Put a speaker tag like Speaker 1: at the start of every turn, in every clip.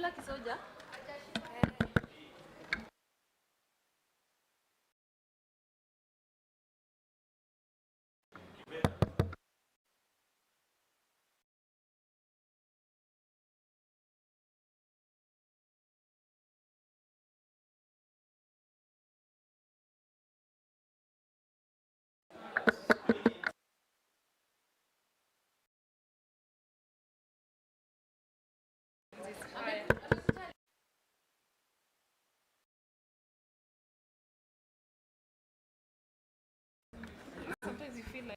Speaker 1: Umekula kisoja? Sometimes you feel like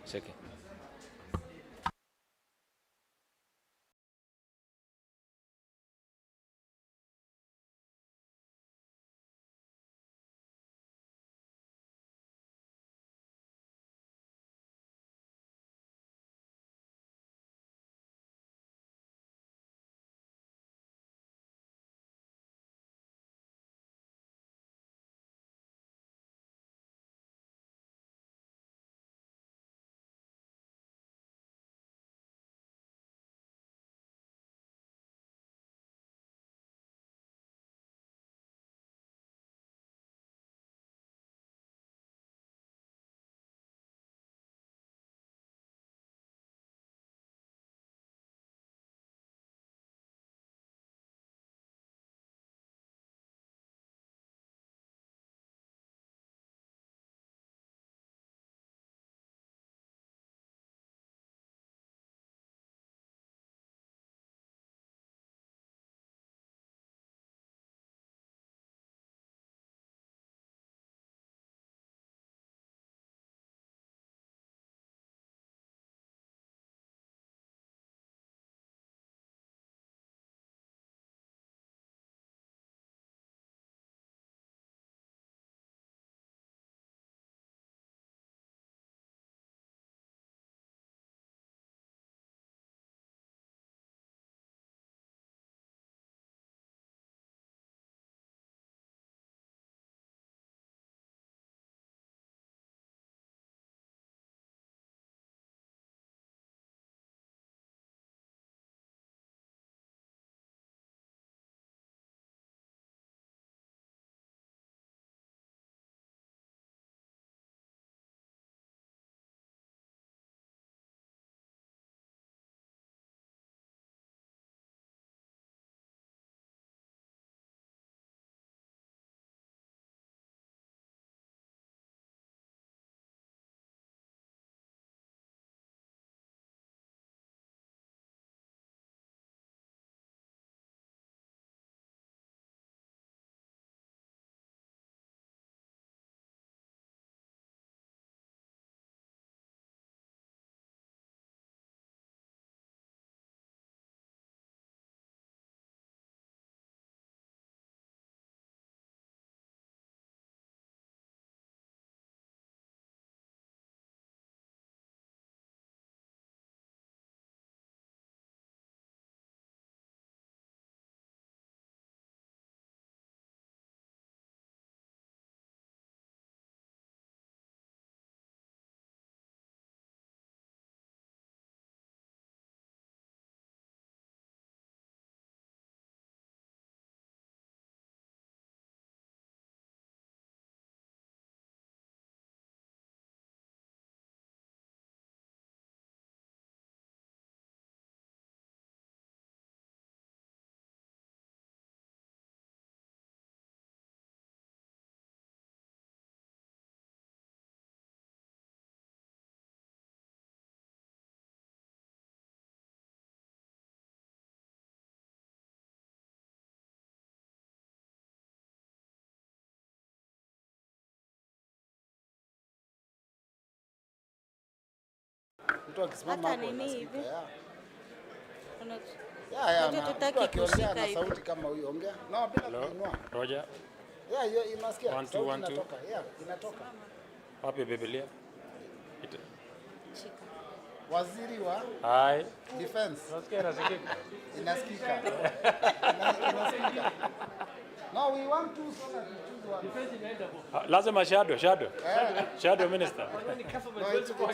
Speaker 2: Check. Mtu akisimama hapo anasikika.
Speaker 1: Tutaki
Speaker 2: akiongea na sauti kama huyo ongea. No, bila kuinua.
Speaker 3: Roger.
Speaker 2: Yeah, inasikia.
Speaker 3: 1 2 1 2.
Speaker 2: Yeah, inatoka.
Speaker 3: Wapi Biblia?
Speaker 2: Waziri wa Defense.
Speaker 3: Inasikika.
Speaker 2: Inasikika. No, we want to choose one.
Speaker 3: Lazima shadow minister.
Speaker 2: No,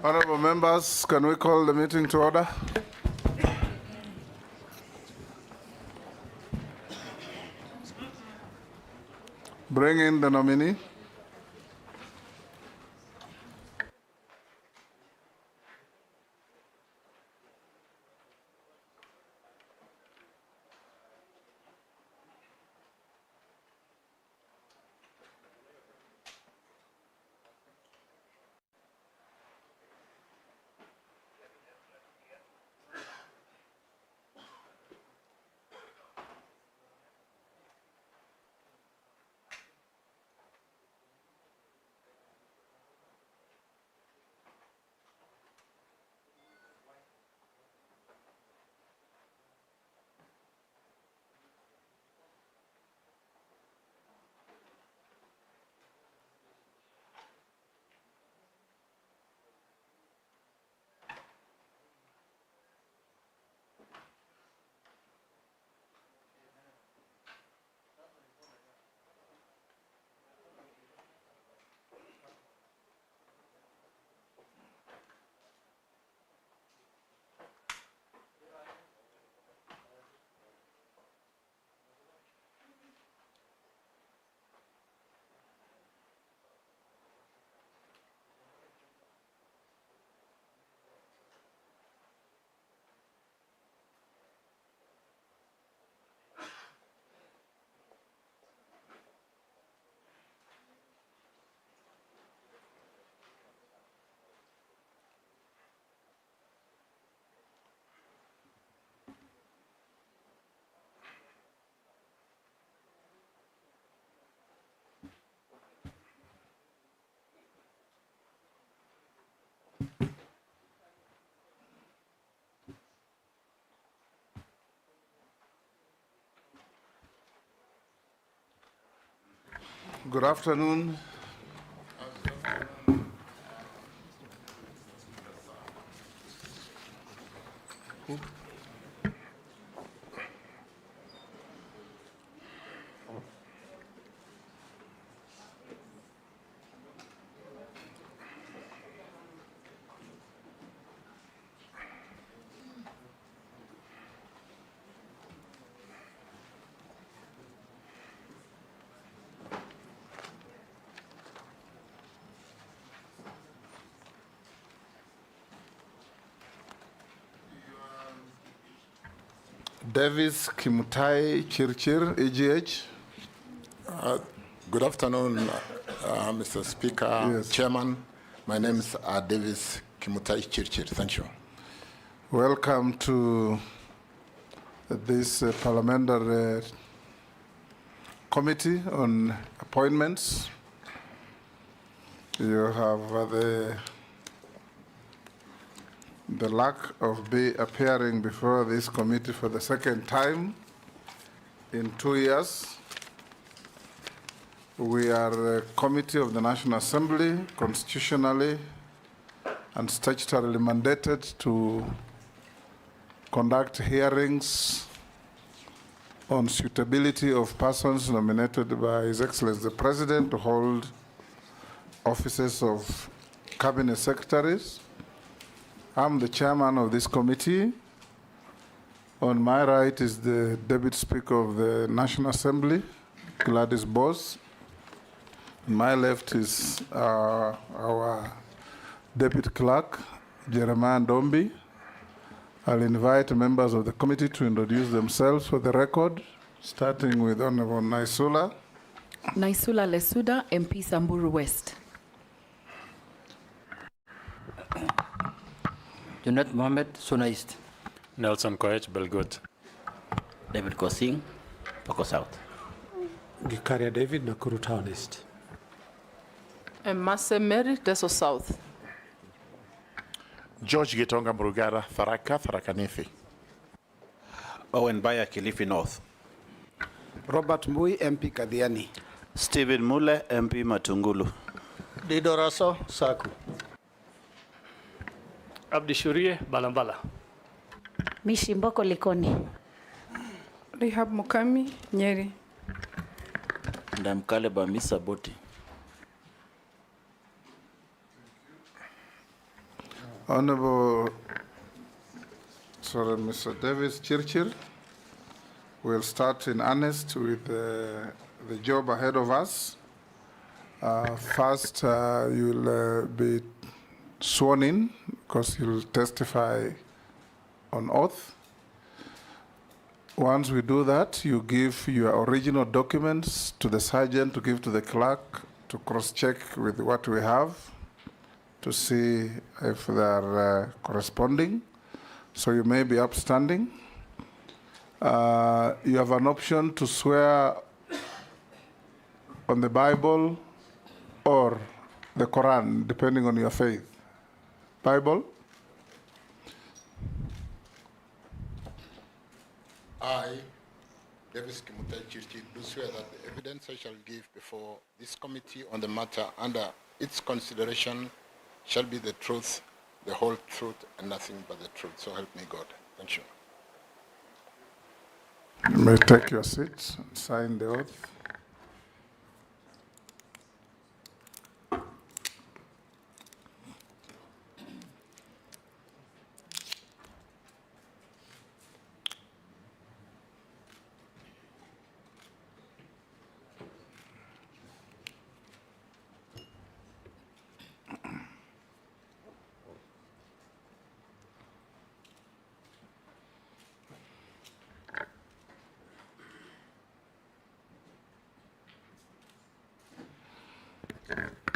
Speaker 4: Honorable members, can we call the meeting to order? Bring in the nominee. Good afternoon. Davis Kimutai Chirchir, EGH.
Speaker 5: Good afternoon, Mr. Speaker,
Speaker 4: Yes.
Speaker 5: Chairman. My name is Davis Kimutai Chirchir. Thank you.
Speaker 4: Welcome to this parliamentary committee on appointments. You have the luck of appearing before this committee for the second time in 2 years. We are a committee of the National Assembly, constitutionally and statutorily mandated to conduct hearings on suitability of persons nominated by His Excellency the President to hold offices of cabinet secretaries. I'm the chairman of this committee. On my right is the Deputy Speaker of the National Assembly, Gladys Bose. On my left is our Deputy Clerk, Jeremiah Ndombi. I'll invite members of the committee to introduce themselves for the record, starting with Honorable Naisula.
Speaker 6: Naisula Lesuda, MP Samburu West.
Speaker 7: Junet Mohamed, Suna East.
Speaker 3: Nelson Koech, Belgut.
Speaker 7: David Kosing, Poko South.
Speaker 8: Gikaria David, Nakuru Town East.
Speaker 1: Mase Mary, Teso South.
Speaker 9: George Gitonga Murugara, Tharaka Nithi.
Speaker 10: Owen Baya, Kilifi North.
Speaker 2: Robert Mbui, MP Kadiani.
Speaker 10: Stephen Mule, MP Matungulu.
Speaker 2: Dido Rosso, Saku.
Speaker 11: Abdi Shurie, Balambala.
Speaker 12: Mishimboko Likoni.
Speaker 1: Rehab Mukami, Nyeri.
Speaker 7: Ndamkale Bamisa Boti.
Speaker 4: Honorable Mr. Davis Chirchir, we'll start in earnest with the job ahead of us. First, you'll be sworn in because you'll testify on oath. Once we do that, you give your original documents to the sergeant to give to the clerk to cross-check with what we have to see if they are corresponding. So you may be upstanding. You have an option to swear on the Bible or the Quran, depending on your faith. Bible?
Speaker 5: I, Davis Kimutai Chirchir, do swear that the evidence I shall give before this committee on the matter under its consideration shall be the truth, the whole truth, and nothing but the truth. So help me God. Thank you.
Speaker 4: You may take your seats and sign the oath.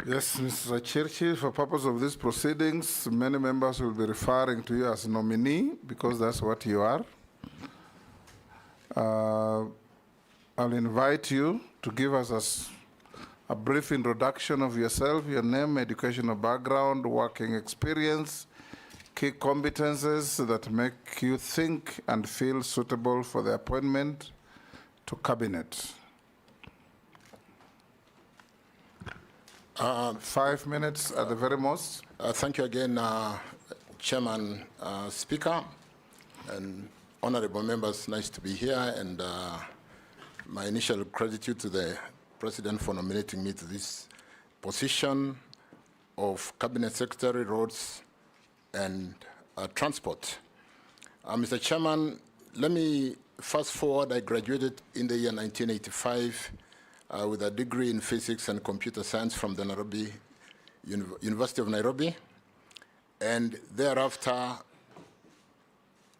Speaker 4: Yes, Mr. Chirchir, for purpose of these proceedings, many members will be referring to you as nominee because that's what you are. I'll invite you to give us a brief introduction of yourself, your name, educational background, working experience, key competences that make you think and feel suitable for the appointment to cabinet. 5 minutes at the very most.
Speaker 5: Thank you again, Chairman, Speaker, and honorable members. Nice to be here, and my initial gratitude to the President for nominating me to this position of Cabinet Secretary, Roads and Transport. Mr. Chairman, let me fast forward. I graduated in the year 1985 with a degree in physics and computer science from the University of Nairobi, and thereafter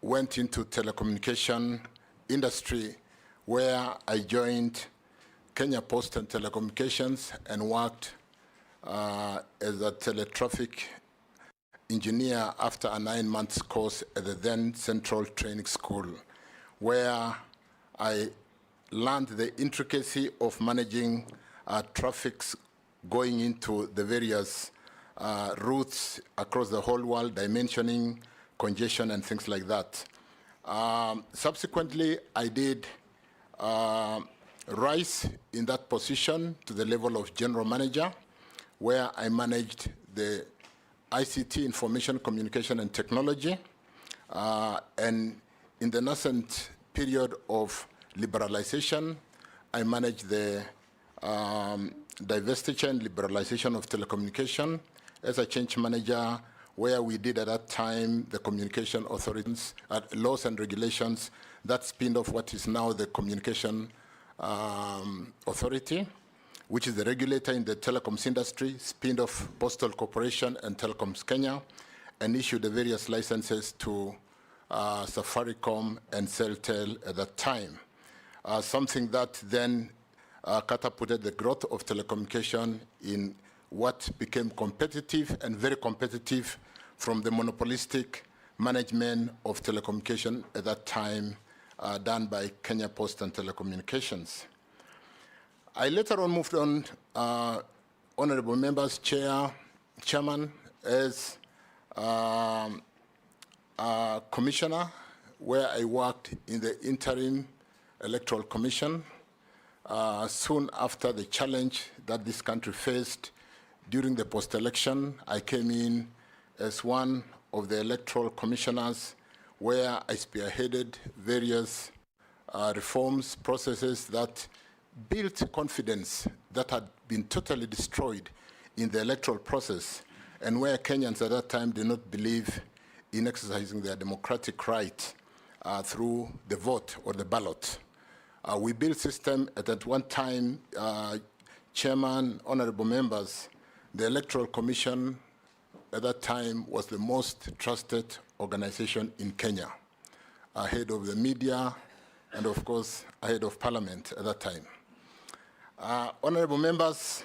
Speaker 5: went into telecommunication industry, where I joined Kenya Post and Telecommunications and worked as a teletraffic engineer after a 9-month course at the then Central Training School, where I learned the intricacy of managing traffic going into the various routes across the whole world, dimensioning, congestion, and things like that. Subsequently, I did rise in that position to the level of general manager, where I managed the ICT, Information, Communication, and Technology. And in the nascent period of liberalization, I managed the divestiture and liberalization of telecommunication as a change manager, where we did at that time the communication authorities, laws and regulations that spinned off what is now the Communication Authority, which is the regulator in the telecoms industry, spinned off Postal Corporation and Telecoms Kenya, and issued the various licenses to Safaricom and Celtel at that time. Something that then catapulted the growth of telecommunication in what became competitive and very competitive from the monopolistic management of telecommunication at that time done by Kenya Post and Telecommunications. I later on moved on, honorable members, chairman, as commissioner, where I worked in the interim electoral commission. Soon after the challenge that this country faced during the post-election, I came in as one of the electoral commissioners, where I spearheaded various reforms, processes that built confidence that had been totally destroyed in the electoral process, and where Kenyans at that time did not believe in exercising their democratic right through the vote or the ballot. We built system at one time, Chairman, honorable members, the Electoral Commission at that time was the most trusted organization in Kenya, ahead of the media and of course ahead of Parliament at that time. Honorable members,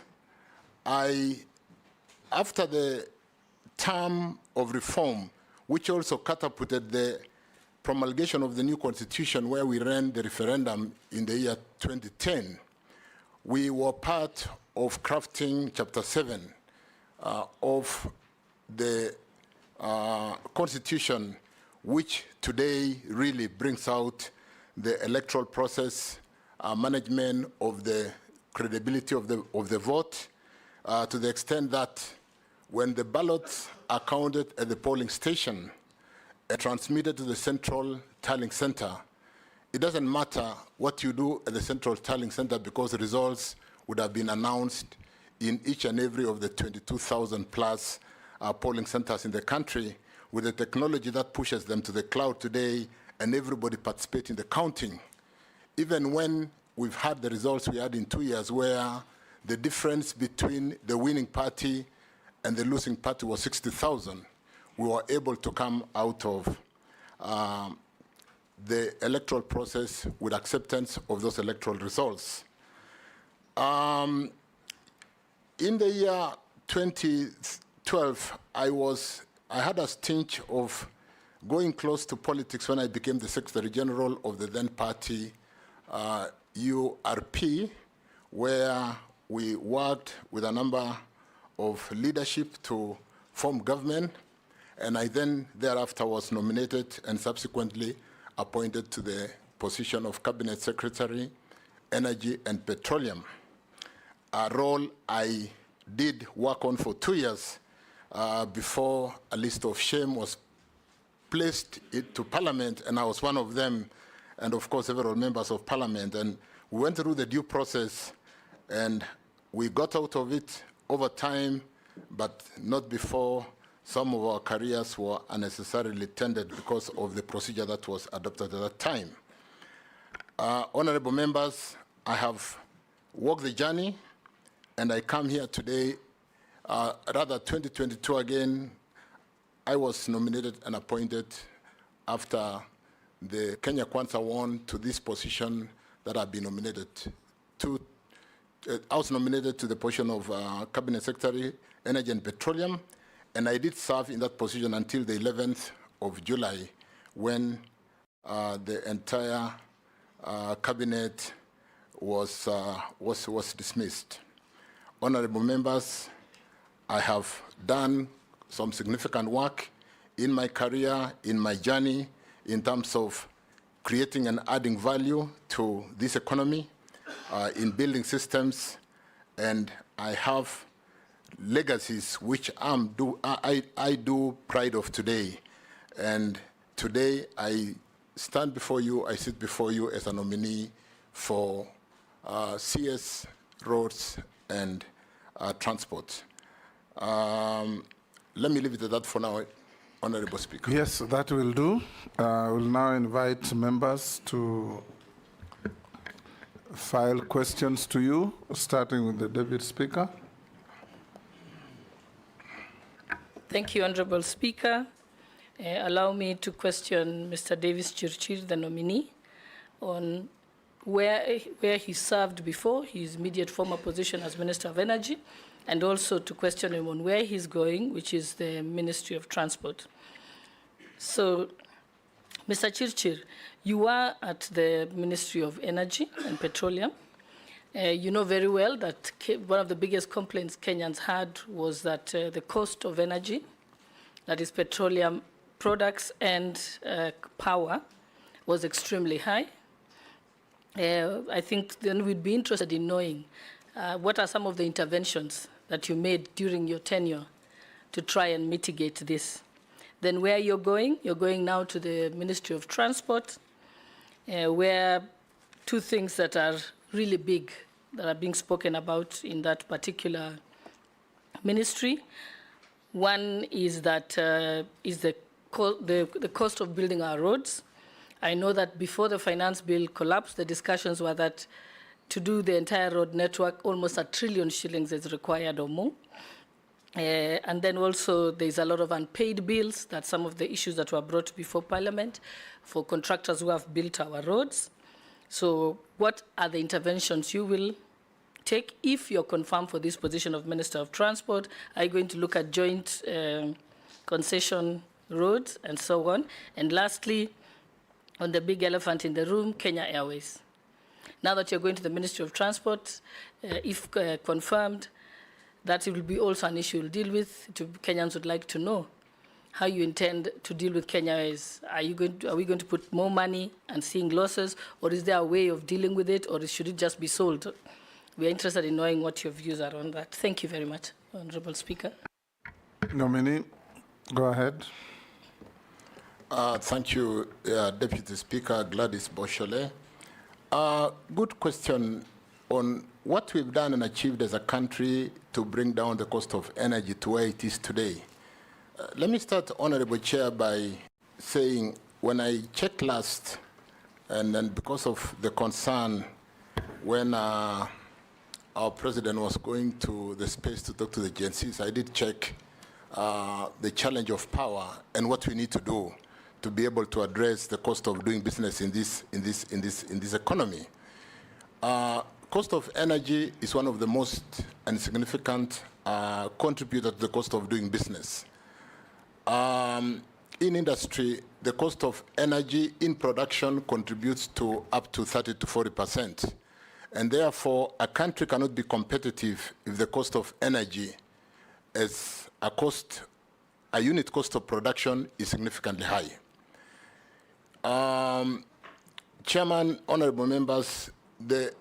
Speaker 5: after the term of reform, which also catapulted the promulgation of the new constitution, where we ran the referendum in the year 2010, we were part of crafting Chapter 7 of the constitution, which today really brings out the electoral process, management of the credibility of the vote, to the extent that when the ballots are counted at the polling station and transmitted to the central tallying center, it doesn't matter what you do at the central tallying center, because the results would have been announced in each and every of the 22,000 plus polling centers in the country, with the technology that pushes them to the cloud today, and everybody participates in the counting. Even when we've had the results we had in 2 years, where the difference between the winning party and the losing party was 60,000, we were able to come out of the electoral process with acceptance of those electoral results. In the year 2012, I had a stint of going close to politics when I became the Secretary General of the then party, URP, where we worked with a number of leadership to form government, and I then thereafter was nominated and subsequently appointed to the position of Cabinet Secretary, Energy and Petroleum, a role I did work on for 2 years before a list of shame was placed to Parliament, and I was one of them, and of course several members of Parliament. And we went through the due process, and we got out of it over time, but not before some of our careers were unnecessarily tainted because of the procedure that was adopted at that time. Honorable members, I have walked the journey, and I come here today, rather 2022 again. I was nominated and appointed after the Kenya Kwanza won to this position that I've been nominated to. I was nominated to the position of Cabinet Secretary, Energy and Petroleum, and I did serve in that position until the 11th of July, when the entire cabinet was dismissed. Honorable members, I have done some significant work in my career, in my journey, in terms of creating and adding value to this economy, in building systems, and I have legacies which I do pride of today. And today I stand before you, I sit before you as a nominee for CS, roads, and transport. Let me leave it at that for now, Honorable Speaker.
Speaker 4: Yes, that will do. We'll now invite members to file questions to you, starting with the Deputy Speaker.
Speaker 1: Thank you, Honorable Speaker. Allow me to question Mr. Davis Chirchir, the nominee, on where he served before, his immediate former position as Minister of Energy, and also to question him on where he's going, which is the Ministry of Transport. So, Mr. Chirchir, you are at the Ministry of Energy and Petroleum. You know very well that one of the biggest complaints Kenyans had was that the cost of energy, that is petroleum products and power, was extremely high. I think then we'd be interested in knowing what are some of the interventions that you made during your tenure to try and mitigate this. Then where you're going now to the Ministry of Transport, where two things that are really big that are being spoken about in that particular ministry. One is that is the cost of building our roads. I know that before the finance bill collapsed, the discussions were that to do the entire road network, almost 1 trillion shillings is required or more. And then also there's a lot of unpaid bills. That's some of the issues that were brought before Parliament for contractors who have built our roads. So what are the interventions you will take if you're confirmed for this position of Minister of Transport? Are you going to look at joint concession roads and so on? And lastly, on the big elephant in the room, Kenya Airways. Now that you're going to the Ministry of Transport, if confirmed, that will be also an issue you'll deal with. Kenyans would like to know how you intend to deal with Kenya Airways. Are we going to put more money and seeing losses, or is there a way of dealing with it, or should it just be sold? We are interested in knowing what your views are on that. Thank you very much, Honorable Speaker.
Speaker 4: Nominee, go ahead.
Speaker 5: Thank you, Deputy Speaker Gladys Boshole. Good question on what we've done and achieved as a country to bring down the cost of energy to where it is today. Let me start, Honorable Chair, by saying when I checked last, and then because of the concern when our president was going to the space to talk to the Gen Zs, I did check the challenge of power and what we need to do to be able to address the cost of doing business in this economy. Cost of energy is one of the most and significant contributor to the cost of doing business. In industry, the cost of energy in production contributes to up to 30 to 40%. And therefore, a country cannot be competitive if the cost of energy as a unit cost of production is significantly high. Chairman, honorable members, the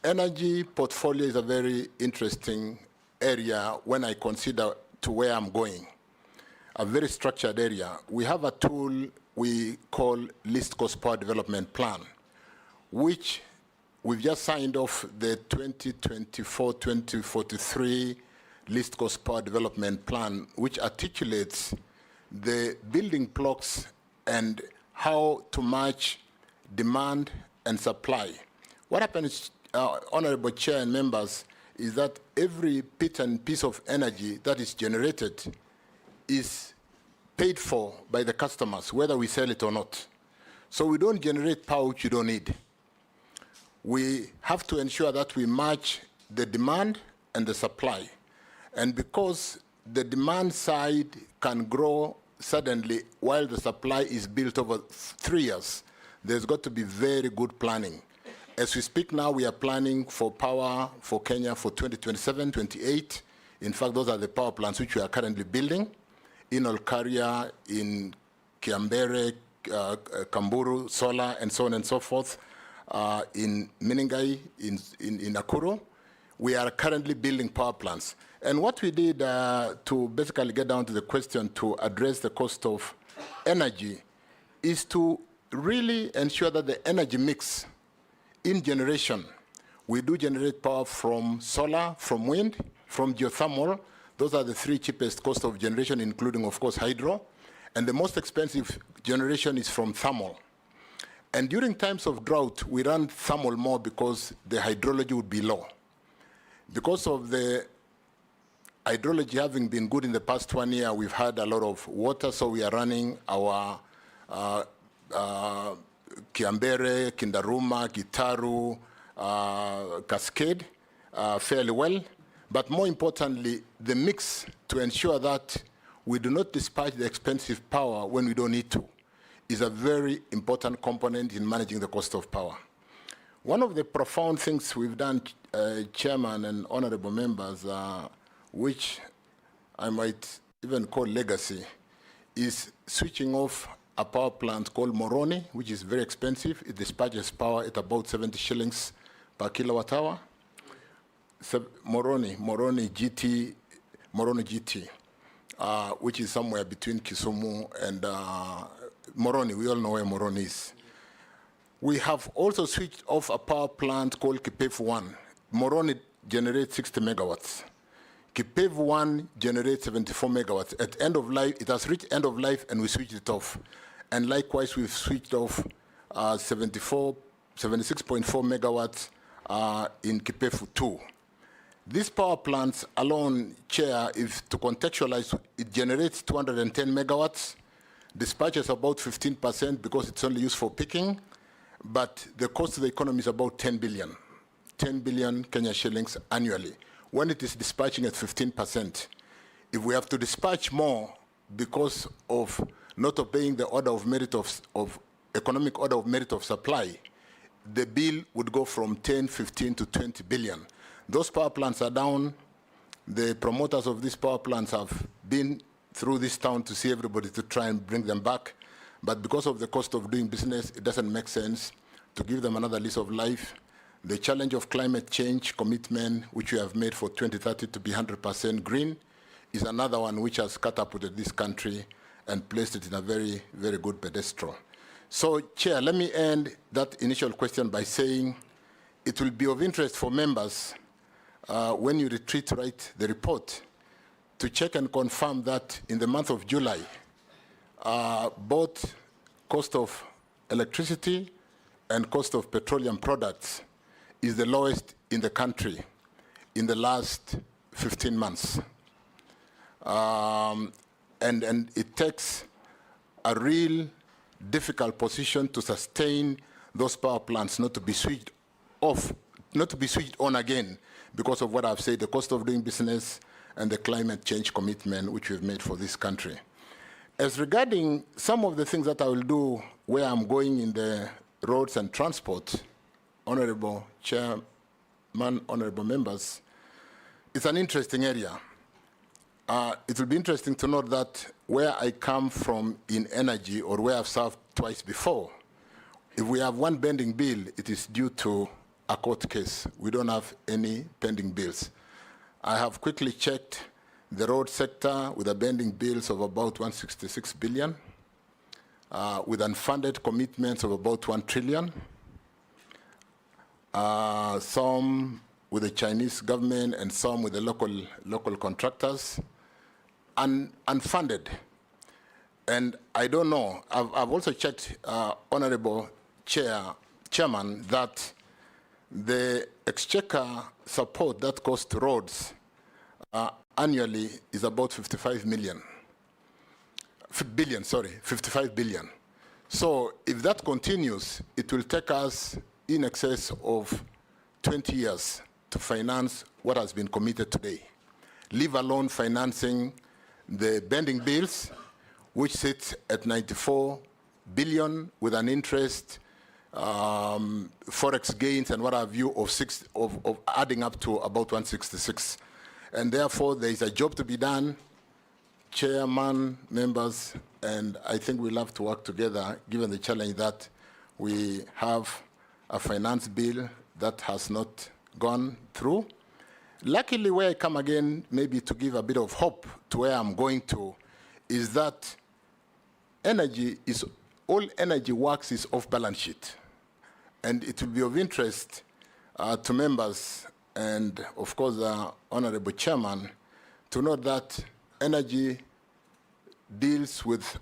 Speaker 5: energy portfolio is a very interesting area when I consider to where I'm going, a very structured area. We have a tool we call Least Cost Power Development Plan, which we've just signed off the 2024-2043 Least Cost Power Development Plan, which articulates the building blocks and how to match demand and supply. What happens, Honorable Chair and members, is that every bit and piece of energy that is generated is paid for by the customers, whether we sell it or not. So we don't generate power which you don't need. We have to ensure that we match the demand and the supply. And because the demand side can grow suddenly while the supply is built over 3 years, there's got to be very good planning. As we speak now, we are planning for power for Kenya for 2027, 28. In fact, those are the power plants which we are currently building in Olkaria, in Kiambere, Kamburu, Solar, and so on and so forth. In MATIANG'I, in Nakuru, we are currently building power plants. And what we did to basically get down to the question to address the cost of energy is to really ensure that the energy mix in generation, we do generate power from solar, from wind, from geothermal. Those are the three cheapest cost of generation, including, of course, hydro. And the most expensive generation is from thermal. And during times of drought, we run thermal more because the hydrology would be low. Because of the hydrology having been good in the past 1 year, we've had a lot of water, so we are running our Kiambere, Kindaruma, Gitaru, Cascade fairly well. But more importantly, the mix to ensure that we do not dispatch the expensive power when we don't need to is a very important component in managing the cost of power. One of the profound things we've done, Chairman and honorable members, which I might even call legacy, is switching off a power plant called Moroni, which is very expensive. It dispatches power at about 70 shillings per kilowatt hour. So Moroni GT, which is somewhere between Kisumu and Moroni. We all know where Moroni is. We have also switched off a power plant called Kipevu 1. Moroni generates 60 megawatts. Kipevu 1 generates 74 megawatts. At end of life, it has reached end of life, and we switched it off. And likewise, we've switched off 76.4 megawatts in Kipevu 2. These power plants alone, Chair, if to contextualize, it generates 210 megawatts, dispatches about 15% because it's only used for picking, but the cost to the economy is about 10 billion Kenya shillings annually. When it is dispatching at 15%, if we have to dispatch more because of not obeying the order of merit of economic order of merit of supply, the bill would go from 10, 15 to 20 billion. Those power plants are down. The promoters of these power plants have been through this town to see everybody to try and bring them back. But because of the cost of doing business, it doesn't make sense to give them another lease of life. The challenge of climate change commitment, which we have made for 2030 to be 100% green, is another one which has catapulted this country and placed it in a very, very good pedestal. So, Chair, let me end that initial question by saying it will be of interest for members when you write the report to check and confirm that in the month of July, both cost of electricity and cost of petroleum products is the lowest in the country in the last 15 months. And it takes a real difficult position to sustain those power plants not to be switched off, not to be switched on again because of what I've said, the cost of doing business and the climate change commitment which we've made for this country. As regarding some of the things that I will do where I'm going in the roads and transport, Honorable Chairman, honorable members, it's an interesting area. It will be interesting to note that where I come from in energy or where I've served twice before, if we have one pending bill, it is due to a court case. We don't have any pending bills. I have quickly checked the road sector with abandoned bills of about 166 billion, with unfunded commitments of about 1 trillion, some with the Chinese government and some with the local contractors, unfunded. And I don't know, I've also checked, Honorable Chairman, that the exchequer support that goes to roads annually is about 55 billion. So if that continues, it will take us in excess of 20 years to finance what has been committed today, leave alone financing the pending bills, which sits at 94 billion with an interest, forex gains and what have you of adding up to about 166. And therefore, there is a job to be done, Chairman, members, and I think we'll have to work together given the challenge that we have a finance bill that has not gone through. Luckily, where I come again, maybe to give a bit of hope to where I'm going to, is that all energy works is off balance sheet. And it will be of interest to members and, of course, the Honorable Chairman to note that energy deals with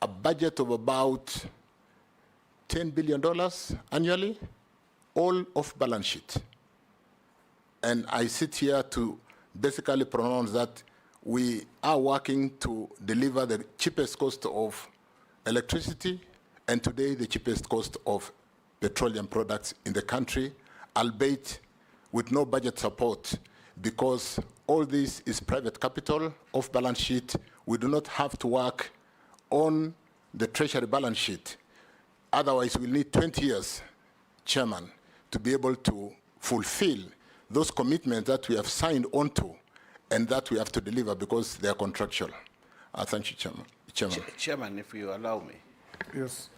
Speaker 5: a budget of about $10 billion annually, all off balance sheet. And I sit here to basically pronounce that we are working to deliver the cheapest cost of electricity and today the cheapest cost of petroleum products in the country, albeit with no budget support, because all this is private capital, off balance sheet. We do not have to work on the treasury balance sheet. Otherwise, we'll need 20 years, Chairman, to be able to fulfill those commitments that we have signed onto and that we have to deliver because they are contractual. Thank you, Chairman.
Speaker 10: Chairman, if you allow me.
Speaker 4: Yes.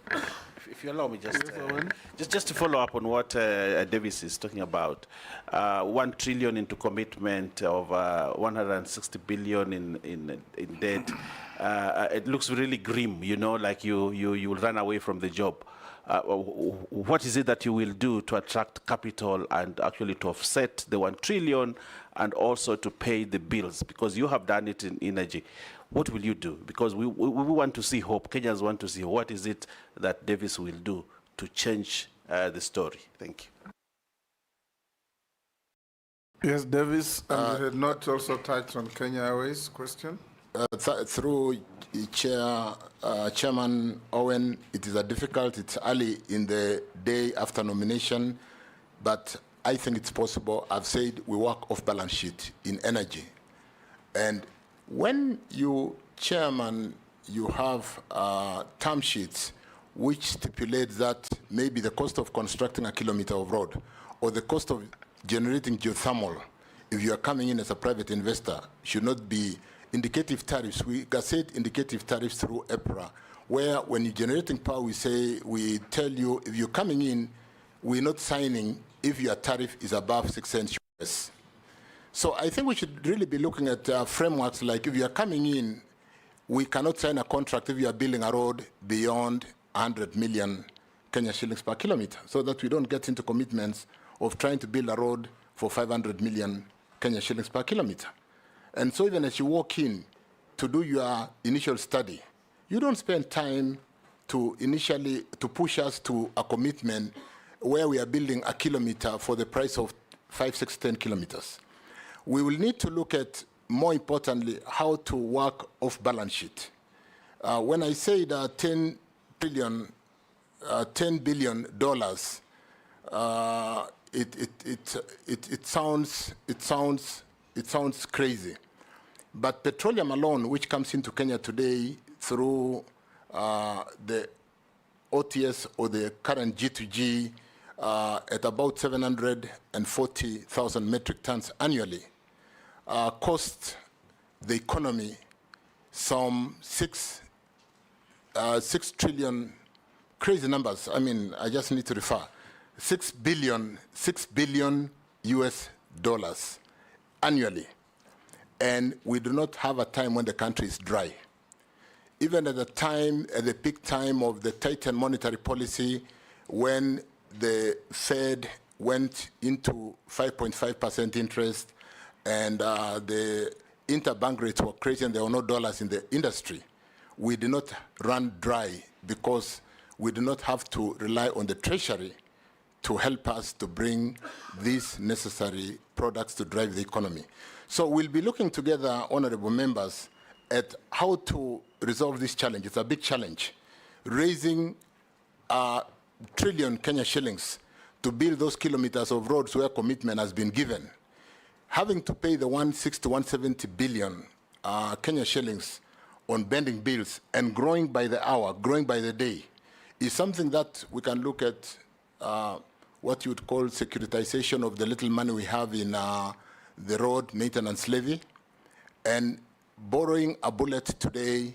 Speaker 10: If you allow me, just to follow up on what Davis is talking about, 1 trillion into commitment of 160 billion in debt. It looks really grim, you know, like you will run away from the job. What is it that you will do to attract capital and actually to offset the 1 trillion and also to pay the bills? Because you have done it in energy. What will you do? Because we want to see hope. Kenyans want to see what is it that Davis will do to change the story. Thank
Speaker 4: you. Yes, Davis, and you had not also touched on Kenya Airways question?
Speaker 5: Through Chairman Owen, it is difficult. It's early in the day after nomination, but I think it's possible. I've said we work off balance sheet in energy. And when you, Chairman, you have term sheets which stipulate that maybe the cost of constructing a kilometer of road or the cost of generating geothermal, if you are coming in as a private investor, should not be indicative tariffs. We gazette indicative tariffs through EPRA, where when you're generating power, we tell you if you're coming in, we're not signing if your tariff is above 6 cents US. So I think we should really be looking at frameworks like if you are coming in, we cannot sign a contract if you are building a road beyond 100 million Kenya shillings per kilometer, so that we don't get into commitments of trying to build a road for 500 million Kenya shillings per kilometer. And so even as you walk in to do your initial study, you don't spend time to push us to a commitment where we are building a kilometer for the price of 5, 6, 10 kilometers. We will need to look at, more importantly, how to work off balance sheet. When I say that $10 billion, it sounds crazy. But petroleum alone, which comes into Kenya today through the OTS or the current G2G at about 740,000 metric tons annually, cost the economy some 6 trillion, crazy numbers. I mean, I just need to refer, $6 billion US dollars annually. And we do not have a time when the country is dry. Even at the peak time of the tightened monetary policy, when the Fed went into 5.5% interest and the interbank rates were crazy and there were no dollars in the industry, we did not run dry because we do not have to rely on the Treasury to help us to bring these necessary products to drive the economy. So we'll be looking together, honorable members, at how to resolve this challenge. It's a big challenge. Raising a trillion Kenya shillings to build those kilometers of roads where commitment has been given. Having to pay the 160 to 170 billion Kenya shillings on bending bills and growing by the hour, growing by the day, is something that we can look at what you would call securitization of the little money we have in the road maintenance levy, and borrowing a bullet today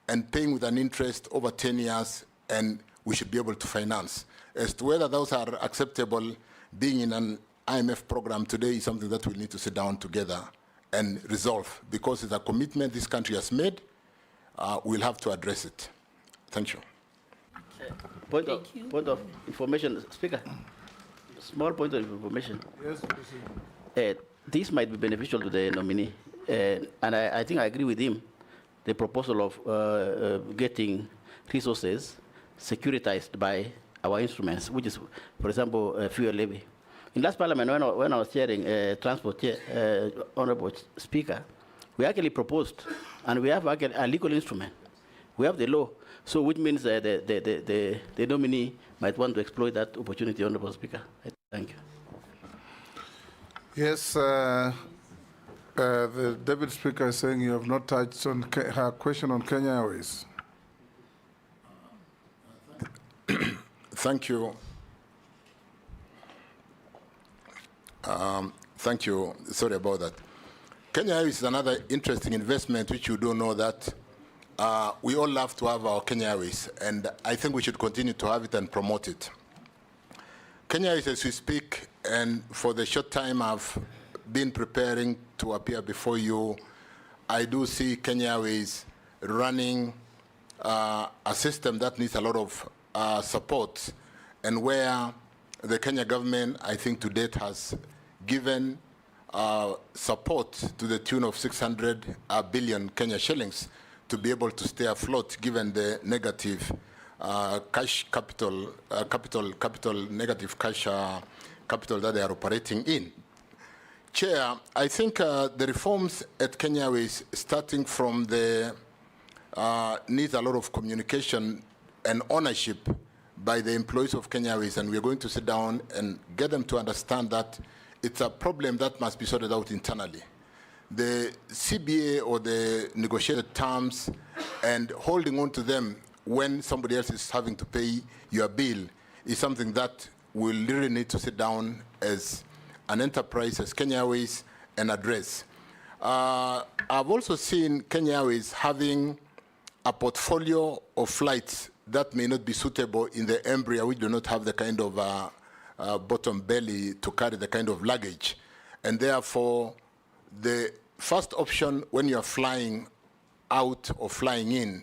Speaker 5: and paying with an interest over 10 years, and we should be able to finance. As to whether those are acceptable, being in an IMF program today is something that we need to sit down together and resolve, because it's a commitment this country has made. We'll have to address it. Thank you.
Speaker 7: Point of information, Speaker. Small point of information.
Speaker 4: Yes, President.
Speaker 7: This might be beneficial to the nominee, and I think I agree with him. The proposal of getting resources securitized by our instruments, which is, for example, fuel levy. In last Parliament, when I was chairing transport, Honorable Speaker, we actually proposed, and we have actually a legal instrument. We have the law, so which means the nominee might want to exploit that opportunity, Honorable Speaker. Thank you.
Speaker 4: Yes, the Deputy Speaker is saying you have not touched on her question on Kenya Airways.
Speaker 5: Thank you. Thank you. Sorry about that. Kenya Airways is another interesting investment, which you do know that we all love to have our Kenya Airways, and I think we should continue to have it and promote it. Kenya Airways, as we speak, and for the short time I've been preparing to appear before you, I do see Kenya Airways running a system that needs a lot of support, and where the Kenya government, I think to date, has given support to the tune of 600 billion Kenya shillings to be able to stay afloat, given the negative cash capital, negative cash capital that they are operating in. Chair, I think the reforms at Kenya Airways, starting from the needs a lot of communication and ownership by the employees of Kenya Airways, and we're going to sit down and get them to understand that it's a problem that must be sorted out internally. The CBA, or the negotiated terms, and holding on to them when somebody else is having to pay your bill, is something that we'll really need to sit down as an enterprise, as Kenya Airways, and address. I've also seen Kenya Airways having a portfolio of flights that may not be suitable in the Embraer, which do not have the kind of bottom belly to carry the kind of luggage. And therefore, the first option when you're flying out or flying in,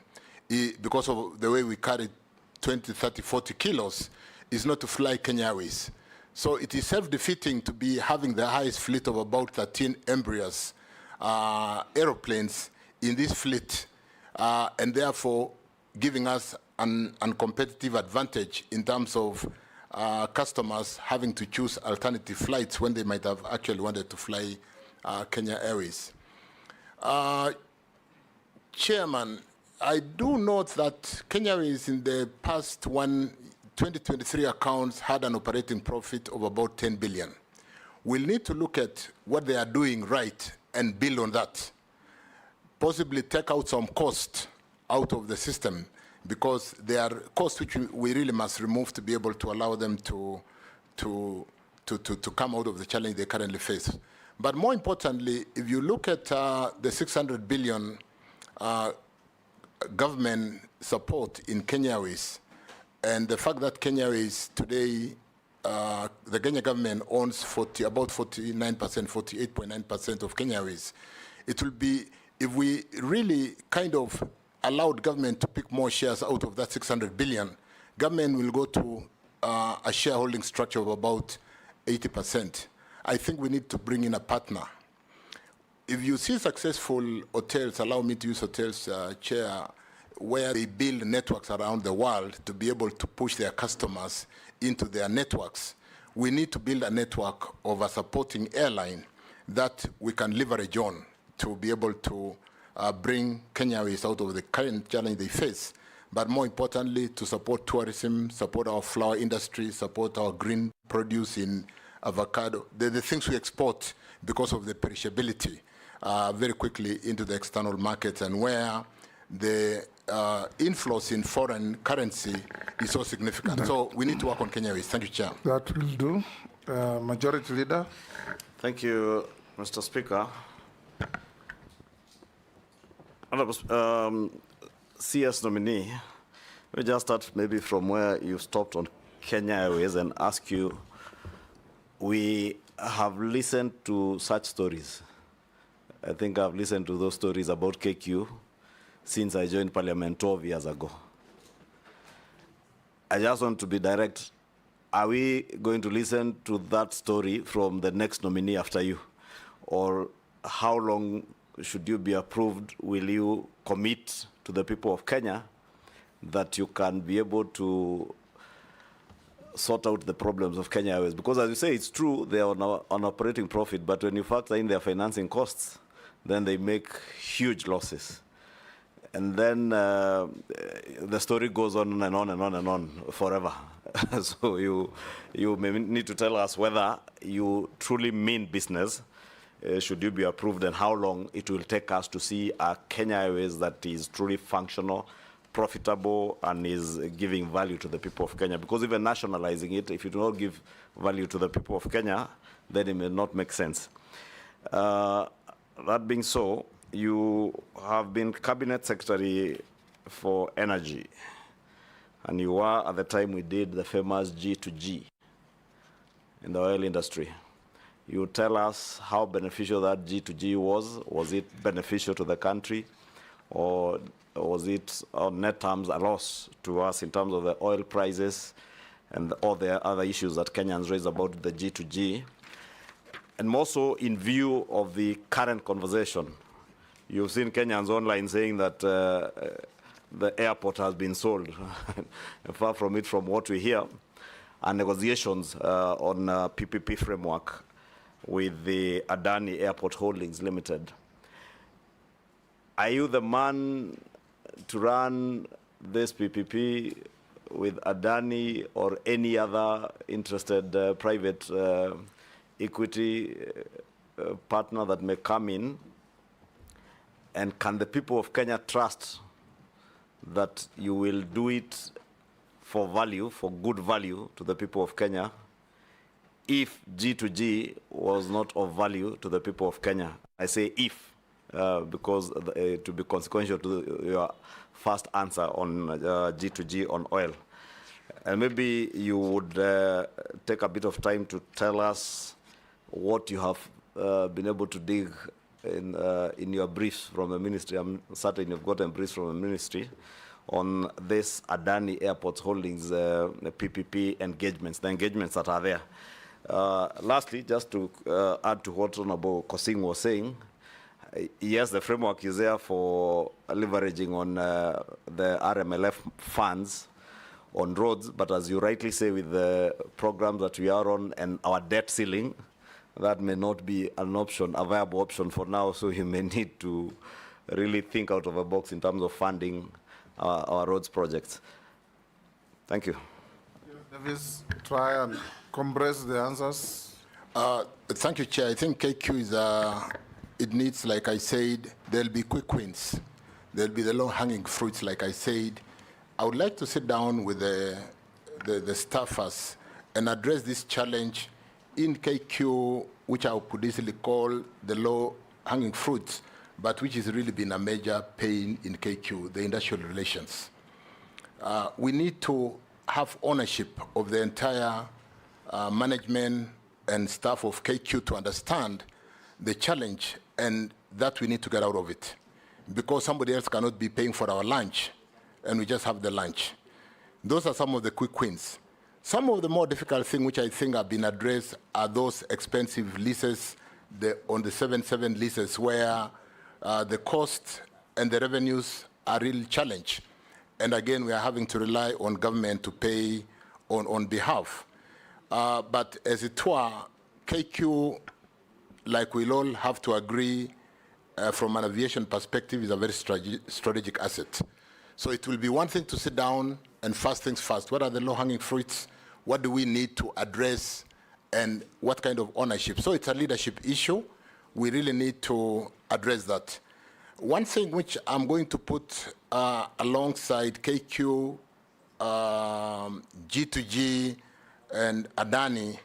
Speaker 5: because of the way we carry 20, 30, 40 kilos, is not to fly Kenya Airways. So it is self-defeating to be having the highest fleet of about 13 Embraers aeroplanes in this fleet, and therefore giving us an uncompetitive advantage in terms of customers having to choose alternative flights when they might have actually wanted to fly Kenya Airways. Chairman, I do note that Kenya Airways in the past 2023 accounts had an operating profit of about 10 billion. We'll need to look at what they are doing right and build on that. Possibly take out some cost out of the system, because there are costs which we really must remove to be able to allow them to come out of the challenge they currently face. But more importantly, if you look at the 600 billion government support in Kenya Airways, and the fact that Kenya Airways today the Kenya government owns about 49%, 48.9% of Kenya Airways. It will be, if we really kind of allowed government to pick more shares out of that 600 billion, government will go to a shareholding structure of about 80%. I think we need to bring in a partner. If you see successful hotels, allow me to use hotels, Chair, where they build networks around the world to be able to push their customers into their networks, we need to build a network of a supporting airline that we can leverage on to be able to bring Kenya Airways out of the current challenge they face, but more importantly, to support tourism, support our flower industry, support our green produce in avocado, the things we export because of the perishability very quickly into the external markets, and where the inflows in foreign currency is so significant. So we need to work on Kenya Airways. Thank you, Chair.
Speaker 4: That will do. Majority Leader.
Speaker 13: Thank you, Mr. Speaker. Honorable CS nominee, we just start maybe from where you stopped on Kenya Airways and ask you, we have listened to such stories. I think I've listened to those stories about KQ since I joined Parliament 12 years ago. I just want to be direct. Are we going to listen to that story from the next nominee after you? Or how long should you be approved? Will you commit to the people of Kenya that you can be able to sort out the problems of Kenya Airways? Because as you say, it's true, they are on operating profit, but when you factor in their financing costs, then they make huge losses. And then the story goes on and on and on and on forever. So you may need to tell us whether you truly mean business. Should you be approved, and how long it will take us to see a Kenya Airways that is truly functional, profitable, and is giving value to the people of Kenya. Because even nationalizing it, if you do not give value to the people of Kenya, then it may not make sense. That being so, you have been Cabinet Secretary for Energy, and you were at the time we did the famous G2G in the oil industry. You tell us how beneficial that G2G was. Was it beneficial to the country, or was it on net terms a loss to us in terms of the oil prices and all the other issues that Kenyans raise about the G2G? And more so in view of the current conversation. You've seen Kenyans online saying that the airport has been sold. Far from it, from what we hear, and negotiations on a PPP framework with the Adani Airport Holdings Limited. Are you the man to run this PPP with Adani or any other interested private equity partner that may come in? And can the people of Kenya trust that you will do it for value, for good value to the people of Kenya, if G2G was not of value to the people of Kenya? I say if, because to be consequential to your first answer on G2G on oil. And maybe you would take a bit of time to tell us what you have been able to dig in your briefs from the ministry. I'm certain you've gotten briefs from the ministry on this Adani Airports Holdings PPP engagements, the engagements that are there. Lastly, just to add to what Honorable Kosing was saying, yes, the framework is there for leveraging on the RMLF funds on roads, but as you rightly say, with the programs that we are on and our debt ceiling, that may not be an option, a viable option for now, so you may need to really think out of the box in terms of funding our roads projects. Thank you.
Speaker 4: Davis, try and compress the answers.
Speaker 5: Thank you, Chair. I think KQ is, it needs, like I said, there'll be quick wins. There'll be the low-hanging fruits, like I said. I would like to sit down with the staffers and address this challenge in KQ, which I could easily call the low-hanging fruits, but which has really been a major pain in KQ, the industrial relations. We need to have ownership of the entire management and staff of KQ to understand the challenge and that we need to get out of it. Because somebody else cannot be paying for our lunch, and we just have the lunch. Those are some of the quick wins. Some of the more difficult things which I think have been addressed are those expensive leases, on the 7-7 leases, where the cost and the revenues are really challenged. And again, we are having to rely on government to pay on behalf. But as it were, KQ, like we'll all have to agree, from an aviation perspective, is a very strategic asset. So it will be one thing to sit down and first things first. What are the low-hanging fruits? What do we need to address? And what kind of ownership? So it's a leadership issue. We really need to address that. One thing which I'm going to put alongside KQ, G2G, and Adani,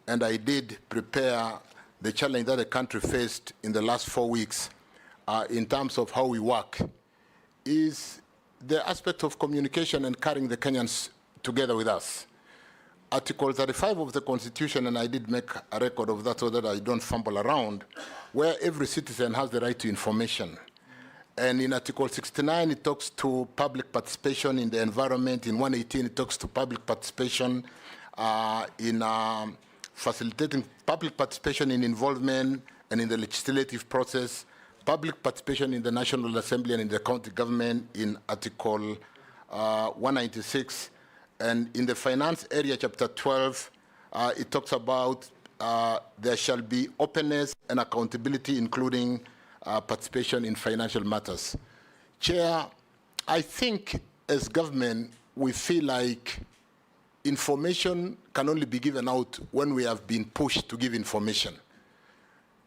Speaker 5: and I did prepare the challenge that the country faced in the last 4 weeks in terms of how we work, is the aspect of communication and carrying the Kenyans together with us. Article 35 of the Constitution, and I did make a record of that so that I don't fumble around, where every citizen has the right to information. And in Article 69, it talks to public participation in the environment. In 118, it talks to public participation in facilitating public participation in involvement and in the legislative process, public participation in the National Assembly and in the county government in Article 196. And in the finance area, Chapter 12, it talks about there shall be openness and accountability, including participation in financial matters. Chair, I think as government, we feel like information can only be given out when we have been pushed to give information.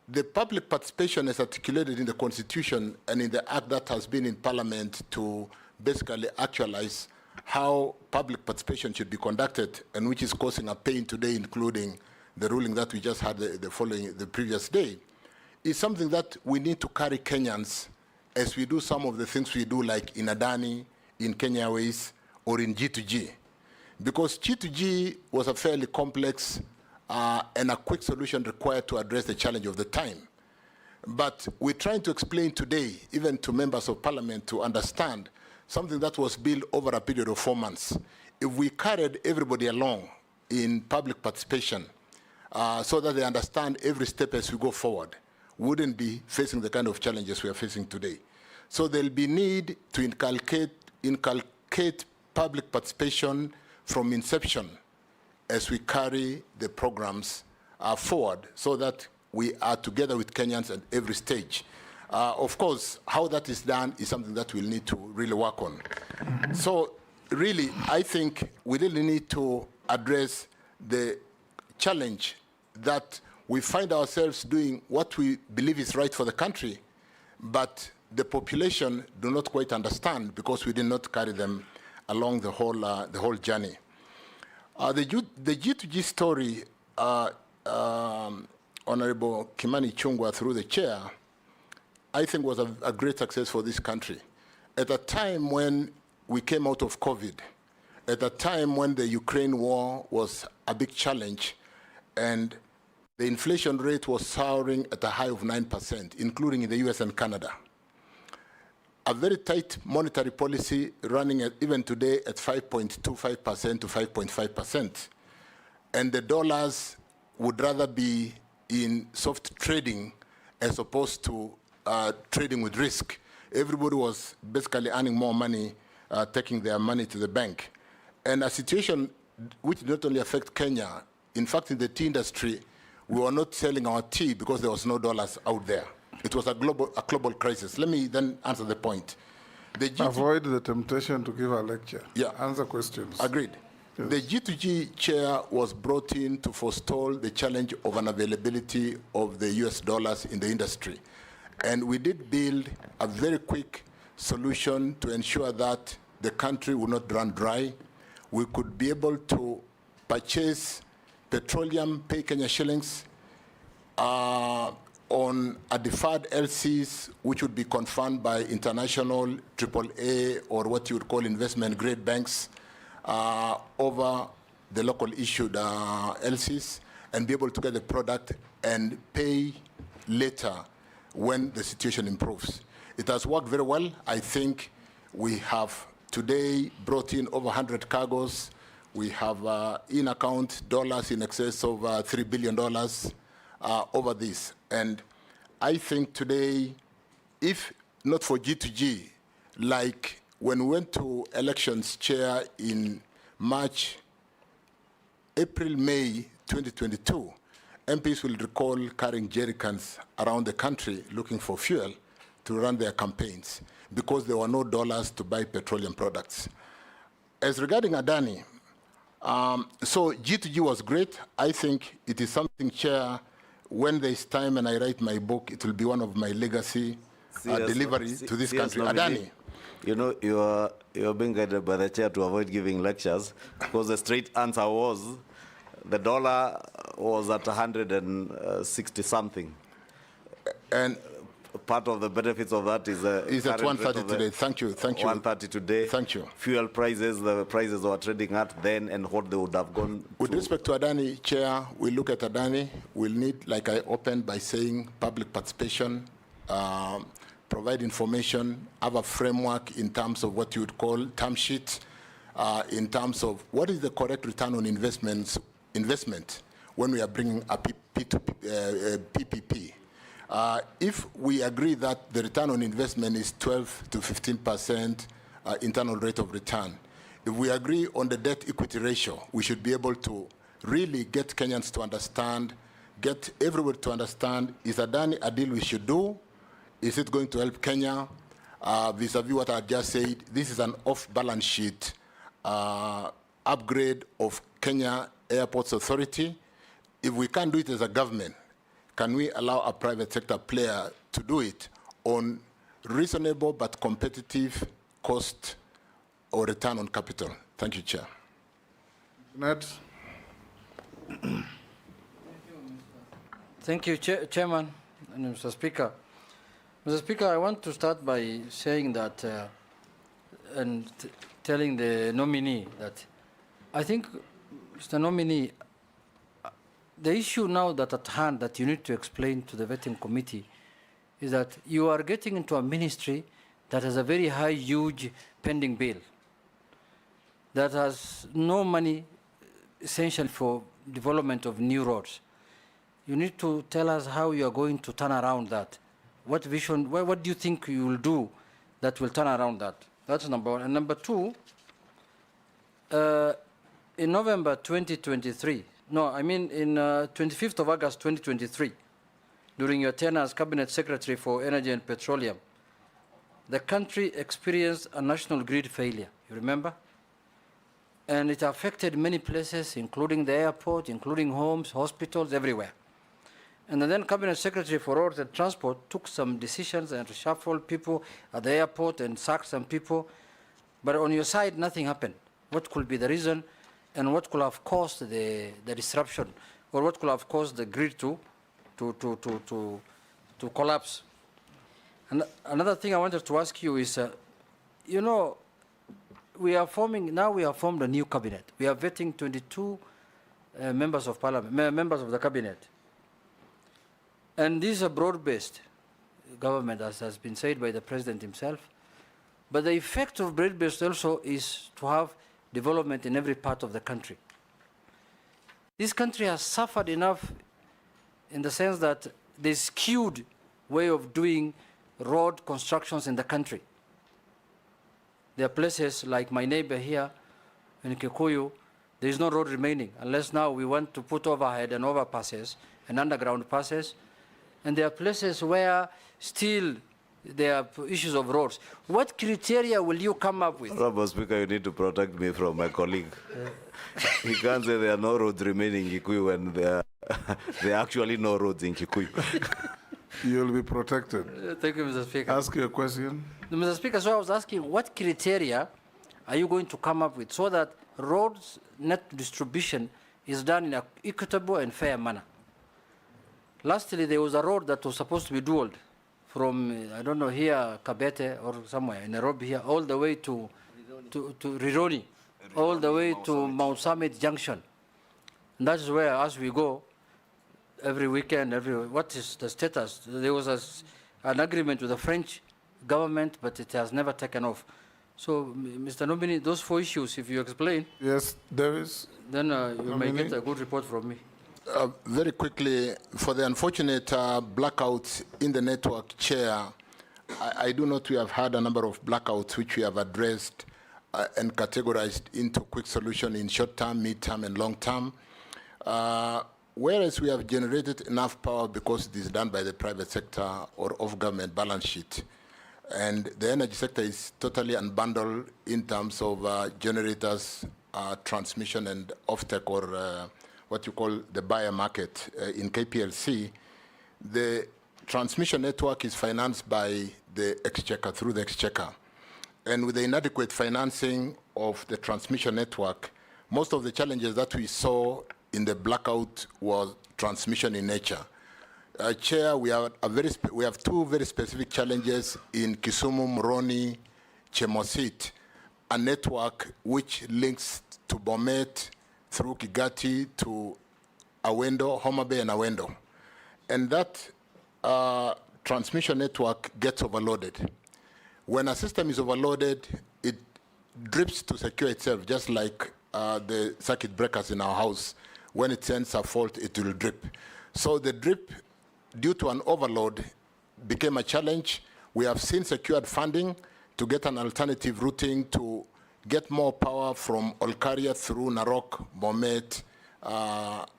Speaker 5: The public participation is articulated in the Constitution and in the act that has been in Parliament to basically actualize how public participation should be conducted, and which is causing a pain today, including the ruling that we just had the previous day, is something that we need to carry Kenyans as we do some of the things we do, like in Adani, in Kenya Airways, or in G2G. Because G2G was a fairly complex and a quick solution required to address the challenge of the time. But we're trying to explain today, even to members of Parliament, to understand something that was built over a period of 4 months. If we carried everybody along in public participation so that they understand every step as we go forward, we wouldn't be facing the kind of challenges we are facing today. So there'll be need to inculcate public participation from inception as we carry the programs forward, so that we are together with Kenyans at every stage. Of course, how that is done is something that we'll need to really work on. So really, I think we really need to address the challenge that we find ourselves doing what we believe is right for the country, but the population do not quite understand because we did not carry them along the whole journey. The G2G story, Honorable Kimani Chungwa, through the chair, I think was a great success for this country. At a time when we came out of COVID, at a time when the Ukraine war was a big challenge, and the inflation rate was soaring at a high of 9%, including in the US and Canada. A very tight monetary policy running even today at 5.25% to 5.5%. And the dollars would rather be in soft trading as opposed to trading with risk. Everybody was basically earning more money, taking their money to the bank. And a situation which did not only affect Kenya, in fact, in the tea industry, we were not selling our tea because there was no dollars out there. It was a global crisis. Let me then answer the point.
Speaker 4: Avoid the temptation to give a lecture.
Speaker 5: Yeah.
Speaker 4: Answer questions.
Speaker 5: Agreed. Yes. The G2G chair was brought in to forestall the challenge of unavailability of the US dollars in the industry. And we did build a very quick solution to ensure that the country would not run dry. We could be able to purchase petroleum, pay Kenya shillings, on a deferred LCs, which would be confirmed by international AAA or what you would call investment grade banks over the local issued LCs and be able to get the product and pay later when the situation improves. It has worked very well. I think we have today brought in over 100 cargoes. We have in-account dollars in excess of $3 billion over this. And I think today, if not for G2G, like when we went to elections, Chair, in March, April, May 2022, MPs will recall carrying jerry cans around the country looking for fuel to run their campaigns because there were no dollars to buy petroleum products. As regarding Adani, so G2G was great. I think it is something, Chair, when there's time and I write my book, it will be one of my legacy delivery to this country. Adani.
Speaker 13: You know, you're being guided by the chair to avoid giving lectures because the straight answer was the dollar was at 160 something.
Speaker 5: And
Speaker 13: part of the benefits of that is
Speaker 5: at 130 today. Thank you.
Speaker 13: 130 today.
Speaker 5: Thank you.
Speaker 13: Fuel prices, the prices were trading at then and what they would have gone
Speaker 5: With respect to Adani, Chair, we look at Adani, we'll need, like I opened by saying, public participation, provide information, have a framework in terms of what you would call term sheet, in terms of what is the correct return on investment when we are bringing a PPP. If we agree that the return on investment is 12 to 15% internal rate of return, if we agree on the debt equity ratio, we should be able to really get Kenyans to understand, get everybody to understand, is Adani a deal we should do? Is it going to help Kenya? Vis-a-vis what I just said, this is an off-balance sheet upgrade of Kenya Airports Authority. If we can't do it as a government, can we allow a private sector player to do it on reasonable but competitive cost or return on capital? Thank you, Chair.
Speaker 2: Ned.
Speaker 14: Thank you, Chairman and Mr. Speaker. Mr. Speaker, I want to start by saying that and telling the nominee that I think, Mr. Nominee, the issue now that at hand that you need to explain to the vetting committee is that you are getting into a ministry that has a very high, huge pending bill that has no money essential for development of new roads. You need to tell us how you are going to turn around that. What vision, what do you think you will do that will turn around that? That's number one. And number two, in November 2023, no, I mean in 25th of August 2023, during your tenure as Cabinet Secretary for Energy and Petroleum, the country experienced a national grid failure, you remember? And it affected many places, including the airport, including homes, hospitals, everywhere. And the then Cabinet Secretary for Roads and Transport took some decisions and reshuffled people at the airport and sacked some people. But on your side, nothing happened. What could be the reason and what could have caused the disruption or what could have caused the grid to collapse? And another thing I wanted to ask you is, you know, we are formed a new cabinet. We are vetting 22 members of parliament, members of the cabinet. And this is a broad-based government, as has been said by the president himself. But the effect of broad-based also is to have development in every part of the country. This country has suffered enough in the sense that there's skewed way of doing road constructions in the country. There are places like my neighbor here in Kikuyu, there is no road remaining, unless now we want to put overhead and overpasses and underground passes. And there are places where still there are issues of roads. What criteria will you come up with?
Speaker 13: Honorable Speaker, you need to protect me from my colleague. He can't say there are no roads remaining in Kikuyu when there are actually no roads in Kikuyu.
Speaker 4: You'll be protected.
Speaker 14: Thank you, Mr. Speaker.
Speaker 4: Ask your question.
Speaker 14: Mr. Speaker, so I was asking, what criteria are you going to come up with so that roads net distribution is done in an equitable and fair manner? Lastly, there was a road that was supposed to be dualed from, I don't know, here, Kabete or somewhere in Nairobi here, all the way to Rironi. all the way to Mount Summit Junction. And that is where, as we go, every weekend, what is the status? There was an agreement with the French government, but it has never taken off. So, Mr. Nominee, those 4 issues, if you explain,
Speaker 4: Yes, there is.
Speaker 14: then you may get a good report from me.
Speaker 5: Very quickly, for the unfortunate blackouts in the network, Chair, I do note we have had a number of blackouts which we have addressed and categorized into quick solution in short term, mid term, and long term. Whereas we have generated enough power because it is done by the private sector or off-government balance sheet. And the energy sector is totally unbundled in terms of generators, transmission, and offtake, or what you call the buyer market in KPLC. The transmission network is financed by the exchequer, through the exchequer. And with the inadequate financing of the transmission network, most of the challenges that we saw in the blackout was transmission in nature. Chair, we have 2 very specific challenges in Kisumu, Moroni, Chemosit, a network which links to Bomet through Kigati to Awendo, Homa Bay and Awendo. And that transmission network gets overloaded. When a system is overloaded, it drips to secure itself, just like the circuit breakers in our house. When it sends a fault, it will drip. So the drip, due to an overload, became a challenge. We have seen secured funding to get an alternative routing to get more power from Olkaria through Narok, Bomet,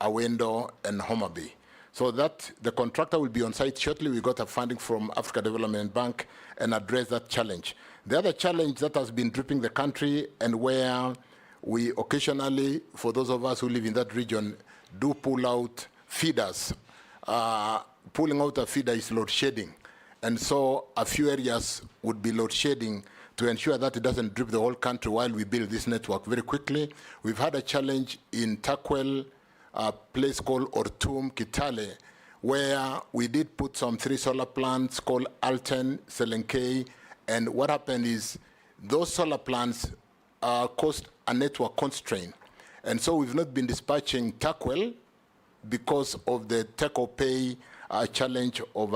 Speaker 5: Awendo, and Homa Bay. So that the contractor will be on site shortly. We got a funding from Africa Development Bank and address that challenge. The other challenge that has been dripping the country, and where we occasionally, for those of us who live in that region, do pull out feeders. Pulling out a feeder is load shedding. And so a few areas would be load shedding to ensure that it doesn't drip the whole country while we build this network very quickly. We've had a challenge in Takwel, a place called Ortum, Kitale, where we did put some 3 solar plants called Alten, Selenkei, and what happened is those solar plants caused a network constraint. And so we've not been dispatching Takwel because of the take-or-pay challenge of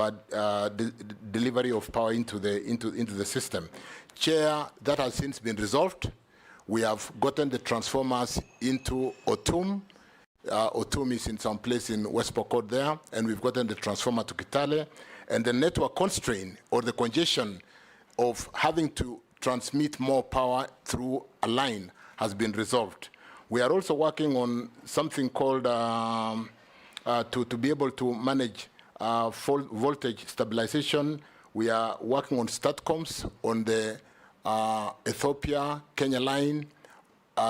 Speaker 5: delivery of power into the system. Chair, that has since been resolved. We have gotten the transformers into Otum. Otum is in some place in West Pokot there, and we've gotten the transformer to Kitale. And the network constraint, or the congestion of having to transmit more power through a line, has been resolved. We are also working on something called, to be able to manage voltage stabilization. We are working on STATCOMs on the Ethiopia-Kenya line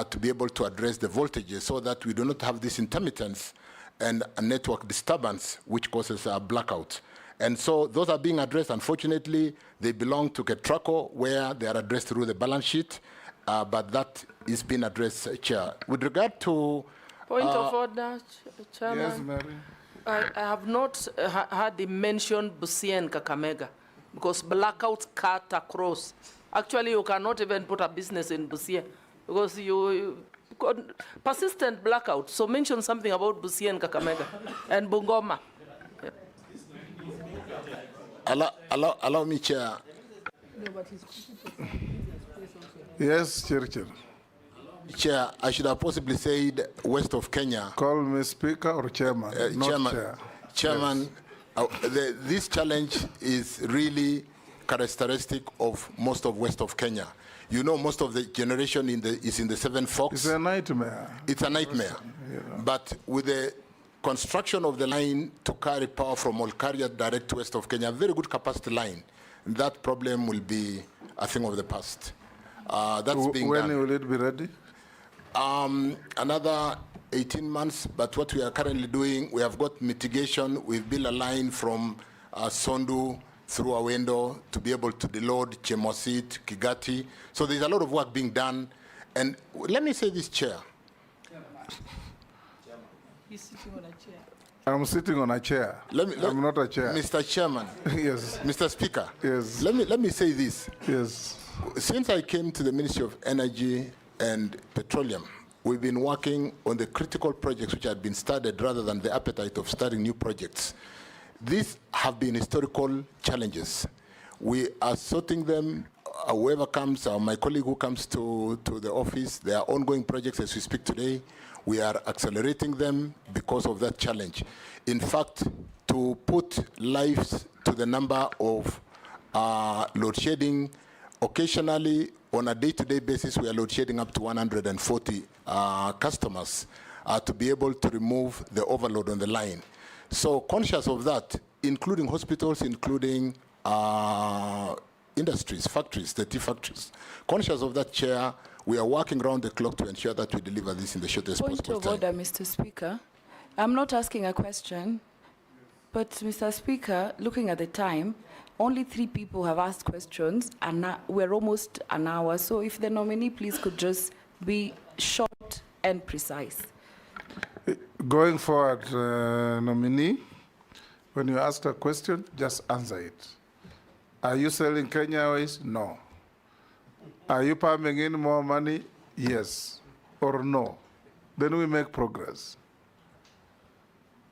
Speaker 5: to be able to address the voltages so that we do not have this intermittence and a network disturbance which causes a blackout. And so those are being addressed. Unfortunately, they belong to Ketraco, where they are addressed through the balance sheet, but that is being addressed, Chair. With regard to...
Speaker 15: Point of order, Chairman.
Speaker 4: Yes, Mary.
Speaker 15: I have not heard him mention Busia and Kakamega, because blackouts cut across. Actually, you cannot even put a business in Busia, because you persistent blackout. So mention something about Busia and Kakamega and Bungoma.
Speaker 5: Allow me, Chair.
Speaker 4: Yes, Chirchir.
Speaker 5: Chair, I should have possibly said west of Kenya.
Speaker 4: Call me Speaker or Chairman, not
Speaker 5: Chairman,
Speaker 4: Chair.
Speaker 5: Chairman, yes. This challenge is really characteristic of most of west of Kenya. You know, most of the generation is in the Seven Forks.
Speaker 4: It's a nightmare.
Speaker 5: It's a nightmare. Yeah. But with the construction of the line to carry power from Olkaria direct to west of Kenya, a very good capacity line, that problem will be a thing of the past. That's being done.
Speaker 4: When will it be ready?
Speaker 5: Another 18 months, but what we are currently doing, we have got mitigation. We've built a line from Sondu through Awendo to be able to deload Chemosit, Kigati. So there's a lot of work being done. And let me say this, Chair.
Speaker 1: He's sitting on a chair.
Speaker 4: I'm sitting on a chair. I'm not a chair.
Speaker 5: Mr. Chairman.
Speaker 4: Yes.
Speaker 5: Mr. Speaker.
Speaker 4: Yes.
Speaker 5: Let me say this.
Speaker 4: Yes.
Speaker 5: Since I came to the Ministry of Energy and petroleum. We've been working on the critical projects which had been started rather than the appetite of starting new projects. These have been historical challenges. We are sorting them. Whoever comes, my colleague who comes to the office, there are ongoing projects as we speak today. We are accelerating them because of that challenge. In fact, to put lives to the number of load shedding, occasionally on a day-to-day basis, we are load shedding up to 140 customers to be able to remove the overload on the line. So conscious of that, including hospitals, including industries, factories, the tea factories. Conscious of that, Chair, we are working around the clock to ensure that we deliver this in the shortest possible time.
Speaker 6: Point of order, Mr. Speaker. I'm not asking a question, but Mr. Speaker, looking at the time, only 3 people have asked questions, and we're almost an hour. So if the nominee, please, could just be short and precise.
Speaker 4: Going forward, nominee, when you ask a question, just answer it. Are you selling Kenya Airways? No. Are you pumping in more money? Yes or no. Then we make progress.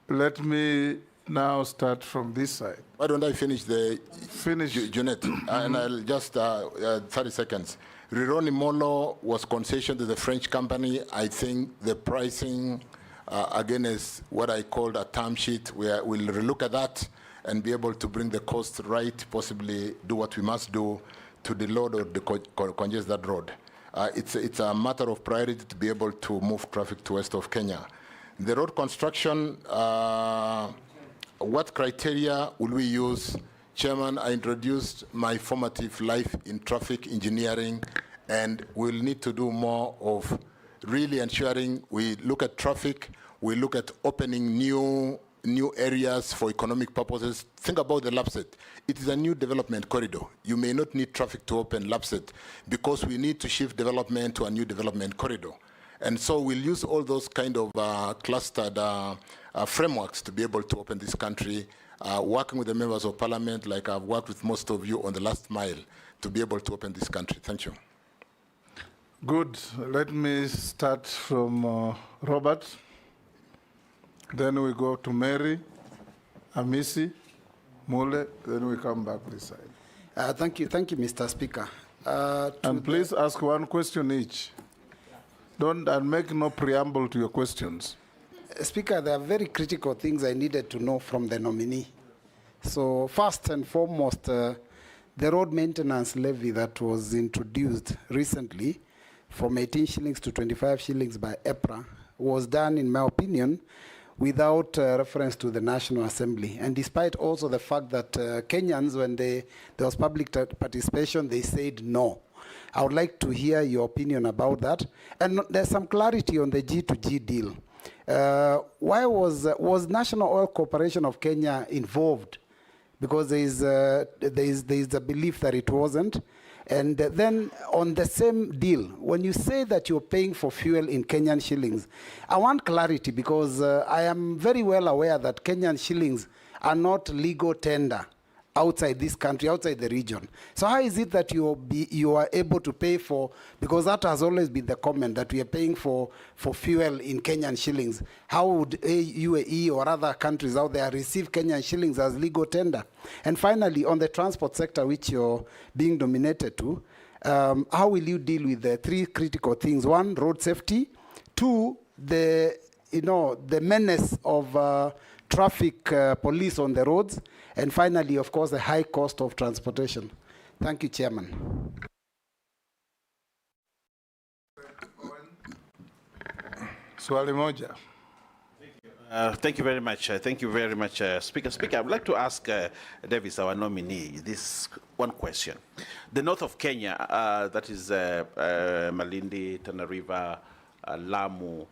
Speaker 4: Let me now start from this side.
Speaker 5: Why don't I finish Junet? And I'll just, 30 seconds. Rironi Molo was concession to the French company. I think the pricing, again, is what I called a term sheet. We'll relook at that and be able to bring the cost right, possibly do what we must do to deload or congest that road. It's a matter of priority to be able to move traffic to west of Kenya. The road construction, what criteria will we use? Chairman, I introduced my formative life in traffic engineering, and we'll need to do more of really ensuring we look at traffic, we look at opening new areas for economic purposes. Think about the Lapset. It is a new development corridor. You may not need traffic to open Lapset because we need to shift development to a new development corridor. And so we'll use all those kind of clustered frameworks to be able to open this country, working with the members of parliament, like I've worked with most of you on the last mile, to be able to open this country. Thank you.
Speaker 4: Good. Let me start from Robert. Then we go to Mary, Amisi, Mule, then we come back this side.
Speaker 2: Thank you, Mr. Speaker.
Speaker 4: And please ask one question each. Don't make no preamble to your questions.
Speaker 2: Speaker, there are very critical things I needed to know from the nominee. So first and foremost, the road maintenance levy that was introduced recently from 18 shillings to 25 shillings by EPRA was done, in my opinion, without reference to the National Assembly. And despite also the fact that Kenyans, when there was public participation, they said no. I would like to hear your opinion about that. And there's some clarity on the G2G deal. Why was National Oil Corporation of Kenya involved? Because there is a belief that it wasn't. And then on the same deal, when you say that you're paying for fuel in Kenyan shillings, I want clarity because I am very well aware that Kenyan shillings are not legal tender outside this country, outside the region. So how is it that you are able to pay for, because that has always been the comment, that we are paying for fuel in Kenyan shillings. How would UAE or other countries out there receive Kenyan shillings as legal tender? And finally, on the transport sector, which you're being nominated to, how will you deal with the 3 critical things? 1, road safety. 2, the menace of traffic police on the roads. And finally, of course, the high cost of transportation. Thank you, Chairman.
Speaker 4: Swali moja.
Speaker 10: Thank you very much. Thank you very much, Speaker. Speaker, I would like to ask Davis, our nominee, this one question. The north of Kenya, that is Malindi, Tana River, Lamu,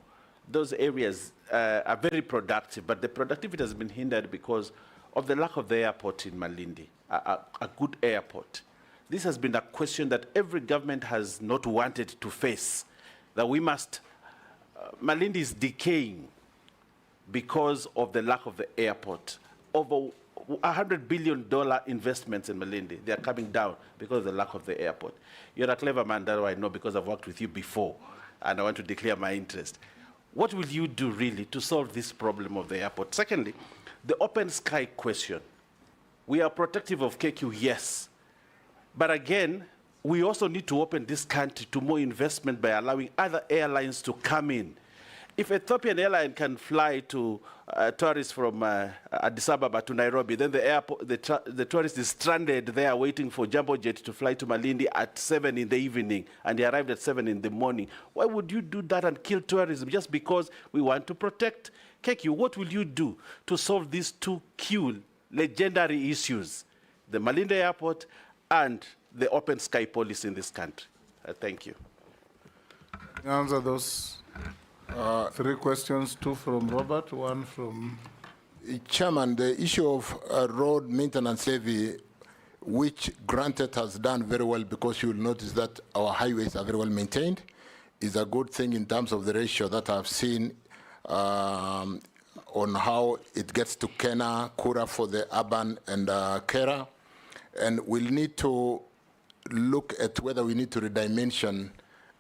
Speaker 10: those areas are very productive, but the productivity has been hindered because of the lack of the airport in Malindi, a good airport. This has been a question that every government has not wanted to face, that we must, Malindi is decaying because of the lack of the airport. Over $100 billion investments in Malindi, they are coming down because of the lack of the airport. You're a clever man, that I know because I've worked with you before, and I want to declare my interest. What will you do really to solve this problem of the airport? Secondly, the open sky question. We are protective of KQ, yes. But again, we also need to open this country to more investment by allowing other airlines to come in. If Ethiopian Airline can fly to tourists from Addis Ababa to Nairobi, then the airport, the tourist is stranded there waiting for Jumbo Jet to fly to Malindi at 7 in the evening, and they arrived at 7 in the morning. Why would you do that and kill tourism just because we want to protect KQ? What will you do to solve these two key legendary issues, the Malindi Airport and the open sky policy in this country? Thank you.
Speaker 4: Answer those 3 questions, 2 from Robert, 1 from...
Speaker 5: Chairman, the issue of road maintenance levy, which granted has done very well, because you will notice that our highways are very well maintained, is a good thing in terms of the ratio that I've seen on how it gets to Kena, Kura for the urban, and Kera. And we'll need to look at whether we need to redimension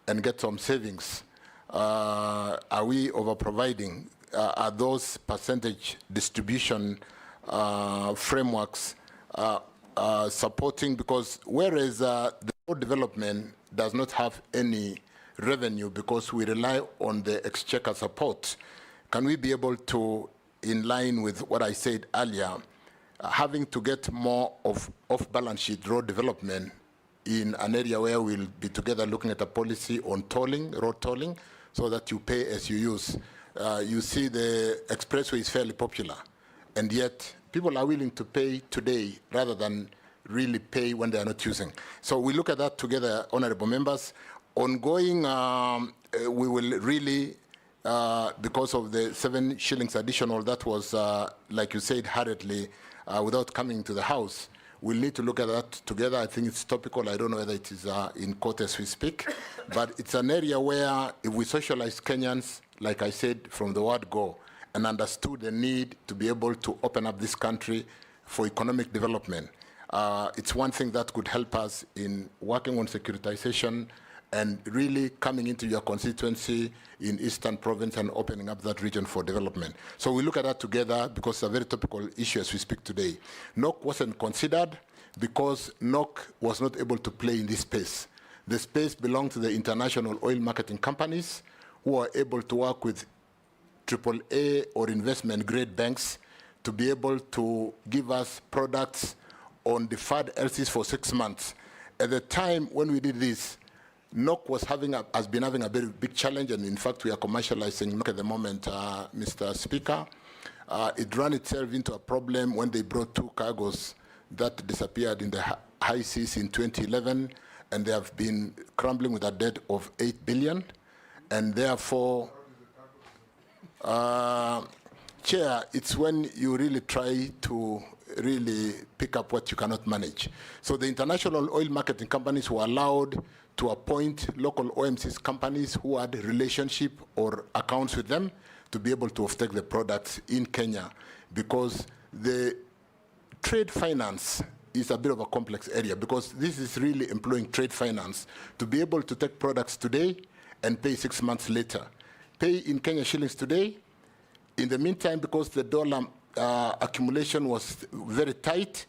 Speaker 5: and get some savings. Are we over-providing? Are those percentage distribution frameworks supporting? Because whereas the road development does not have any revenue because we rely on the exchequer support, can we be able to, in line with what I said earlier, having to get more of off-balance sheet road development in an area where we'll be together looking at a policy on tolling, road tolling, so that you pay as you use. You see the expressway is fairly popular, and yet people are willing to pay today rather than really pay when they are not using. So we look at that together, honorable members. Ongoing, we will really, because of the 7 shillings additional, that was, like you said, hurriedly, without coming to the House, we'll need to look at that together. I think it's topical. I don't know whether it is in court as we speak, but it's an area where if we socialize Kenyans, like I said, from the word go, and understood the need to be able to open up this country for economic development, it's one thing that could help us in working on securitization and really coming into your constituency in Eastern Province and opening up that region for development. So we look at that together because it's a very topical issue as we speak today. NOC wasn't considered because NOC was not able to play in this space. The space belonged to the international oil marketing companies who are able to work with AAA or investment grade banks to be able to give us products on deferred LCs for 6 months. At the time when we did this, NOC has been having a very big challenge, and in fact we are commercializing NOC at the moment, Mr. Speaker. It ran itself into a problem when they brought 2 cargoes that disappeared in the high seas in 2011, and they have been crumbling with a debt of 8 billion, and therefore, Chair, it's when you really try to really pick up what you cannot manage. So the international oil marketing companies were allowed to appoint local OMCs companies who had a relationship or accounts with them to be able to offtake the products in Kenya, because the trade finance is a bit of a complex area, because this is really employing trade finance to be able to take products today and pay 6 months later. Pay in Kenya shillings today. In the meantime, because the dollar accumulation was very tight,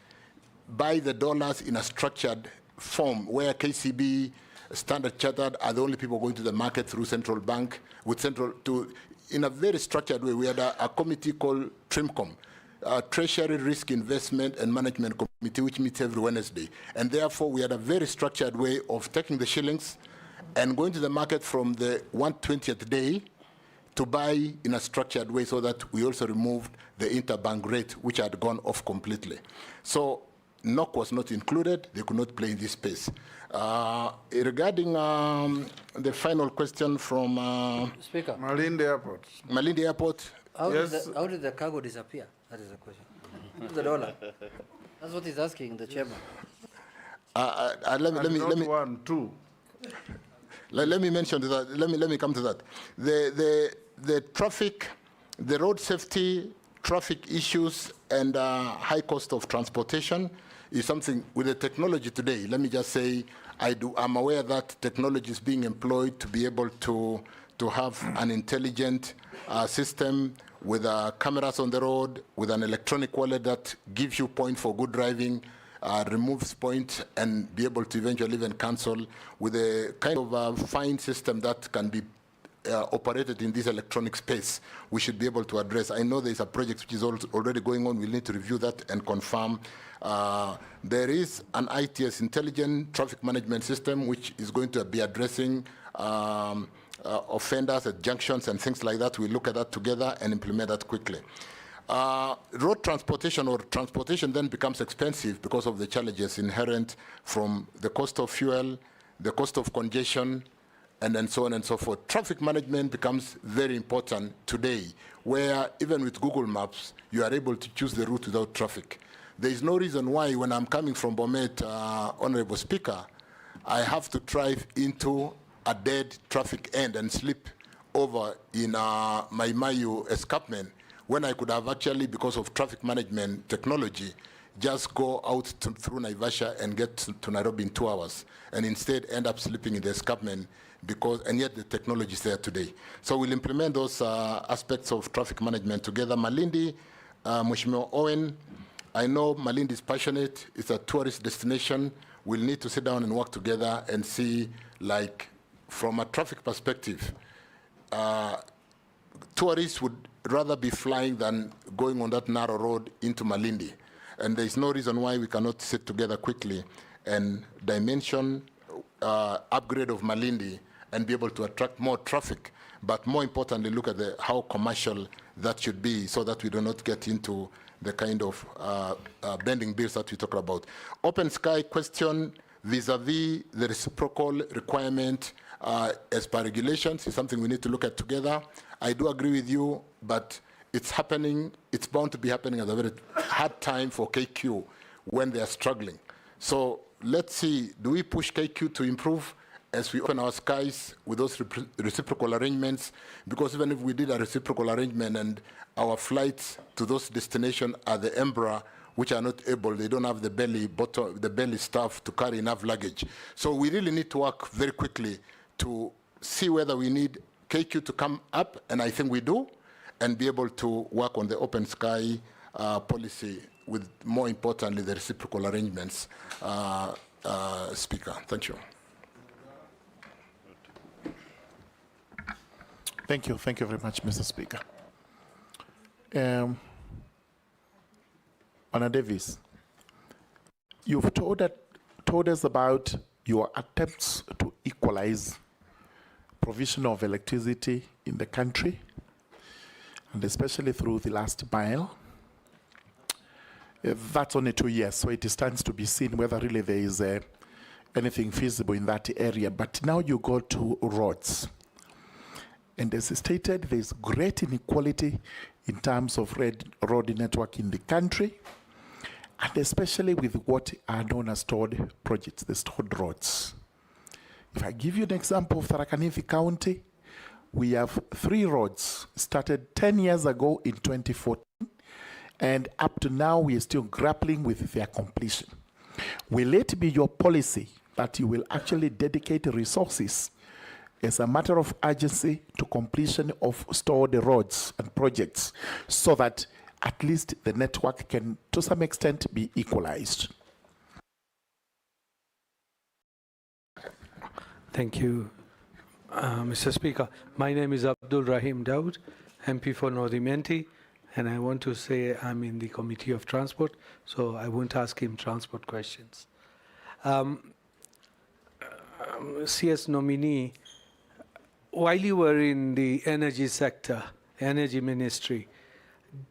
Speaker 5: buy the dollars in a structured form where KCB, Standard Chartered are the only people going to the market through central bank, with in a very structured way. We had a committee called TRIMCOM, Treasury Risk Investment and Management Committee, which meets every Wednesday. And therefore, we had a very structured way of taking the shillings and going to the market from the 120th day to buy in a structured way, so that we also removed the interbank rate, which had gone off completely. So NOC was not included. They could not play in this space. Regarding the final question from
Speaker 14: Speaker.
Speaker 4: Malindi Airport.
Speaker 2: Malindi Airport.
Speaker 14: How did the cargo disappear? That is the question. The dollar. That's what he's asking the chairman.
Speaker 2: Let me mention that. Let me come to that. The traffic, the road safety
Speaker 5: traffic issues and high cost of transportation is something with the technology today. Let me just say, I'm aware that technology is being employed to be able to have an intelligent system with cameras on the road, with an electronic wallet that gives you points for good driving, removes points, and be able to eventually even cancel with a kind of fine system that can be operated in this electronic space. We should be able to address. I know there's a project which is already going on. We'll need to review that and confirm. There is an ITS, Intelligent Traffic Management System, which is going to be addressing offenders at junctions and things like that. We look at that together and implement that quickly. Road transportation or transportation then becomes expensive because of the challenges inherent from the cost of fuel, the cost of congestion, and then so on and so forth. Traffic management becomes very important today, where even with Google Maps, you are able to choose the route without traffic. There is no reason why when I'm coming from Bomet, Honorable Speaker, I have to drive into a dead traffic end and slip over in my Mayu escarpment, when I could have actually, because of traffic management technology, just go out through Naivasha and get to Nairobi in 2 hours, and instead end up slipping in the escarpment, and yet the technology is there today. So we'll implement those aspects of traffic management together. Malindi, Mheshimiwa Owen, I know Malindi is passionate. It's a tourist destination. We'll need to sit down and work together and see, like, from a traffic perspective, tourists would rather be flying than going on that narrow road into Malindi. And there's no reason why we cannot sit together quickly and dimension upgrade of Malindi and be able to attract more traffic, but more importantly, look at how commercial that should be so that we do not get into the kind of bending bills that we talk about. Open sky question vis-a-vis the reciprocal requirement as per regulations is something we need to look at together. I do agree with you, but it's happening, it's bound to be happening at a very hard time for KQ when they are struggling. So let's see, do we push KQ to improve as we open our skies with those reciprocal arrangements? Because even if we did a reciprocal arrangement and our flights to those destinations are the Embraer, which are not able, they don't have the belly staff to carry enough luggage. So we really need to work very quickly to see whether we need KQ to come up, and I think we do, and be able to work on the open sky policy with, more importantly, the reciprocal arrangements. Speaker, thank you.
Speaker 9: Thank you very much, Mr. Speaker. Honour Davis, you've told us about your attempts to equalize provision of electricity in the country, and especially through the last mile. That's only 2 years, so it stands to be seen whether really there is anything feasible in that area. But now you go to roads. And as stated, there's great inequality in terms of road network in the country, and especially with what are known as stored projects, the stored roads. If I give you an example of Tharaka Nithi County, we have 3 roads started 10 years ago in 2014, and up to now we are still grappling with their completion. Will it be your policy that you will actually dedicate resources as a matter of urgency to completion of stored roads and projects so that at least the network can, to some extent, be equalized?
Speaker 8: Thank you, Mr. Speaker. My name is Abdul Rahim Daud, MP for Northern Menti, and I want to say I'm in the Committee of Transport, so I won't ask him transport questions. CS Nominee, while you were in the energy sector, energy ministry,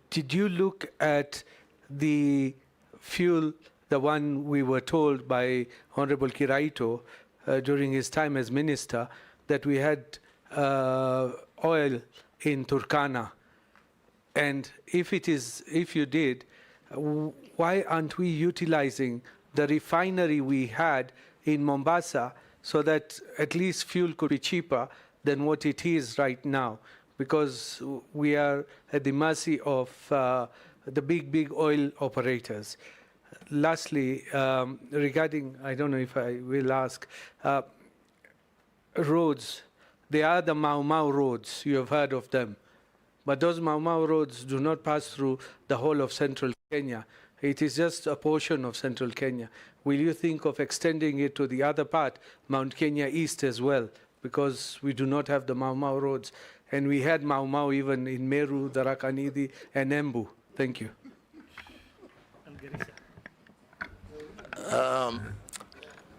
Speaker 8: did you look at the fuel, the one we were told by Honorable Kiraito during his time as minister, that we had oil in Turkana? And if you did, why aren't we utilizing the refinery we had in Mombasa so that at least fuel could be cheaper than what it is right now? because we are at the mercy of the big oil operators. Lastly, regarding, I don't know if I will ask, roads, they are the Mau Mau roads, you have heard of them. But those Mau Mau roads do not pass through the whole of central Kenya. It is just a portion of central Kenya. Will you think of extending it to the other part, Mount Kenya East as well? Because we do not have the Mau Mau roads. And we had Mau Mau even in Meru, Tharaka-Nithi, and Embu. Thank you.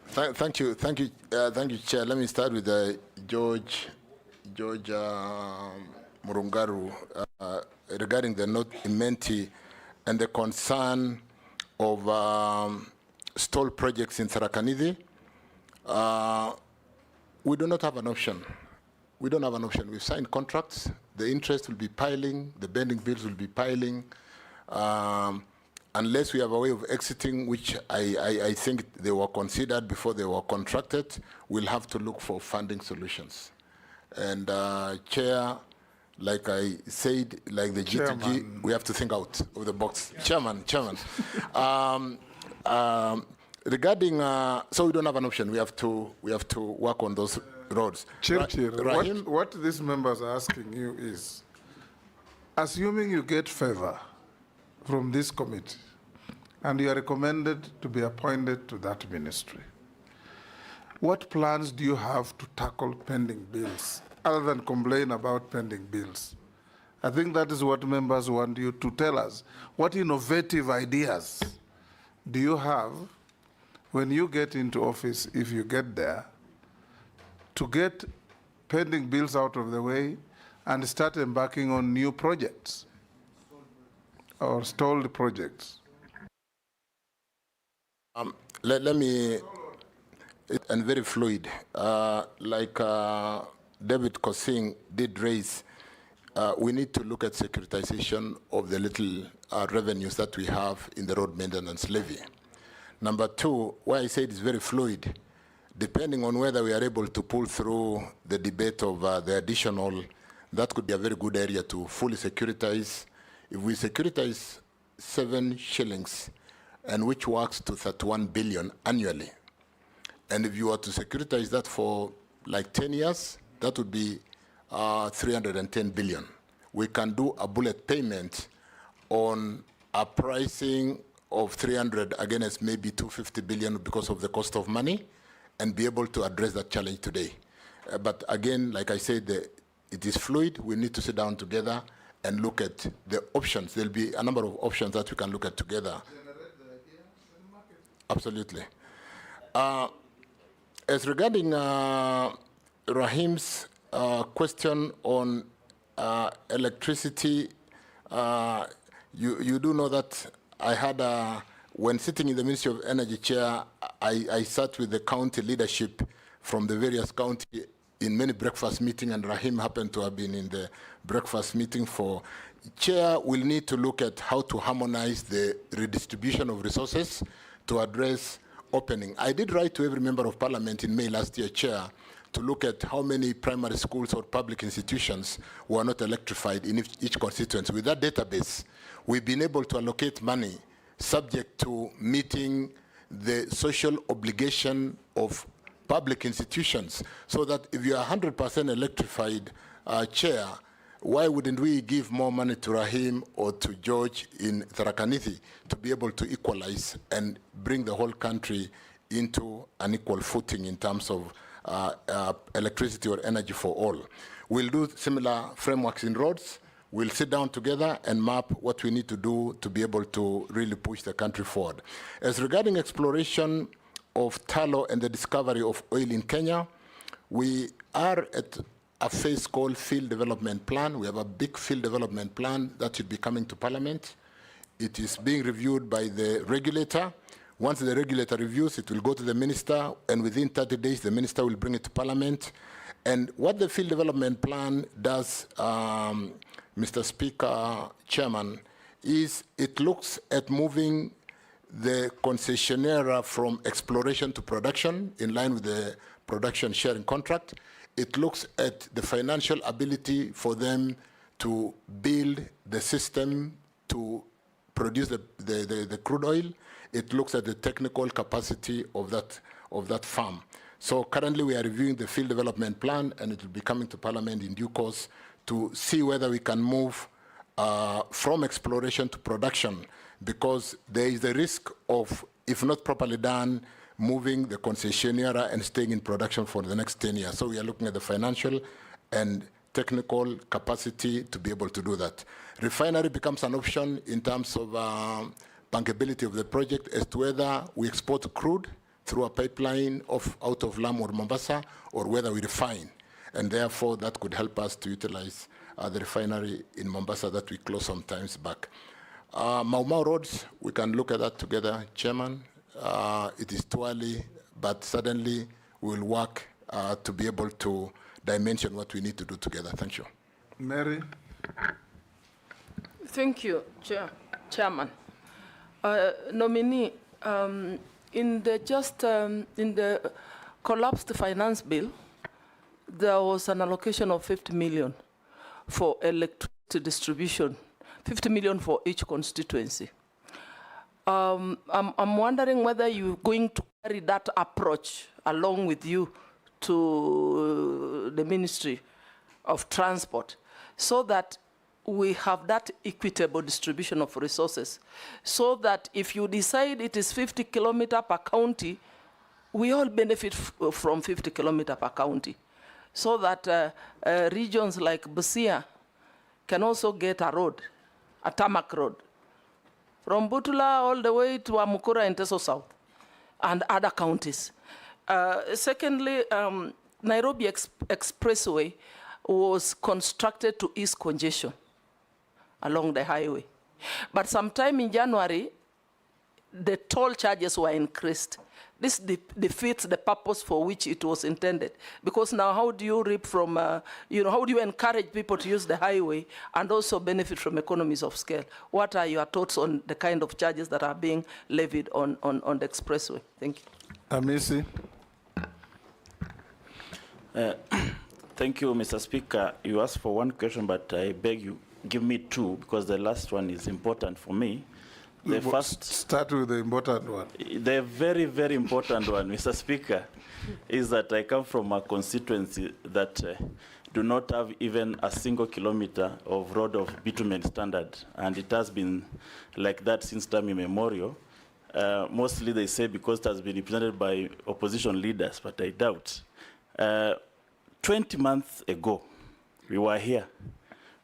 Speaker 5: Thank you, Chair. Let me start with George Murungaru regarding the note in Menti and the concern of stalled projects in Tharaka-Nithi. We do not have an option. We don't have an option. We've signed contracts. The interest will be piling. The bending bills will be piling. Unless we have a way of exiting, which I think they were considered before they were contracted, we'll have to look for funding solutions. And Chair, like I said, like the G2G, we have to think out of the box. Chairman. Regarding, so we don't have an option. We have to work on those roads.
Speaker 4: Chirchir, what these members are asking you is, assuming you get favor from this committee, and you are recommended to be appointed to that ministry, what plans do you have to tackle pending bills, other than complain about pending bills? I think that is what members want you to tell us. What innovative ideas do you have when you get into office, if you get there, to get pending bills out of the way and start embarking on new projects or stalled projects?
Speaker 5: Let me, and very fluid, like David Kosing did raise, we need to look at securitization of the little revenues that we have in the road maintenance levy. Number two, why I say it's very fluid, depending on whether we are able to pull through the debate of the additional, that could be a very good area to fully securitize. If we securitize 7 shillings, and which works to 31 billion annually, and if you were to securitize that for like 10 years, that would be 310 billion. We can do a bullet payment on a pricing of 300 against maybe 250 billion because of the cost of money, and be able to address that challenge today. But again, like I said, it is fluid. We need to sit down together and look at the options. There'll be a number of options that we can look at together. Absolutely. As regarding Rahim's question on electricity, you do know that I had, when sitting in the Ministry of Energy chair, I sat with the county leadership from the various counties in many breakfast meetings, and Rahim happened to have been in the breakfast meeting for. Chair will need to look at how to harmonize the redistribution of resources to address opening. I did write to every member of parliament in May last year, Chair, to look at how many primary schools or public institutions were not electrified in each constituency. With that database, we've been able to allocate money subject to meeting the social obligation of public institutions, so that if you are 100% electrified, Chair, why wouldn't we give more money to Rahim or to George in Tharaka-Nithi to be able to equalize and bring the whole country into an equal footing in terms of electricity or energy for all? We'll do similar frameworks in roads. We'll sit down together and map what we need to do to be able to really push the country forward. As regarding exploration of tallow and the discovery of oil in Kenya, we are at a phase called field development plan. We have a big field development plan that should be coming to Parliament. It is being reviewed by the regulator. Once the regulator reviews, it will go to the minister, and within 30 days, the minister will bring it to Parliament. And what the field development plan does, Mr. Speaker, Chairman, is it looks at moving the concessionaire from exploration to production in line with the production sharing contract. it looks at the financial ability for them to build the system to produce the crude oil. It looks at the technical capacity of that farm. So currently we are reviewing the field development plan, and it will be coming to Parliament in due course to see whether we can move from exploration to production, because there is the risk of, if not properly done, moving the concessionaire and staying in production for the next 10 years. So we are looking at the financial and technical capacity to be able to do that. Refinery becomes an option in terms of bankability of the project as to whether we export crude through a pipeline out of Lamu or Mombasa, or whether we refine. And therefore, that could help us to utilize the refinery in Mombasa that we closed some times back. Mau Mau roads, we can look at that together, Chairman. It is too early, but suddenly we will work to be able to dimension what we need to do together. Thank you.
Speaker 4: Mary?
Speaker 15: Thank you, Chairman. Nominee, in the collapsed finance bill, there was an allocation of 50 million for electricity distribution, 50 million for each constituency. I'm wondering whether you're going to carry that approach along with you to the Ministry of Transport, so that we have that equitable distribution of resources, so that if you decide it is 50 kilometers per county, we all benefit from 50 kilometers per county, so that regions like Busia can also get a road, a tarmac road, from Butula all the way to Amukura and Teso South, and other counties. Secondly, Nairobi Expressway was constructed to ease congestion along the highway. But sometime in January, the toll charges were increased. This defeats the purpose for which it was intended. Because now how do you reap from, how do you encourage people to use the highway and also benefit from economies of scale? What are your thoughts on the kind of charges that are being levied on the expressway? Thank you.
Speaker 4: Amisi?
Speaker 10: Thank you, Mr. Speaker. You asked for one question, but I beg you, give me two, because the last one is important for me. The first,
Speaker 4: start with the important one.
Speaker 10: The very, very important one, Mr. Speaker, is that I come from a constituency that do not have even a single kilometer of road of bitumen standard, and it has been like that since time immemorial. Mostly they say because it has been represented by opposition leaders, but I doubt. 20 months ago, we were here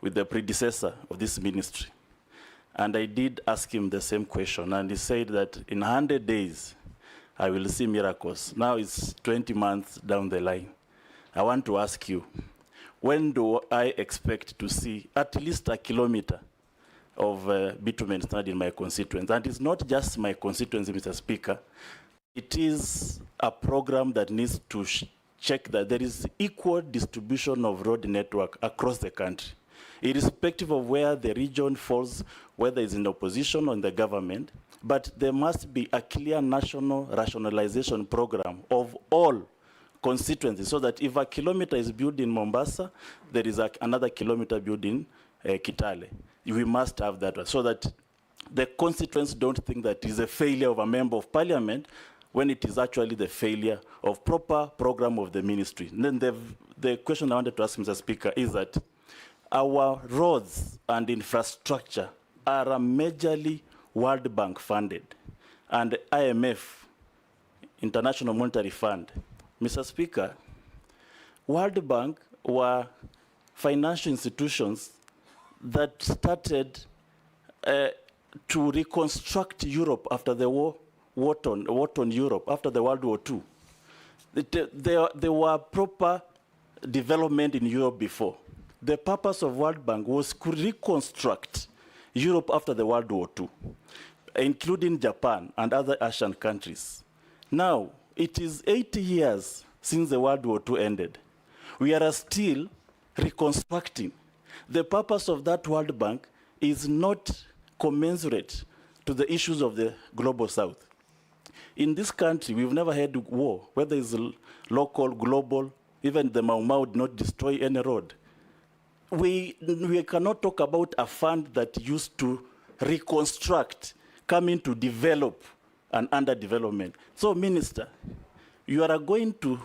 Speaker 10: with the predecessor of this ministry, and I did ask him the same question, and he said that in 100 days, I will see miracles. Now it's 20 months down the line. I want to ask you, when do I expect to see at least a kilometer of bitumen standard in my constituency? And it's not just my constituency, Mr. Speaker. It is a program that needs to check that there is equal distribution of road network across the country, irrespective of where the region falls, whether it's in opposition or in the government. But there must be a clear national rationalization program of all constituencies, so that if a kilometer is built in Mombasa, there is another kilometer built in Kitale. We must have that, so that the constituents don't think that it is a failure of a member of parliament, when it is actually the failure of proper program of the ministry. And then the question I wanted to ask, Mr. Speaker, is that our roads and infrastructure are majorly World Bank funded, and IMF, International Monetary Fund. Mr. Speaker, World Bank were financial institutions that started to reconstruct Europe after the war on Europe, after the World War II. There were proper development in Europe before. The purpose of World Bank was to reconstruct Europe after the World War II, including Japan and other Asian countries. Now, it is 80 years since the World War II ended. We are still reconstructing. The purpose of that World Bank is not commensurate to the issues of the global South. In this country, we've never had war, whether it's local, global,
Speaker 7: even the Mau Mau did not destroy any road. We cannot talk about a fund that used to reconstruct, coming to develop an underdevelopment. So, Minister, you are going to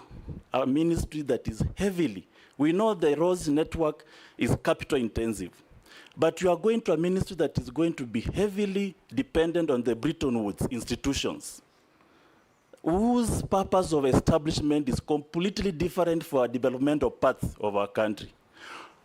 Speaker 7: a ministry that is heavily, we know the roads network is capital intensive, but you are going to a ministry that is going to be heavily dependent on the Bretton Woods institutions, whose purpose of establishment is completely different for a developmental path of our country.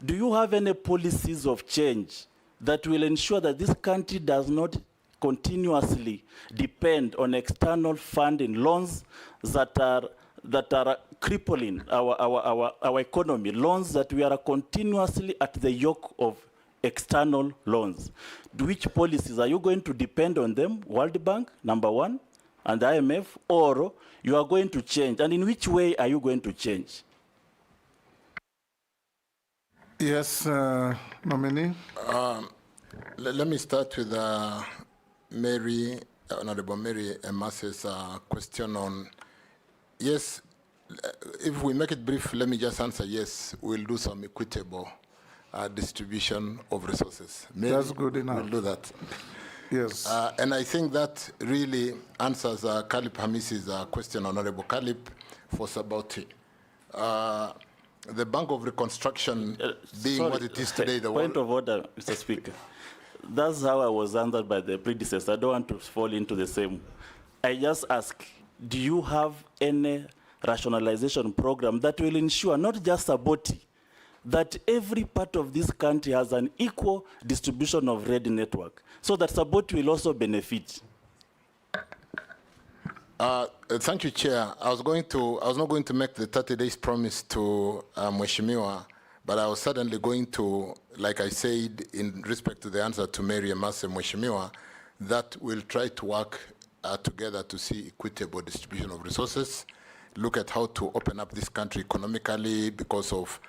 Speaker 7: Do you have any policies of change that will ensure that this country does not continuously depend on external funding loans that are crippling our economy, loans that we are continuously at the yoke of external loans? Which policies are you going to depend on them? World Bank, number one, and the IMF, or you are going to change? And in which way are you going to change?
Speaker 4: Yes, nominee.
Speaker 5: Let me start with Honorable Mary Emasse's question on, yes, if we make it brief, let me just answer yes, we'll do some equitable distribution of resources. Mary,
Speaker 4: that's good enough.
Speaker 5: We'll do that.
Speaker 4: Yes.
Speaker 5: And I think that really answers Kalip Hamis's question, Honorable Kalip, for Saboti. The Bank of Reconstruction being what it is today. The
Speaker 7: point of order, Mr. Speaker. That's how I was answered by the predecessor. I don't want to fall into the same. I just ask, do you have any rationalization program that will ensure, not just Saboti, that every part of this country has an equal distribution of red network, so that Saboti will also benefit?
Speaker 5: Thank you, Chair. I was not going to make the 30 days promise to Mheshimiwa, but I was certainly going to, like I said, in respect to the answer to Mary Emase Mheshimiwa, that we'll try to work together to see equitable distribution of resources, look at how to open up this country economically because of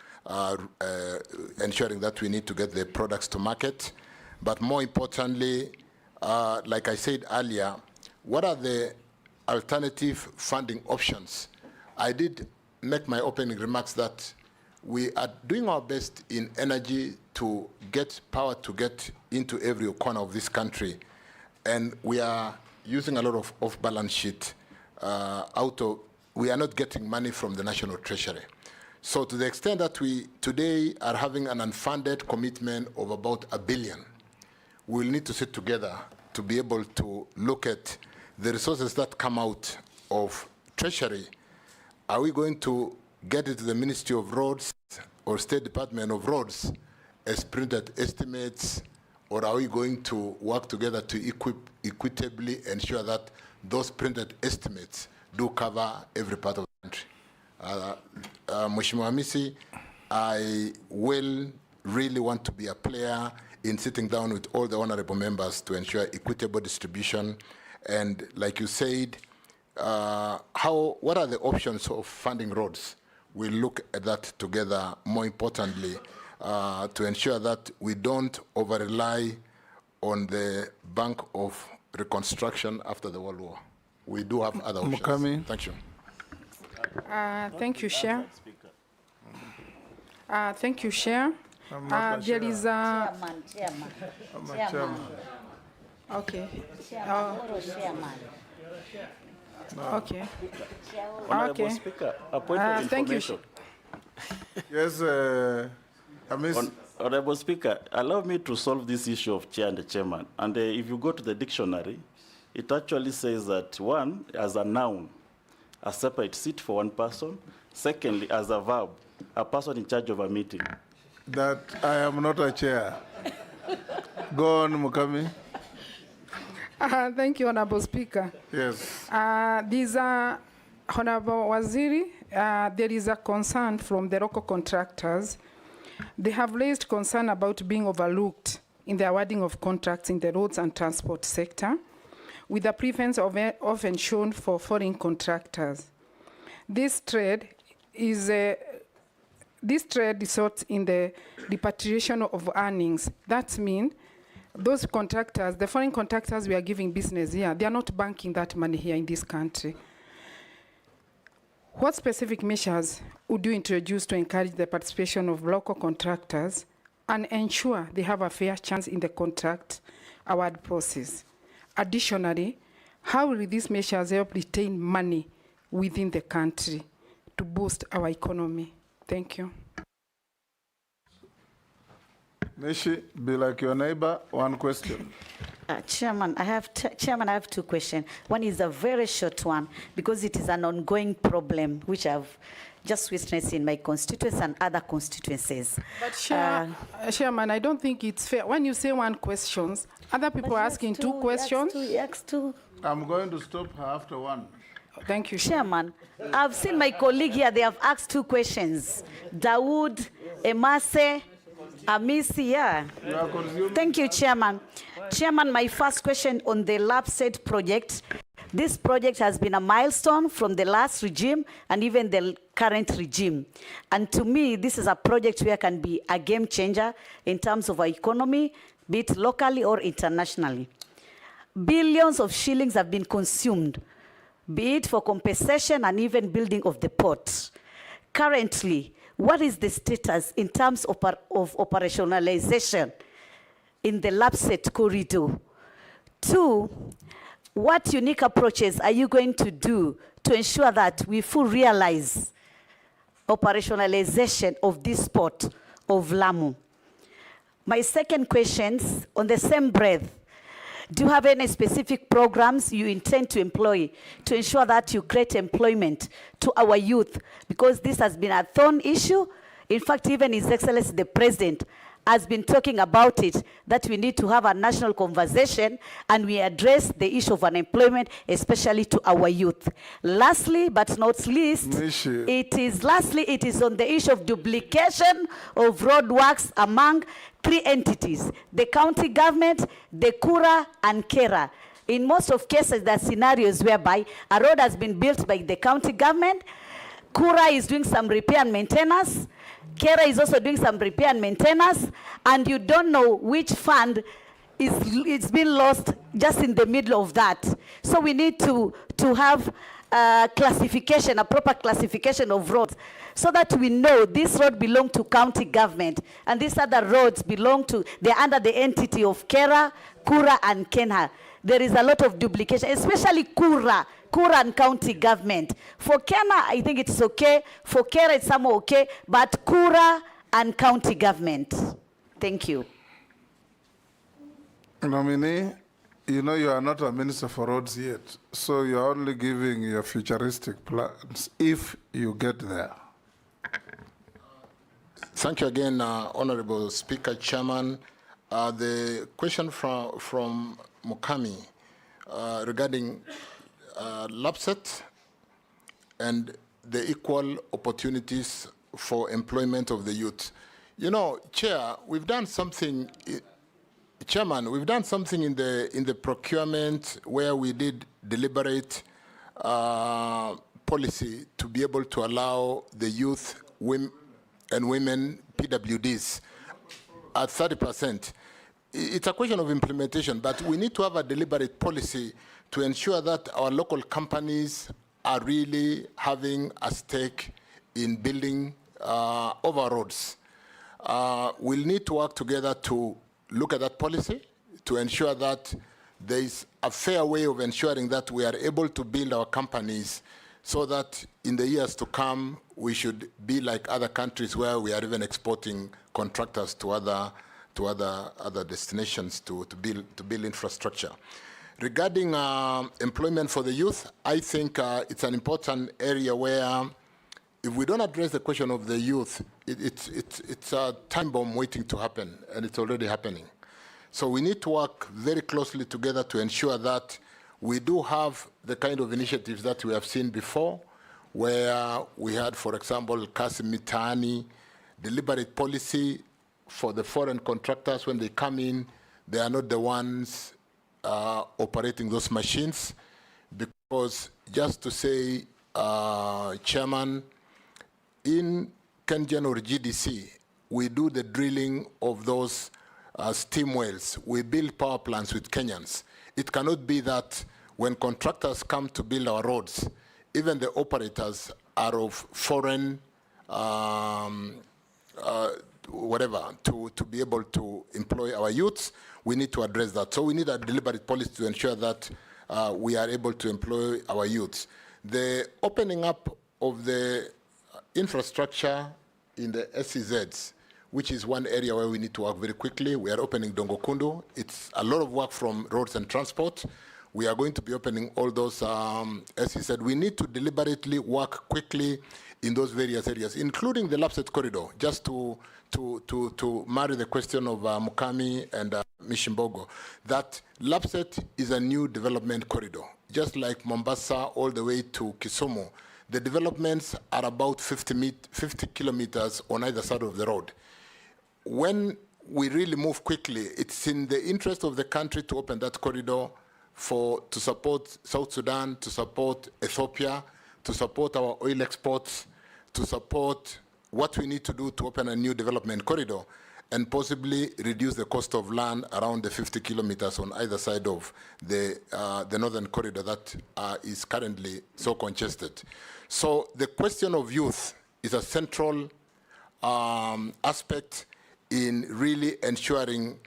Speaker 5: ensuring that we need to get the products to market. But more importantly, like I said earlier, what are the alternative funding options? I did make my opening remarks that we are doing our best in energy to get power to get into every corner of this country. And we are using a lot of off-balance sheet we are not getting money from the National Treasury. So to the extent that we today are having an unfunded commitment of about $1 billion, we'll need to sit together to be able to look at the resources that come out of Treasury. Are we going to get it to the Ministry of Roads or State Department of Roads as printed estimates, or are we going to work together to equitably ensure that those printed estimates do cover every part of the country? Mheshimiwa Hamisi, I will really want to be a player in sitting down with all the honorable members to ensure equitable distribution. And like you said, what are the options of funding roads? We'll look at that together, more importantly, to ensure that we don't over-rely on the Bank of Reconstruction after the World War. We do have other options.
Speaker 4: Mukami.
Speaker 5: Thank you.
Speaker 16: Thank you, Chair. Thank you, Chair. There is a...
Speaker 12: Chairman.
Speaker 16: Okay. Okay.
Speaker 7: Honorable
Speaker 16: Okay.
Speaker 7: Speaker, a point of
Speaker 16: thank you.
Speaker 7: information.
Speaker 4: Yes,
Speaker 7: Honorable Speaker, allow me to solve this issue of chair and the chairman. And if you go to the dictionary, it actually says that one, as a noun, a separate seat for one person. Secondly, as a verb, a person in charge of a meeting.
Speaker 4: That I am not a chair. Go on, Mukami.
Speaker 16: Thank you, Honorable Speaker.
Speaker 4: Yes.
Speaker 16: These are, Honorable Waziri, there is a concern from the local contractors. They have raised concern about being overlooked in the awarding of contracts in the roads and transport sector, with the preference often shown for foreign contractors. This trade results in the repatriation of earnings. That means those contractors, the foreign contractors we are giving business here, they are not banking that money here in this country. What specific measures would you introduce to encourage the participation of local contractors and ensure they have a fair chance in the contract award process? Additionally, how will these measures help retain money within the country to boost our economy? Thank you.
Speaker 4: Nishi, be like your neighbor, one question.
Speaker 12: Chairman, I have two questions. One is a very short one because it is an ongoing problem which I've just witnessed in my constituency and other constituencies.
Speaker 16: But Chairman, I don't think it's fair. When you say one question, other people are asking two questions.
Speaker 4: I'm going to stop her after one.
Speaker 16: Thank you,
Speaker 12: Chairman. I've seen my colleague here, they have asked two questions. Dawood, Emase, Amisi, yeah. Thank you, Chairman. Chairman, my first question on the LAPSET project. This project has been a milestone from the last regime and even the current regime. And to me, this is a project where can be a game changer in terms of our economy, be it locally or internationally. Billions of shillings have been consumed, be it for compensation and even building of the port. Currently, what is the status in terms of operationalization in the LAPSET corridor? 2, what unique approaches are you going to do to ensure that we fully realize operationalization of this port of Lamu? My second question, on the same breath, do you have any specific programs you intend to employ to ensure that you create employment to our youth? Because this has been a thorn issue. In fact, even His Excellency the President has been talking about it, that we need to have a national conversation and we address the issue of unemployment, especially to our youth. Lastly, but not least, it is on the issue of duplication of road works among 3 entities, the county government, the Kura, and Kera. In most of cases, there are scenarios whereby a road has been built by the county government, Kura is doing some repair and maintenance, Kera is also doing some repair and maintenance, and you don't know which fund it's been lost just in the middle of that. So we need to have classification, a proper classification of roads, so that we know this road belongs to county government, and these other roads belong to, they're under the entity of Kera, Kura, and Kenha. There is a lot of duplication, especially Kura and county government. For Kena, I think it's okay. For Kera, it's somewhat okay, but Kura and county government. Thank you.
Speaker 4: Nominee, you know you are not a minister for roads yet, so you're only giving your futuristic plans if you get there.
Speaker 5: Thank you again, Honorable Speaker, Chairman. The question from Mukami regarding LAPSET and the equal opportunities for employment of the youth. You know, Chair, we've done something. Chairman, we've done something in the procurement where we did deliberate policy to be able to allow the youth and women PWDs at 30%. It's a question of implementation, but we need to have a deliberate policy to ensure that our local companies are really having a stake in building over roads. We'll need to work together to look at that policy to ensure that there is a fair way of ensuring that we are able to build our companies so that in the years to come, we should be like other countries where we are even exporting contractors to other destinations to build infrastructure. Regarding employment for the youth, I think it's an important area where if we don't address the question of the youth, it's a time bomb waiting to happen, and it's already happening. So we need to work very closely together to ensure that we do have the kind of initiatives that we have seen before, where we had, for example, Kasi Mitaani, deliberate policy for the foreign contractors. When they come in, they are not the ones operating those machines, because just to say, Chairman, in Kengen or GDC, we do the drilling of those steam wells. We build power plants with Kenyans. It cannot be that when contractors come to build our roads, even the operators are of foreign whatever, to be able to employ our youths, we need to address that. So we need a deliberate policy to ensure that we are able to employ our youths. The opening up of the infrastructure in the SEZs, which is one area where we need to work very quickly. We are opening Dongo Kundu. It's a lot of work from roads and transport. We are going to be opening all those, as he said, we need to deliberately work quickly in those various areas, including the Lapset corridor, just to marry the question of Mukami and Mishimbogo, that Lapset is a new development corridor, just like Mombasa all the way to Kisumu. The developments are about 50 kilometers on either side of the road. When we really move quickly, it's in the interest of the country to open that corridor to support South Sudan, to support Ethiopia, to support our oil exports, to support what we need to do to open a new development corridor and possibly reduce the cost of land around the 50 kilometers on either side of the northern corridor that is currently so congested. So the question of youth is a central aspect in really ensuring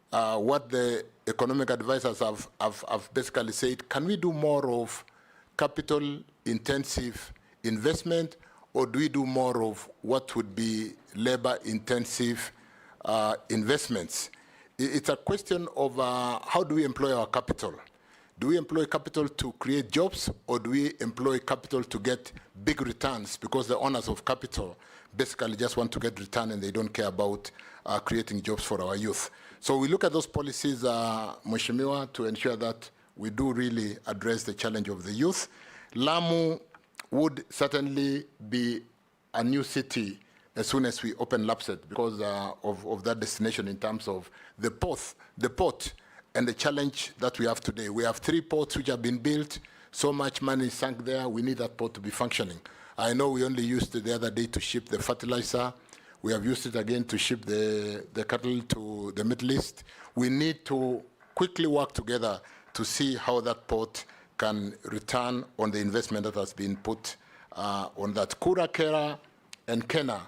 Speaker 5: what the economic advisors have basically said. Can we do more of capital-intensive investment, or do we do more of what would be labor-intensive investments? It's a question of how do we employ our capital? Do we employ capital to create jobs, or do we employ capital to get big returns? Because the owners of capital basically just want to get return and they don't care about creating jobs for our youth. So we look at those policies, Mheshimiwa, to ensure that we do really address the challenge of the youth. Lamu would certainly be a new city as soon as we open Lapset because of that destination in terms of the port and the challenge that we have today. We have 3 ports which have been built, so much money sunk there, we need that port to be functioning. I know we only used it the other day to ship the fertilizer. We have used it again to ship the cattle to the Middle East. We need to quickly work together to see how that port can return on the investment that has been put on that. Kura, Kera, and Kena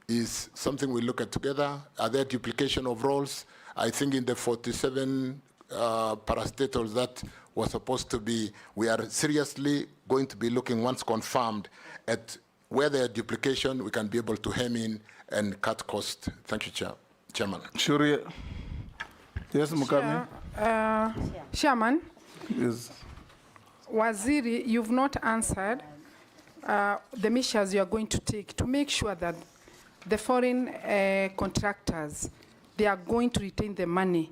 Speaker 5: is something we look at together. Are there duplication of roles? I think in the 47 parastatals that were supposed to be, we are seriously going to be looking, once confirmed, at where there are duplication, we can be able to hem in and cut cost. Thank you, Chairman.
Speaker 4: Chirchir. Yes, Mukami.
Speaker 16: Chairman.
Speaker 4: Yes.
Speaker 16: Waziri, you've not answered the measures you are going to take to make sure that the foreign contractors, they are going to retain the money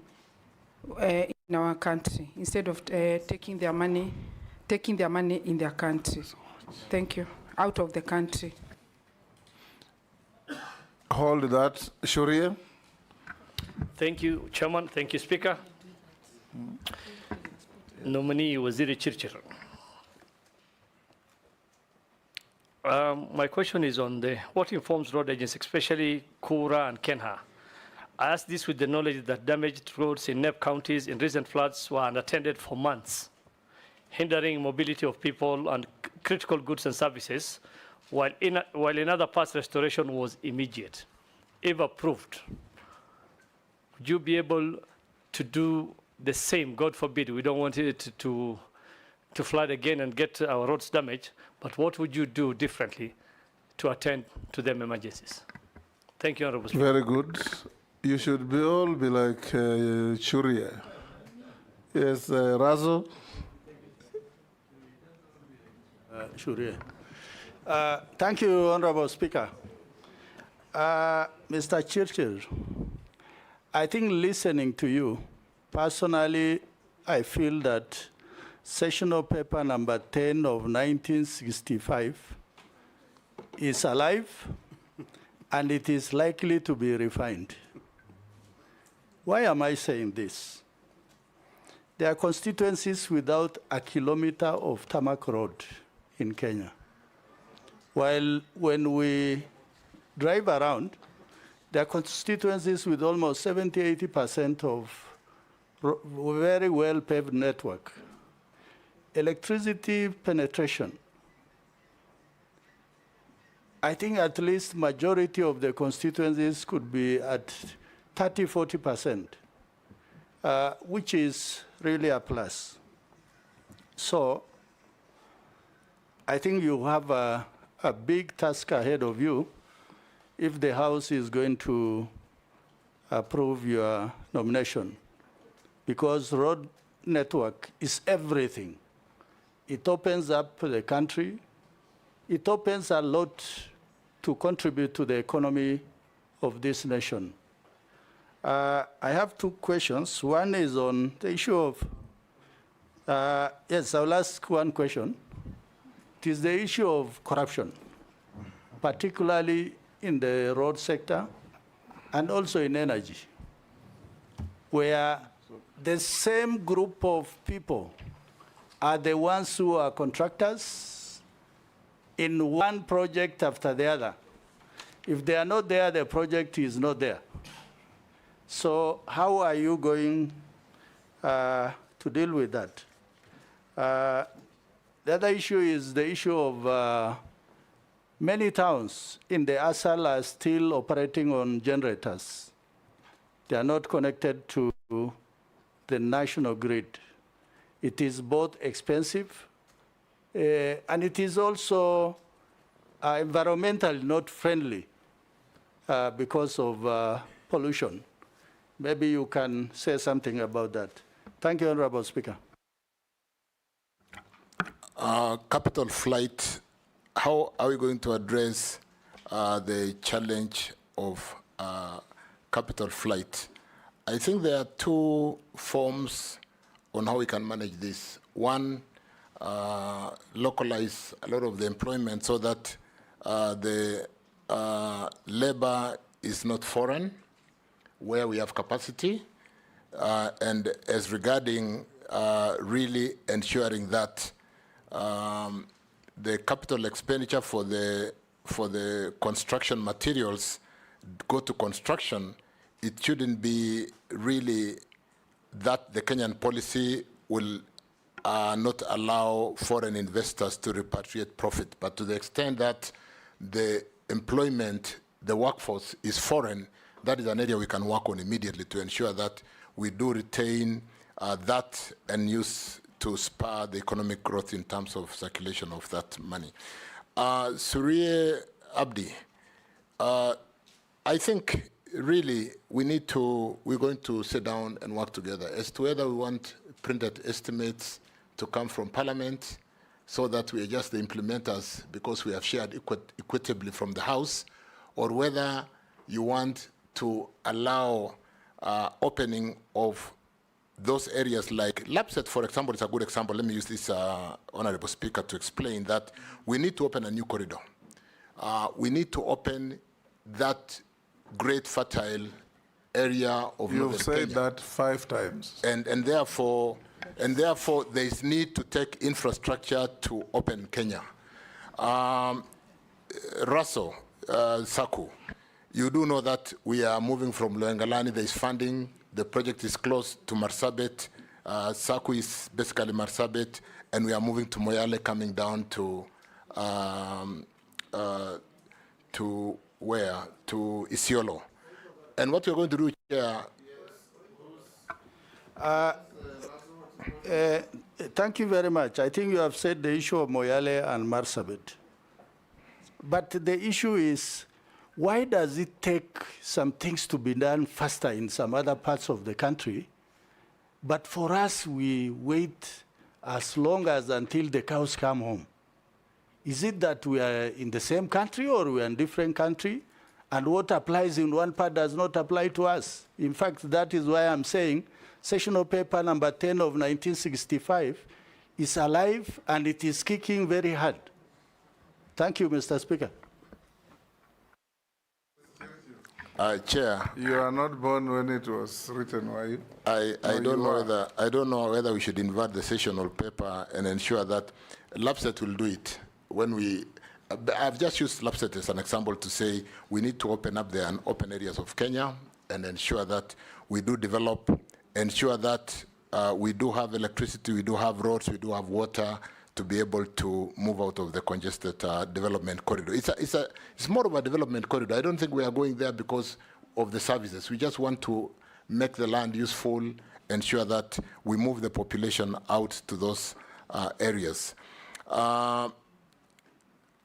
Speaker 16: in our country instead of taking their money in their country. Thank you. Out of the country.
Speaker 4: Hold that. Chirchir.
Speaker 11: Thank you, Chairman. Thank you, Speaker. Nominee Waziri Chirchir. My question is on what informs road agents, especially Kura and Kenha. I ask this with the knowledge that damaged roads in NEP counties in recent floods were unattended for months, hindering mobility of people and critical goods and services, while in other parts restoration was immediate. If approved, would you be able to do the same? God forbid, we don't want it to flood again and get our roads damaged, but what would you do differently to attend to them emergencies? Thank you, Honorable Speaker.
Speaker 4: Very good. You should all be like Chirchir. Yes, Razo.
Speaker 17: Chirchir. Thank you, Honorable Speaker. Mr. Chirchir, I think listening to you, personally, I feel that sessional paper number 10 of 1965 is alive and it is likely to be refined. Why am I saying this? There are constituencies without a kilometer of tarmac road in Kenya. While when we drive around, there are constituencies with almost 70, 80% of very well-paved network. Electricity penetration I think at least majority of the constituencies could be at 30–40%, which is really a plus. So I think you have a big task ahead of you if the House is going to approve your nomination, because road network is everything. It opens up the country. It opens a lot to contribute to the economy of this nation. I have two questions. One is on the issue of, yes, I'll ask one question. It is the issue of corruption, particularly in the road sector and also in energy, where the same group of people are the ones who are contractors in one project after the other. If they are not there, the project is not there. So how are you going to deal with that? The other issue is the issue of many towns in the ASAL are still operating on generators. They are not connected to the national grid. It is both expensive and it is also environmentally not friendly because of pollution. Maybe you can say something about that. Thank you, Honorable Speaker.
Speaker 5: Capital flight, how are we going to address the challenge of capital flight? I think there are two forms on how we can manage this. One, localize a lot of the employment so that the labor is not foreign, where we have capacity, and as regarding really ensuring that the capital expenditure for the construction materials go to construction, it shouldn't be really that the Kenyan policy will not allow foreign investors to repatriate profit, but to the extent that the employment, the workforce is foreign, that is an area we can work on immediately to ensure that we do retain that and use to spur the economic growth in terms of circulation of that money. Surya Abdi, I think really we're going to sit down and work together as to whether we want printed estimates to come from Parliament so that we adjust the implementers because we have shared equitably from the House, or whether you want to allow opening of those areas like Lapset, for example, is a good example. Let me use this, Honorable Speaker, to explain that we need to open a new corridor. We need to open that great fertile area of
Speaker 4: You've said
Speaker 5: Kenya. That
Speaker 4: 5 times.
Speaker 5: And therefore there is need to take infrastructure to open Kenya. Russell, Saku, you do know that we are moving from Loengalani, there is funding. The project is close to Marsabit. Saku is basically Marsabit, and we are moving to Moyale, coming down to where? To Isiolo. And what we're going to do here...
Speaker 17: Thank you very much. I think you have said the issue of Moyale and Marsabit. But the issue is, why does it take some things to be done faster in some other parts of the country, but for us, we wait as long as until the cows come home? Is it that we are in the same country or we are in different country, and what applies in one part does not apply to us? In fact, that is why I'm saying Sessional Paper number 10 of 1965 is alive and it is kicking very hard. Thank you, Mr. Speaker.
Speaker 5: Chair.
Speaker 4: You are not born when it was written, were you?
Speaker 5: I don't know whether we should invert the sessional paper and ensure that Lapset will do it. I've just used Lapset as an example to say we need to open up the open areas of Kenya and ensure that we do develop, ensure that we do have electricity, we do have roads, we do have water to be able to move out of the congested development corridor. It's more of a development corridor. I don't think we are going there because of the services. We just want to make the land useful, ensure that we move the population out to those areas.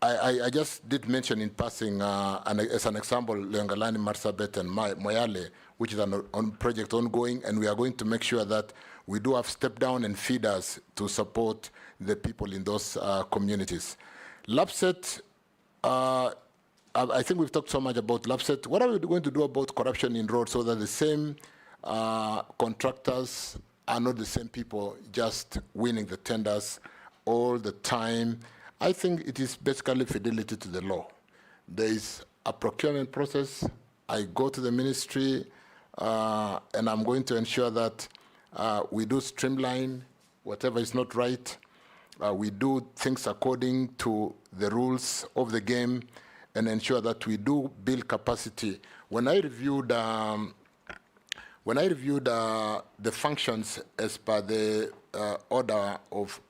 Speaker 5: I just did mention in passing, as an example, Leongalani, Marsabit, and Moyale, which is a project ongoing, and we are going to make sure that we do have step-down and feeders to support the people in those communities. Lapset, I think we've talked so much about Lapset. What are we going to do about corruption in roads so that the same contractors are not the same people just winning the tenders all the time? I think it is basically fidelity to the law. There is a procurement process. I go to the ministry, and I'm going to ensure that we do streamline whatever is not right. We do things according to the rules of the game and ensure that we do build capacity. When I reviewed the functions as per the order of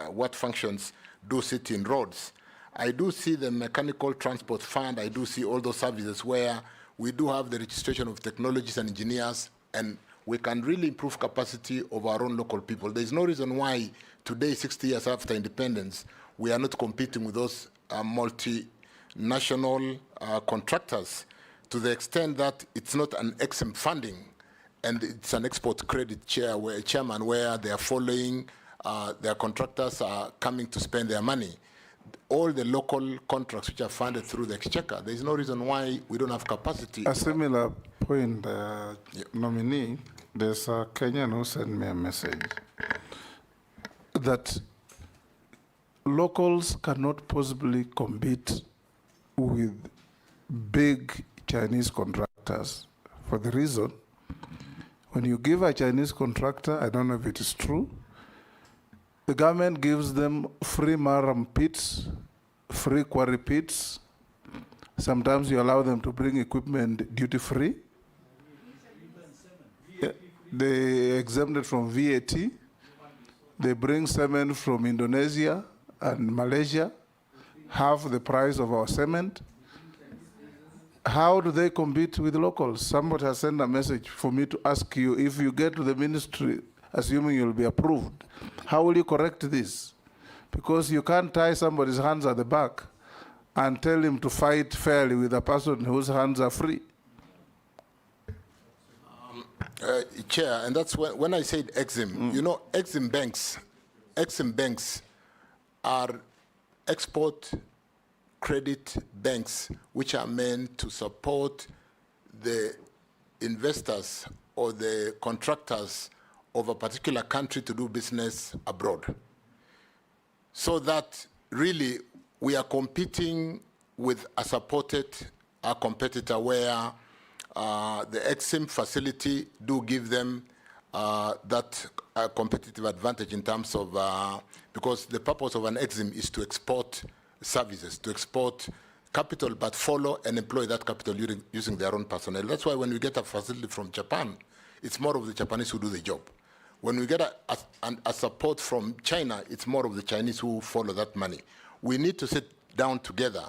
Speaker 5: what functions do sit in roads, I do see the mechanical transport fund, I do see all those services where we do have the registration of technologists and engineers, and we can really improve capacity of our own local people. There's no reason why today, 60 years after independence, we are not competing with those multinational contractors, to the extent that it's not an EXIM funding, and it's an export credit chairman where they are following their contractors are coming to spend their money. All the local contracts which are funded through the exchequer, there is no reason why we don't have capacity.
Speaker 4: A similar point, nominee, there's a Kenyan who sent me a message that locals cannot possibly compete with big Chinese contractors for the reason, when you give a Chinese contractor, I don't know if it is true, the government gives them free maram pits, free quarry pits. Sometimes you allow them to bring equipment duty-free. They exempted from VAT. They bring cement from Indonesia and Malaysia, half the price of our cement. How do they compete with locals? Somebody has sent a message for me to ask you, if you get to the ministry, assuming you'll be approved, how will you correct this? Because you can't tie somebody's hands at the back and tell him to fight fairly with a person whose hands are free.
Speaker 5: Chair, and that's when I said EXIM, you know, EXIM banks are export credit banks which are meant to support the investors or the contractors of a particular country to do business abroad. So that really we are competing with a supported competitor where the EXIM facility do give them that competitive advantage in terms of, because the purpose of an EXIM is to export services, to export capital, but follow and employ that capital using their own personnel. That's why when we get a facility from Japan, it's more of the Japanese who do the job. When we get a support from China, it's more of the Chinese who follow that money. We need to sit down together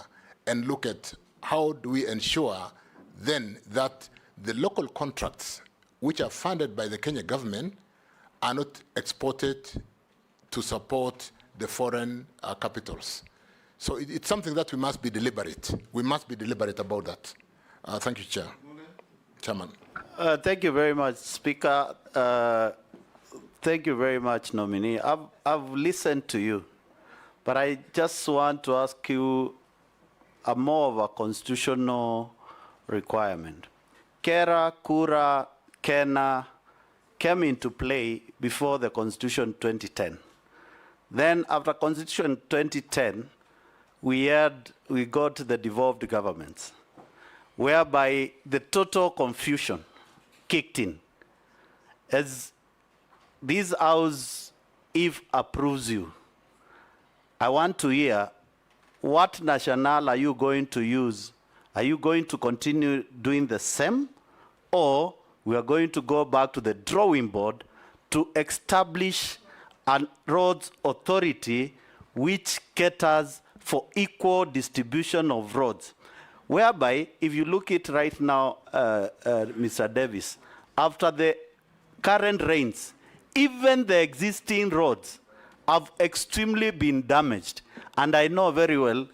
Speaker 5: and look at how do we ensure then that the local contracts which are funded by the Kenya government are not exported to support the foreign capitals. So it's something that we must be deliberate. We must be deliberate about that. Thank you, Chairman.
Speaker 7: Thank you very much, Speaker. Thank you very much, nominee. I've listened to you, but I just want to ask you a more of a constitutional requirement. Kera, Kura, Kena came into play before the Constitution 2010. Then after Constitution 2010, we got the devolved governments, whereby the total confusion kicked in. As this House, if approves you, I want to hear what national are you going to use? Are you going to continue doing the same, or we are going to go back to the drawing board to establish a roads authority
Speaker 18: which caters for equal distribution of roads, whereby, if you look at right now, Mr. Davis, after the current rains, even the existing roads have extremely been damaged. And I know very well,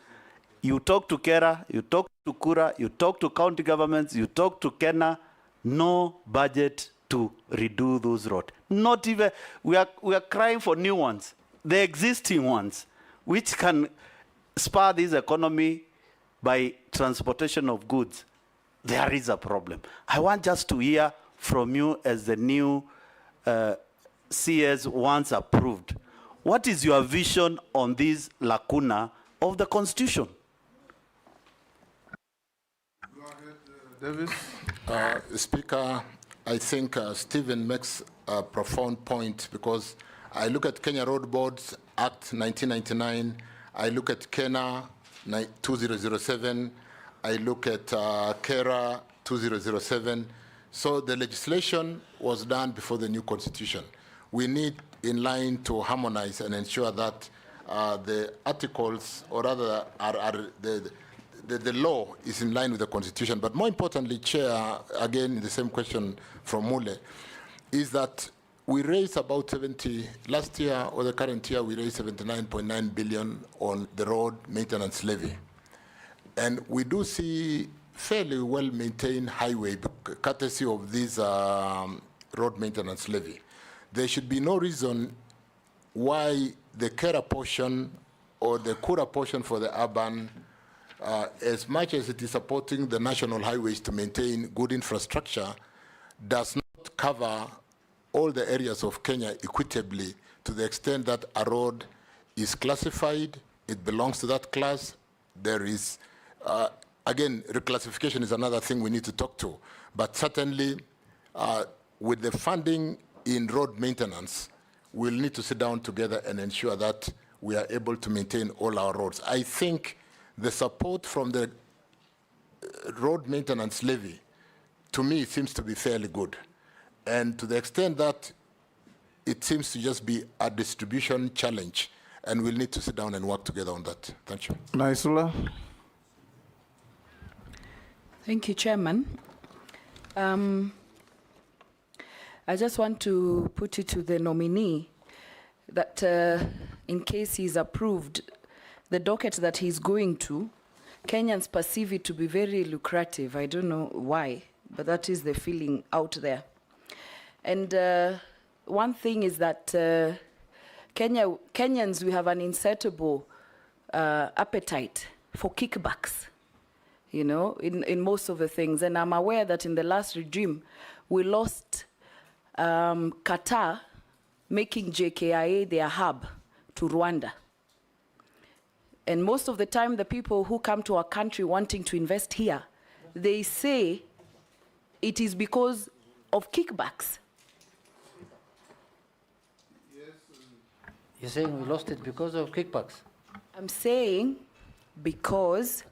Speaker 18: you talk to Kera, you talk to Kura, you talk to county governments, you talk to Kena, no budget to redo those roads. Not even, we are crying for new ones. The existing ones, which can spur this economy by transportation of goods, there is a problem. I want just to hear from you as the new CS once approved. What is your vision on this lacuna of the Constitution?
Speaker 4: Go ahead, Davis.
Speaker 5: Speaker, I think Stephen makes a profound point, because I look at Kenya Road Boards Act 1999, I look at Kena 2007, I look at KERA 2007. So the legislation was done before the new constitution. We need in line to harmonize and ensure that the articles, or rather the law is in line with the constitution. But more importantly, Chair, again in the same question from Mule, is that we raised about 70, last year or the current year, we raised 79.9 billion on the road maintenance levy. And we do see fairly well-maintained highway courtesy of this road maintenance levy. There should be no reason why the Kera portion or the Kura portion for the urban, as much as it is supporting the national highways to maintain good infrastructure, does not cover all the areas of Kenya equitably, to the extent that a road is classified, it belongs to that class. There is, again, reclassification is another thing we need to talk to. But certainly, with the funding in road maintenance, we'll need to sit down together and ensure that we are able to maintain all our roads. I think the support from the road maintenance levy, to me, seems to be fairly good. And to the extent that it seems to just be a distribution challenge, and we'll need to sit down and work together on that. Thank you.
Speaker 4: Naisula.
Speaker 6: Thank you, Chairman. I just want to put it to the nominee that in case he's approved, the docket that he's going to, Kenyans perceive it to be very lucrative. I don't know why, but that is the feeling out there. And one thing is that Kenyans, we have an insatiable appetite for kickbacks, you know, in most of the things. And I'm aware that in the last regime, we lost Qatar making JKIA their hub to Rwanda. And most of the time, the people who come to our country wanting to invest here, they say it is because of kickbacks.
Speaker 14: You're saying we lost it because of kickbacks?
Speaker 6: I'm saying because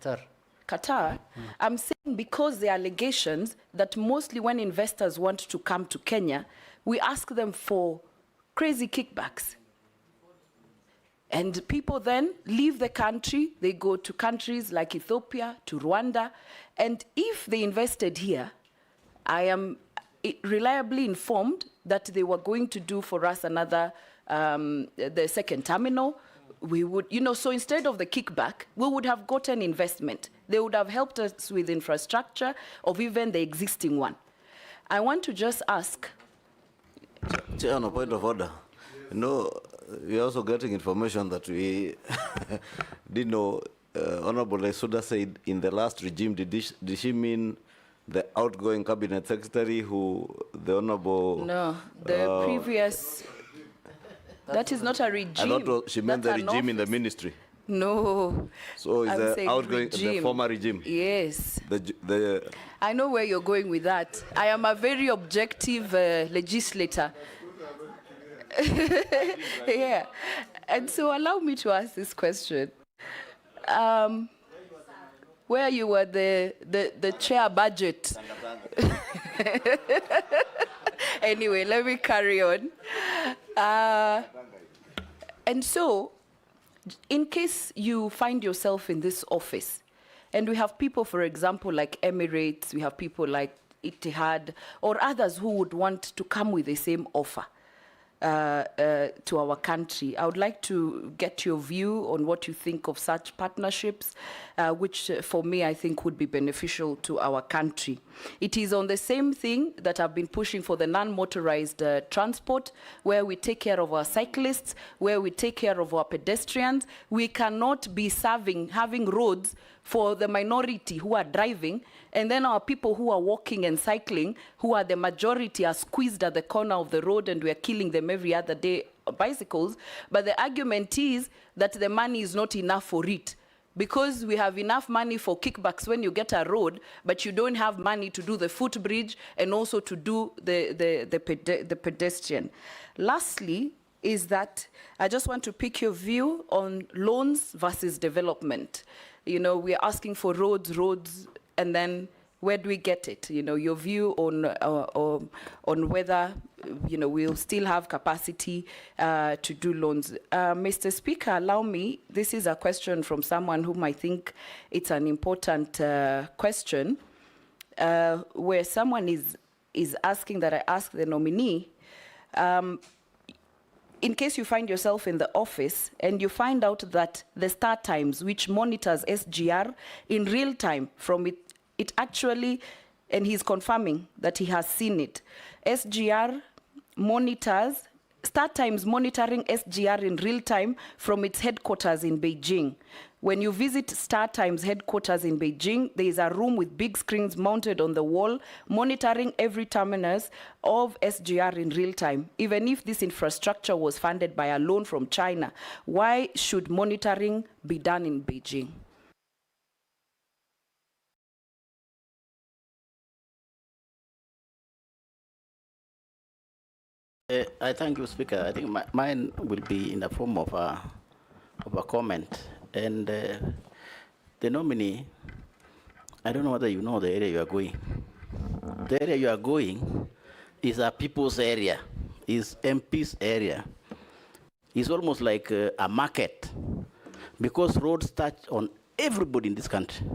Speaker 6: Qatar. I'm saying because the allegations that mostly when investors want to come to Kenya, we ask them for crazy kickbacks. And people then leave the country, they go to countries like Ethiopia, to Rwanda, and if they invested here, I am reliably informed that they were going to do for us another, the second terminal. We would, you know, so instead of the kickback, we would have gotten investment. They would have helped us with infrastructure of even the existing one. I want to just ask.
Speaker 13: Chair, on a point of order, you know, we're also getting information that we didn't know. Honorable Lesuda said in the last regime, did she mean the outgoing cabinet secretary who the honorable...
Speaker 6: No, the previous... That is not a regime.
Speaker 13: I thought she meant the regime in the ministry.
Speaker 6: No.
Speaker 13: So is the outgoing,
Speaker 6: regime.
Speaker 13: the former regime?
Speaker 6: Yes.
Speaker 13: The
Speaker 6: I know where you're going with that. I am a very objective legislator. Yeah. And so allow me to ask this question. Where you were the chair budget. Anyway, let me carry on. And so, in case you find yourself in this office, and we have people, for example, like Emirates, we have people like Etihad, or others who would want to come with the same offer to our country. I would like to get your view on what you think of such partnerships, which for me I think would be beneficial to our country. It is on the same thing that I've been pushing for the non-motorized transport, where we take care of our cyclists, where we take care of our pedestrians. We cannot be having roads for the minority who are driving, and then our people who are walking and cycling, who are the majority, are squeezed at the corner of the road, and we are killing them every other day on bicycles. But the argument is that the money is not enough for it, because we have enough money for kickbacks when you get a road, but you don't have money to do the footbridge and also to do the pedestrian. Lastly, is that I just want to pick your view on loans versus development. You know, we're asking for roads, and then where do we get it? You know, your view on whether, you know, we'll still have capacity to do loans. Mr. Speaker, allow me, this is a question from someone whom I think it's an important question, where someone is asking that I ask the nominee, in case you find yourself in the office and you find out that the start times, which monitors SGR in real time from it actually, and he's confirming that he has seen it, SGR monitors, start times monitoring SGR in real time from its headquarters in Beijing. When you visit Star Times headquarters in Beijing, there is a room with big screens mounted on the wall, monitoring every terminus of SGR in real time. Even if this infrastructure was funded by a loan from China, why should monitoring be done in Beijing?
Speaker 7: I thank you, Speaker. I think mine will be in the form of a comment. And the nominee, I don't know whether you know the area you are going. The area you are going is a people's area, is MP's area. It's almost like a market, because roads touch on everybody in this country,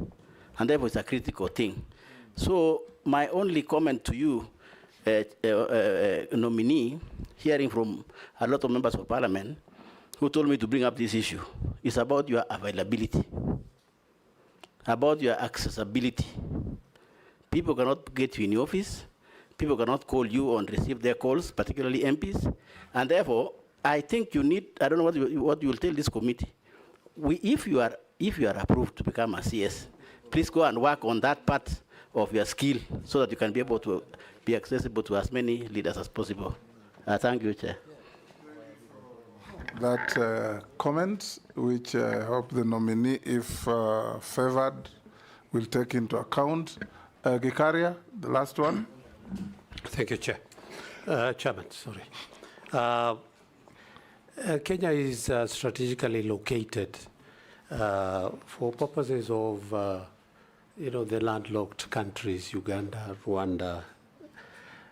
Speaker 7: and therefore it's a critical thing. So my only comment to you, nominee, hearing from a lot of members of parliament who told me to bring up this issue, is about your availability, about your accessibility. People cannot get you in your office. People cannot call you or receive their calls, particularly MPs. And therefore, I think you need, I don't know what you will tell this committee. If you are approved to become a CS, please go and work on that part of your skill so that you can be able to be accessible to as many leaders as possible. Thank you, Chair.
Speaker 4: That comment, which I hope the nominee, if favored, will take into account. Gikaria, the last one.
Speaker 19: Thank you, Chair. Chairman, sorry. Kenya is strategically located for purposes of, the landlocked countries, Uganda, Rwanda.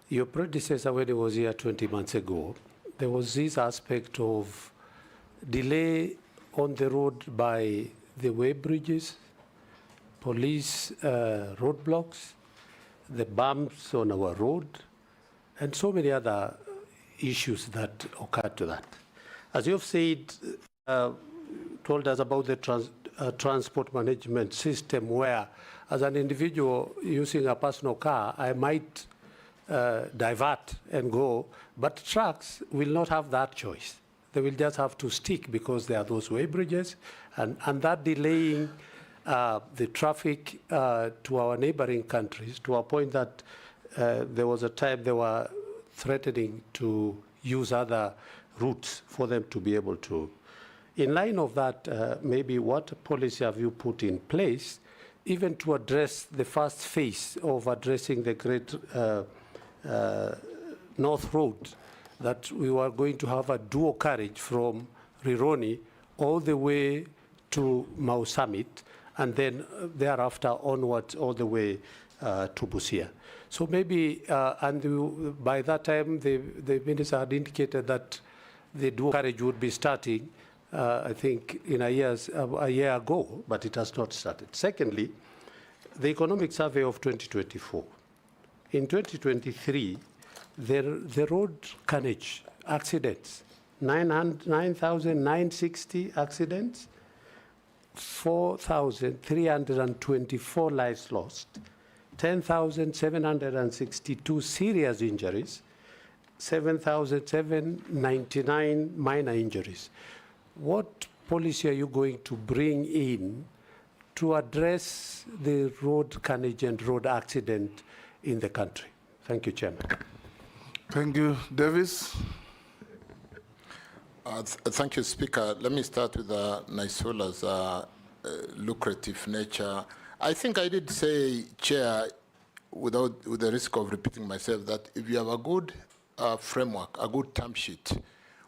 Speaker 19: Your predecessor, when he was here 20 months ago, there was this aspect of delay on the road by the way bridges, police roadblocks, the bumps on our road, and so many other issues that occurred to that. As you've said, told us about the transport management system, where as an individual using a personal car, I might divert and go, but trucks will not have that choice. They will just have to stick because there are those way bridges, and that delaying the traffic to our neighboring countries to a point that there was a time they were threatening to use other routes for them to be able to. In line of that, maybe what policy have you put in place even to address the first phase of addressing the great North Road, that we were going to have a dual carriage from Rironi all the way to Mau Summit, and then thereafter onwards all the way to Busia. So maybe, by that time, the minister had indicated that the dual carriage would be starting I think, in a year ago, but it has not started. Secondly, the economic survey of 2024. In 2023, the road carnage accidents, 9,960 accidents, 4,324 lives lost, 10,762 serious injuries, 7,799 minor injuries. What policy are you going to bring in to address the road carnage and road accident in the country? Thank you, Chairman.
Speaker 4: Thank you. Davis?
Speaker 5: Thank you, Speaker. Let me start with Naisola's lucrative nature. I think I did say, Chair, with the risk of repeating myself, that if you have a good framework, a good term sheet,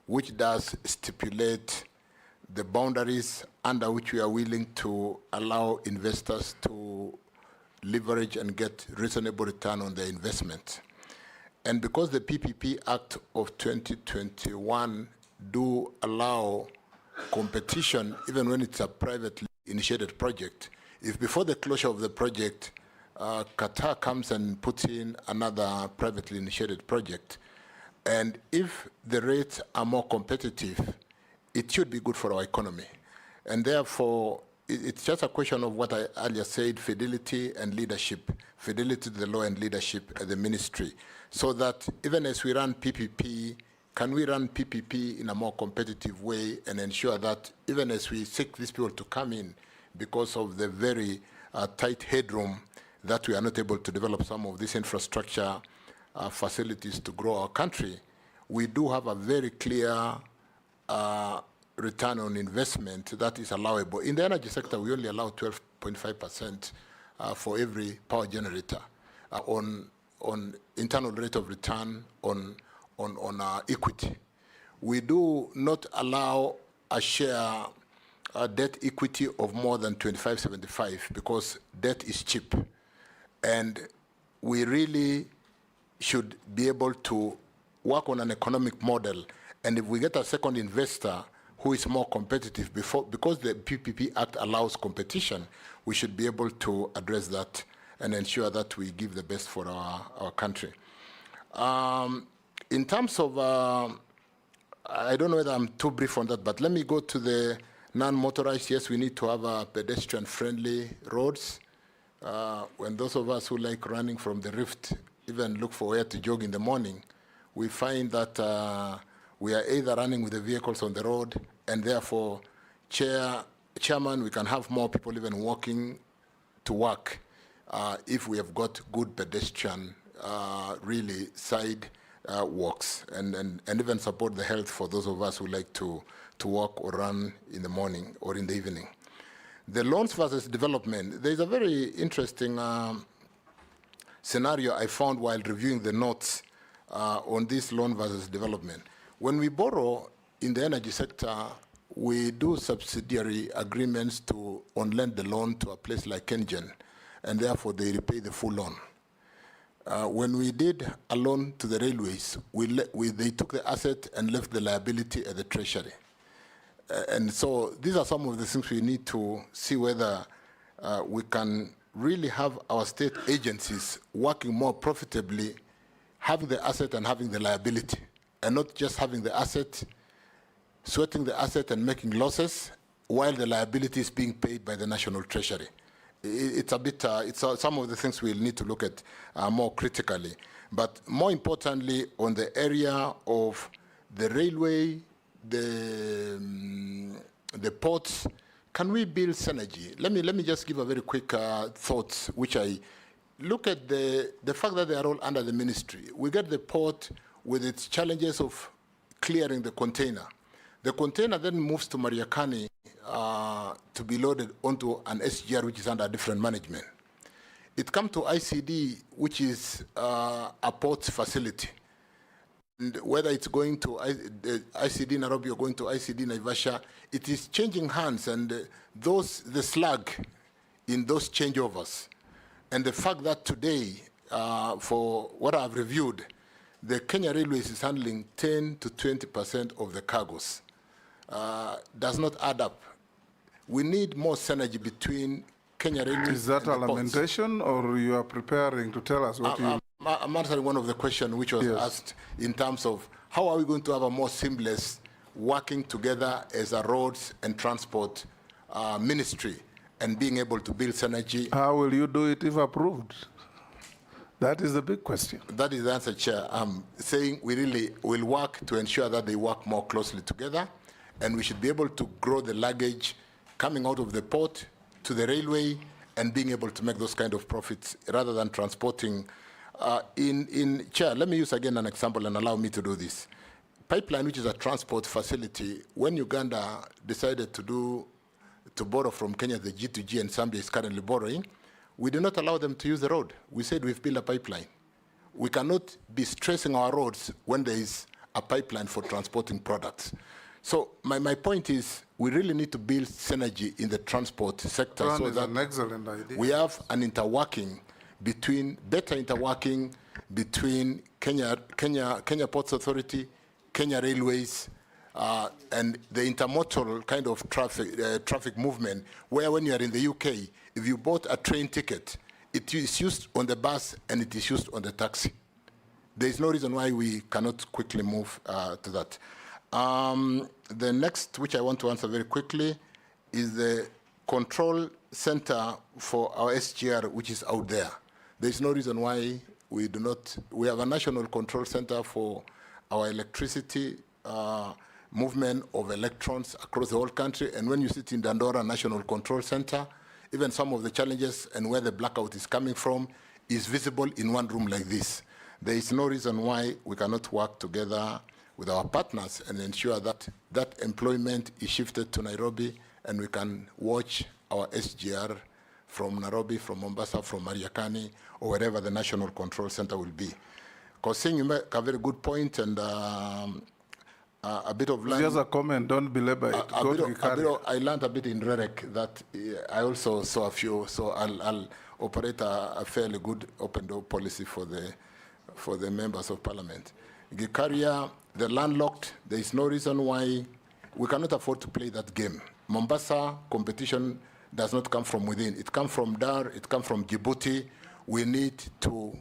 Speaker 5: which does stipulate the boundaries under which we are willing to allow investors to leverage and get reasonable return on their investment. And because the PPP Act of 2021 do allow competition, even when it's a privately initiated project, if before the closure of the project, Qatar comes and puts in another privately initiated project, and if the rates are more competitive, it should be good for our economy. And therefore, it's just a question of what I earlier said, fidelity and leadership, fidelity to the law and leadership at the ministry, so that even as we run PPP, can we run PPP in a more competitive way and ensure that even as we seek these people to come in because of the very tight headroom, that we are not able to develop some of these infrastructure facilities to grow our country, we do have a very clear return on investment that is allowable. In the energy sector, we only allow 12.5% for every power generator on internal rate of return on equity. We do not allow a share debt equity of more than 25/75 because debt is cheap. And we really should be able to work on an economic model. And if we get a second investor who is more competitive, because the PPP Act allows competition, we should be able to address that and ensure that we give the best for our country. In terms of, I don't know whether I'm too brief on that, but let me go to the non-motorized. Yes, we need to have pedestrian-friendly roads. When those of us who like running from the Rift even look for where to jog in the morning, we find that we are either running with the vehicles on the road, and therefore, Chairman, we can have more people even walking to work if we have got good pedestrian, really side walks, and even support the health for those of us who like to walk or run in the morning or in the evening. The loans versus development, there's a very interesting scenario I found while reviewing the notes on this loan versus development. When we borrow in the energy sector, we do subsidiary agreements to on-lend the loan to a place like Kengen, and therefore they repay the full loan. When we did a loan to the railways, they took the asset and left the liability at the Treasury. And so these are some of the things we need to see whether we can really have our state agencies working more profitably, having the asset and having the liability, and not just having the asset, sweating the asset and making losses while the liability is being paid by the National Treasury. It's a bit, some of the things we'll need to look at more critically. But more importantly, on the area of the railway, the ports, can we build synergy? Let me just give a very quick thought, which I look at the fact that they are all under the ministry. We get the port with its challenges of clearing the container. The container then moves to Mariakani to be loaded onto an SGR, which is under different management. It comes to ICD, which is a port facility. And whether it's going to ICD Nairobi or going to ICD Naivasha, it is changing hands, and the slag in those changeovers. And the fact that today, for what I've reviewed, the Kenya Railways is handling 10 to 20% of the cargoes. does not add up. We need more synergy between Kenya Railways.
Speaker 4: Is that
Speaker 5: and
Speaker 4: a
Speaker 5: the ports.
Speaker 4: lamentation, or you are preparing to tell us what you...
Speaker 5: I'm answering one of the questions which was asked in terms of how are we going to have a more seamless working together as a roads and transport ministry and being able to build synergy.
Speaker 4: How will you do it if approved? That is the big question.
Speaker 5: That is the answer, Chair. I'm saying we really will work to ensure that they work more closely together, and we should be able to grow the luggage coming out of the port to the railway and being able to make those kind of profits rather than transporting. Chair, let me use again an example and allow me to do this. Pipeline, which is a transport facility, when Uganda decided to borrow from Kenya, the G2G, and Zambia is currently borrowing, we did not allow them to use the road. We said we've built a pipeline. We cannot be stressing our roads when there is a pipeline for transporting products. So my point is we really need to build synergy in the transport sector so that
Speaker 4: an excellent idea.
Speaker 5: We have better interworking between Kenya Ports Authority, Kenya Railways, and the intermodal kind of traffic movement, where when you are in the UK, if you bought a train ticket, it is used on the bus and it is used on the taxi. There is no reason why we cannot quickly move to that. The next, which I want to answer very quickly, is the control center for our SGR, which is out there. There is no reason why we do not. We have a national control center for our electricity movement of electrons across the whole country. And when you sit in Dandora National Control Center, even some of the challenges and where the blackout is coming from is visible in one room like this. There is no reason why we cannot work together with our partners and ensure that that employment is shifted to Nairobi and we can watch our SGR from Nairobi, from Mombasa, from Mariakani, or wherever the National Control Center will be. Because you make a very good point, and a bit of land.
Speaker 4: Just a comment, don't belabor it.
Speaker 5: I learned a bit in REREC that I also saw a few, so I'll operate a fairly good open door policy for the members of parliament. Gikaria, the landlocked, there is no reason why we cannot afford to play that game. Mombasa competition does not come from within. It comes from Dar, it comes from Djibouti. We need to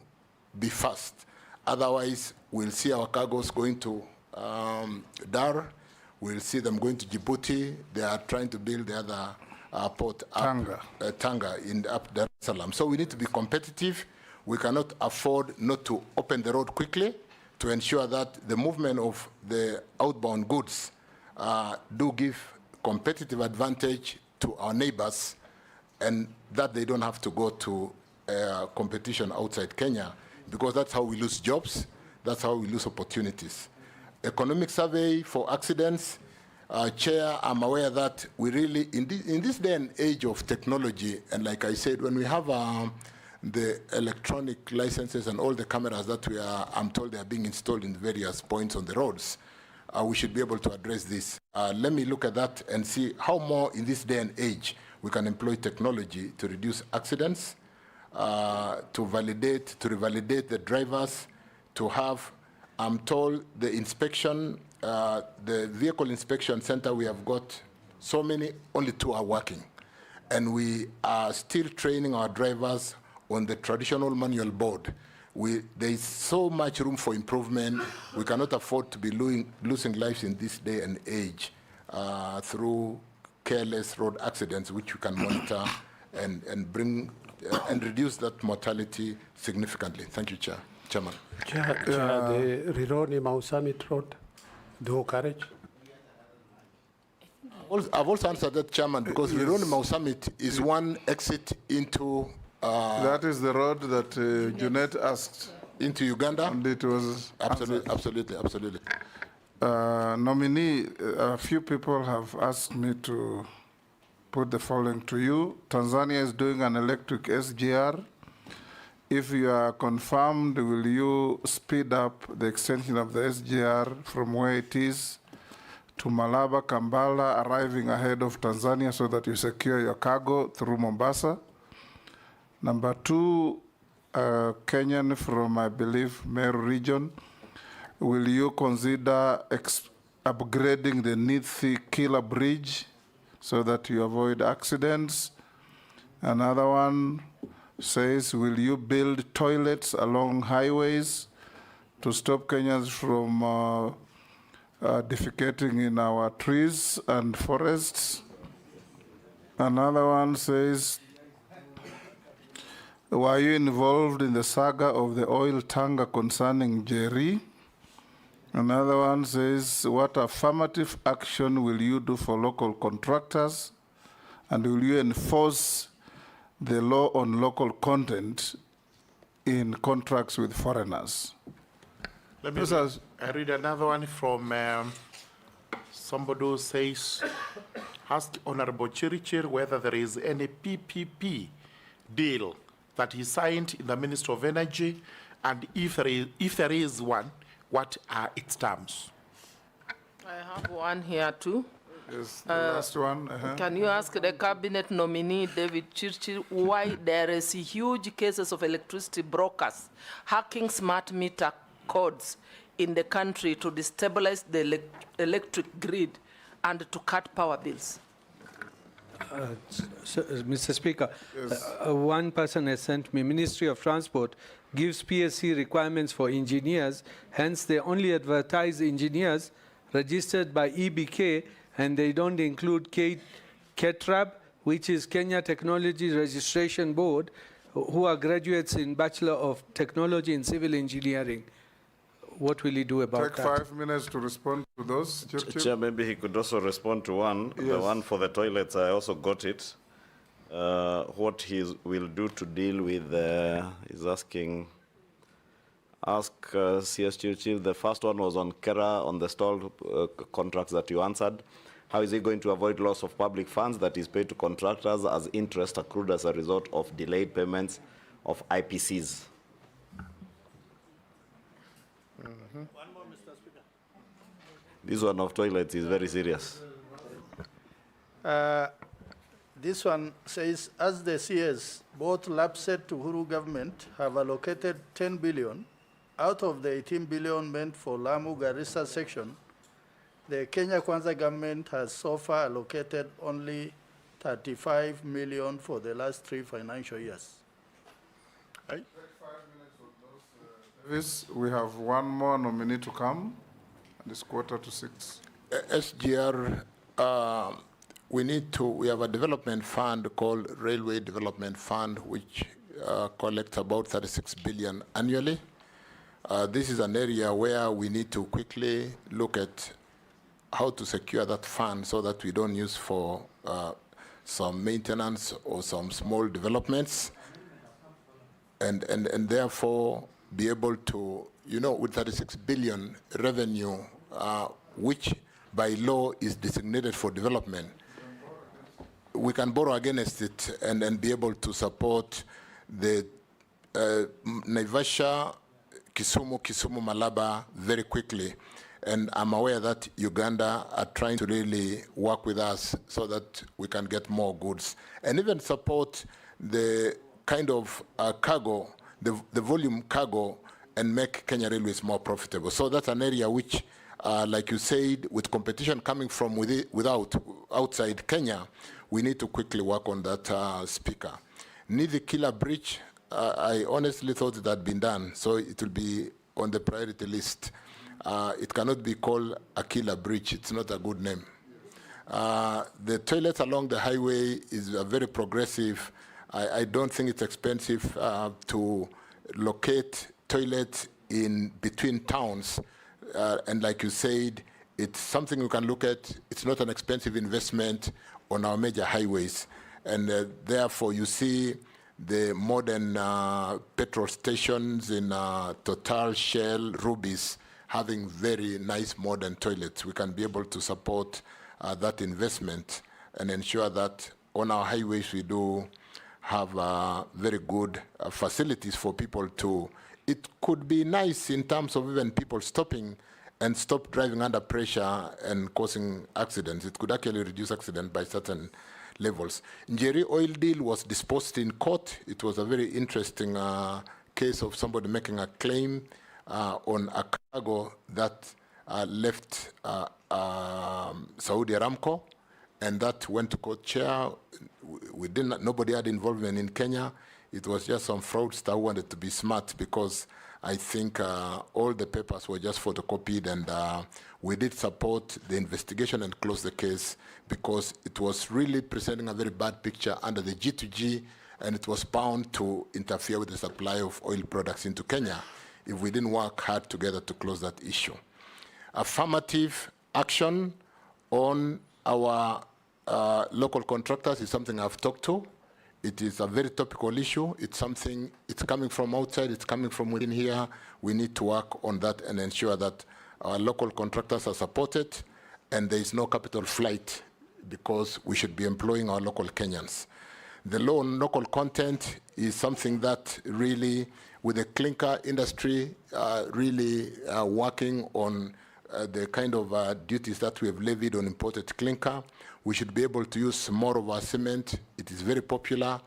Speaker 5: be fast. Otherwise, we'll see our cargoes going to Dar. We'll see them going to Djibouti. They are trying to build the other port up, Tanga in up Dar es Salaam. So we need to be competitive. We cannot afford not to open the road quickly to ensure that the movement of the outbound goods do give competitive advantage to our neighbors, and that they don't have to go to competition outside Kenya, because that's how we lose jobs, that's how we lose opportunities. Economic survey for accidents, Chair, I'm aware that we really, in this day and age of technology, and like I said, when we have the electronic licenses and all the cameras that I'm told they are being installed in various points on the roads, we should be able to address this. Let me look at that and see how more in this day and age we can employ technology to reduce accidents, to revalidate the drivers, to have, I'm told, the inspection, the vehicle inspection center, we have got so many, only 2 are working. And we are still training our drivers on the traditional manual board. There is so much room for improvement. We cannot afford to be losing lives in this day and age through careless road accidents, which we can monitor and bring and reduce that mortality significantly. Thank you, Chairman.
Speaker 19: Chair, the Rironi Mau Summit Road, do carriage?
Speaker 5: I've also answered that, Chairman, because Rironi Mau Summit is one exit into
Speaker 4: that is the road that Junet asked.
Speaker 5: Into Uganda?
Speaker 4: And it was
Speaker 5: absolutely.
Speaker 4: Nominee, a few people have asked me to put the following to you. Tanzania is doing an electric SGR. If you are confirmed, will you speed up the extension of the SGR from where it is to Malaba, Kampala, arriving ahead of Tanzania so that you secure your cargo through Mombasa? Number 2, Kenyan from, I believe, Meru region. Will you consider upgrading the Nithi Killer Bridge so that you avoid accidents. Another one says, will you build toilets along highways to stop Kenyans from defecating in our trees and forests? Another one says, were you involved in the saga of the oil tanker concerning Jerry? Another one says, what affirmative action will you do for local contractors? And will you enforce the law on local content in contracts with foreigners?
Speaker 9: Let me I read another one from somebody who says, ask Honorable Chirchir whether there is any PPP deal that he signed in the Ministry of Energy, and if there is one, what are its terms?
Speaker 15: I have one here too.
Speaker 4: Yes, the last one.
Speaker 15: Can you ask the cabinet nominee, David Chirchir, why there is huge cases of electricity brokers hacking smart meter codes in the country to destabilize the electric grid and to cut power bills?
Speaker 8: Mr. Speaker, one person has sent me, Ministry of Transport gives PSC requirements for engineers, hence they only advertise engineers registered by EBK, and they don't include KETRAB, which is Kenya Technology Registration Board, who are graduates in Bachelor of Technology in Civil Engineering. What will he do about that?
Speaker 4: Take 5 minutes to respond to those.
Speaker 13: Chair, maybe he could also respond to one.
Speaker 4: Yes.
Speaker 13: The one for the toilets, I also got it. What he will do to deal with, he's asking, ask CS Chirchir. The first one was on Kera, on the stalled contracts that you answered. How is he going to avoid loss of public funds that is paid to contractors as interest accrued as a result of delayed payments of IPCs?
Speaker 17: One more, Mr. Speaker.
Speaker 13: This one of toilets is very serious.
Speaker 17: This one says, as the CS, both LAPSET to Uhuru government have allocated 10 billion out of the 18 billion meant for Lamu Garissa section. The Kenya Kwanza government has so far allocated only 35 million for the last 3 financial years. Right?
Speaker 4: We have one more nominee to come, and it's 5:45.
Speaker 5: SGR, we have a development fund called Railway Development Fund, which collects about 36 billion annually. This is an area where we need to quickly look at how to secure that fund so that we don't use for some maintenance or some small developments, and therefore be able to, with 36 billion revenue, which by law is designated for development, we can borrow against it and be able to support the Naivasha, Kisumu, Malaba very quickly. And I'm aware that Uganda are trying to really work with us so that we can get more goods and even support the kind of cargo, the volume cargo, and make Kenya Railways more profitable. So that's an area which, like you said, with competition coming from outside Kenya, we need to quickly work on that, Speaker. Nithi Killer Bridge, I honestly thought it had been done, so it will be on the priority list. It cannot be called a killer bridge. It's not a good name. The toilets along the highway is very progressive. I don't think it's expensive to locate toilets in between towns. And like you said, it's something we can look at. It's not an expensive investment on our major highways. And therefore, you see the modern petrol stations in Total, Shell, Rubis, having very nice modern toilets. We can be able to support that investment and ensure that on our highways we do have very good facilities for people to. It could be nice in terms of even people stopping and stop driving under pressure and causing accidents. It could actually reduce accidents by certain levels. Njeri oil deal was disposed in court. It was a very interesting case of somebody making a claim on a cargo that left Saudi Aramco, and that went to court chair. Nobody had involvement in Kenya. It was just some fraudster who wanted to be smart, because I think all the papers were just photocopied, and we did support the investigation and close the case, because it was really presenting a very bad picture under the G2G, and it was bound to interfere with the supply of oil products into Kenya if we didn't work hard together to close that issue. Affirmative action on our local contractors is something I've talked to. It is a very topical issue. It's something, it's coming from outside, it's coming from within here. We need to work on that and ensure that our local contractors are supported and there is no capital flight, because we should be employing our local Kenyans. The law on local content is something that really, with the clinker industry really working on the kind of duties that we have levied on imported clinker, we should be able to use more of our cement. It is very popular.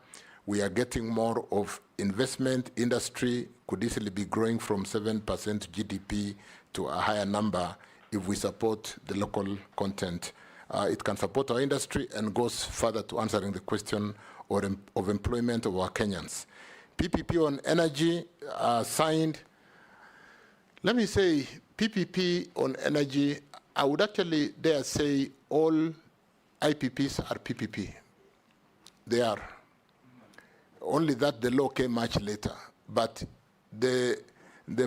Speaker 5: We are getting more of investment. Industry could easily be growing from 7% GDP to a higher number if we support the local content. It can support our industry and goes further to answering the question of employment of our Kenyans. PPP on energy signed. Let me say, PPP on energy, I would actually dare say all IPPs are PPP. They are. Only that the law came much later. But the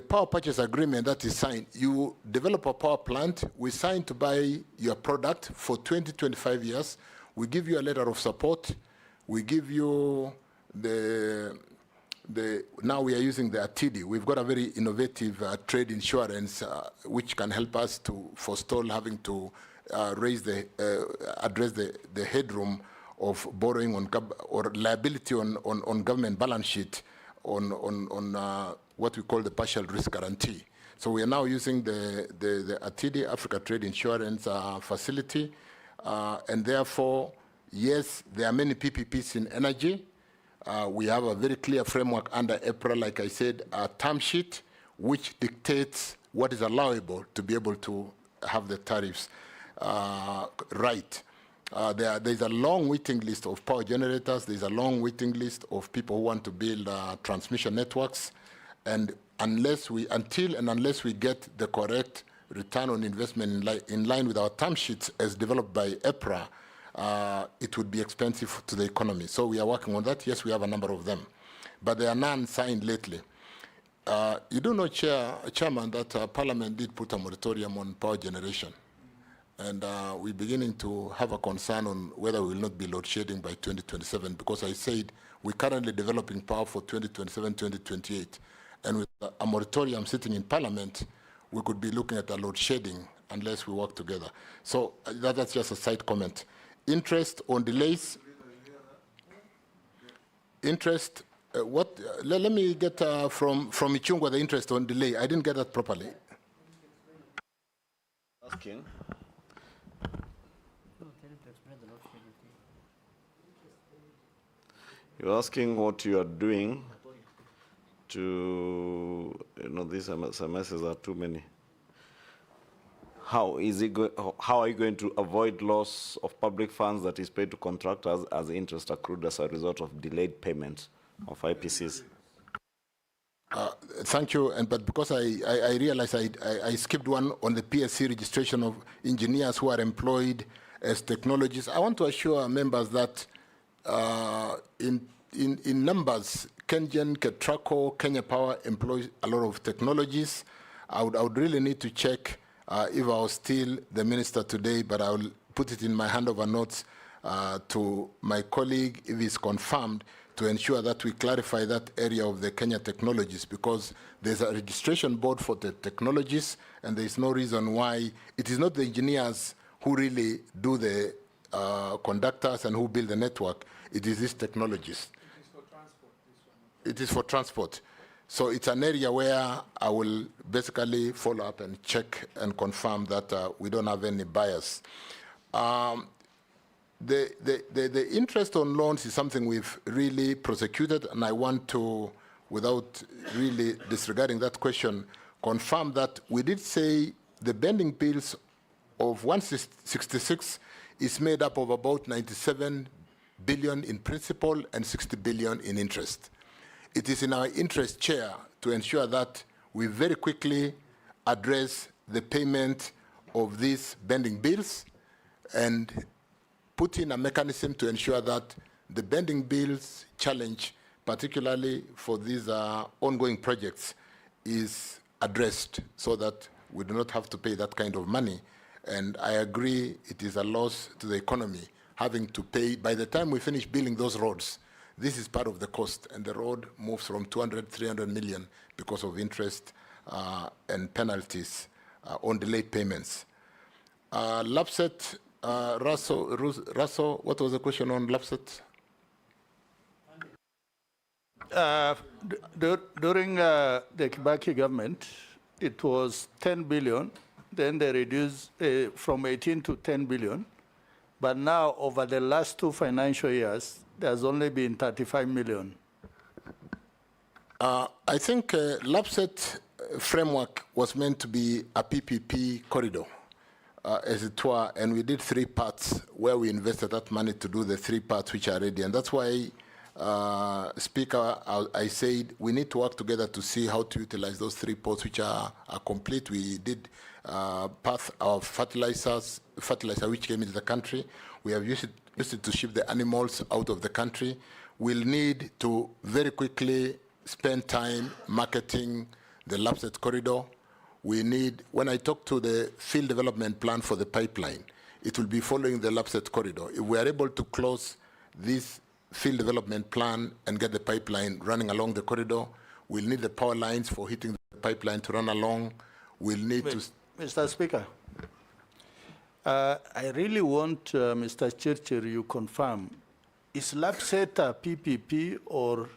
Speaker 5: power purchase agreement that is signed, you develop a power plant, we sign to buy your product for 20, 25 years. We give you a letter of support. We give you now we are using the ATIDI. We've got a very innovative trade insurance which can help us to forestall having to address the headroom of borrowing on or liability on government balance sheet on what we call the partial risk guarantee. So we are now using the ATIDI, Africa Trade Insurance Facility, and therefore, yes, there are many PPPs in energy. We have a very clear framework under EPRA, like I said, a term sheet, which dictates what is allowable to be able to have the tariffs right. There's a long waiting list of power generators. There's a long waiting list of people who want to build transmission networks. And unless we get the correct return on investment in line with our term sheets as developed by EPRA, it would be expensive to the economy. So we are working on that. Yes, we have a number of them, but there are none signed lately. You do know, Chairman, that Parliament did put a moratorium on power generation. And we're beginning to have a concern on whether we will not be load shedding by 2027, because I said we're currently developing power for 2027, 2028. And with a moratorium sitting in Parliament, we could be looking at a load shedding unless we work together. So that's just a side comment. Interest on delays. Interest, let me get from Ichungwa the interest on delay. I didn't get that properly.
Speaker 13: Asking. You're asking what you are doing to, these SMSs are too many. How are you going to avoid loss of public funds that is paid to contractors as interest accrued as a result of delayed payment of IPCs?
Speaker 5: Thank you, but because I realized I skipped one on the PSC registration of engineers who are employed as technologists, I want to assure members that in numbers, KenGen, Ketraco, Kenya Power employs a lot of technologies. I would really need to check if I was still the minister today, but I will put it in my handover notes to my colleague if it's confirmed, to ensure that we clarify that area of the Kenya technologies, because there's a registration board for the technologies, and there is no reason why it is not the engineers who really do the conductors and who build the network. It is these technologies. It is for transport, this one. It is for transport. So it's an area where I will basically follow up and check and confirm that we don't have any bias. The interest on loans is something we've really prosecuted, and I want to, without really disregarding that question, confirm that we did say the bending bills of 166 is made up of about 97 billion in principal and 60 billion in interest. It is in our interest, Chair, to ensure that we very quickly address the payment of these bending bills and put in a mechanism to ensure that the bending bills challenge, particularly for these ongoing projects, is addressed so that we do not have to pay that kind of money. And I agree it is a loss to the economy having to pay. By the time we finish building those roads, this is part of the cost, and the road moves from 200, 300 million because of interest and penalties on delayed payments. LAPSET, Russell, what was the question on LAPSET?
Speaker 17: During the Kibaki government, it was 10 billion. Then they reduced from 18 to 10 billion. But now, over the last 2 financial years, there's only been 35 million.
Speaker 5: I think LAPSET framework was meant to be a PPP corridor, as it were, and we did 3 parts where we invested that money to do the 3 parts which are ready. And that's why, Speaker, I said we need to work together to see how to utilize those 3 ports which are complete. We did path of fertilizer which came into the country. We have used it to ship the animals out of the country. We'll need to very quickly spend time marketing the LAPSET corridor. We need, when I talk to the field development plan for the pipeline, it will be following the LAPSET corridor. If we are able to close this field development plan and get the pipeline running along the corridor, we'll need the power lines for hitting the pipeline to run along. We'll need to...
Speaker 17: Mr. Speaker, I really want Mr. Chirchir, you confirm, is LAPSET a PPP or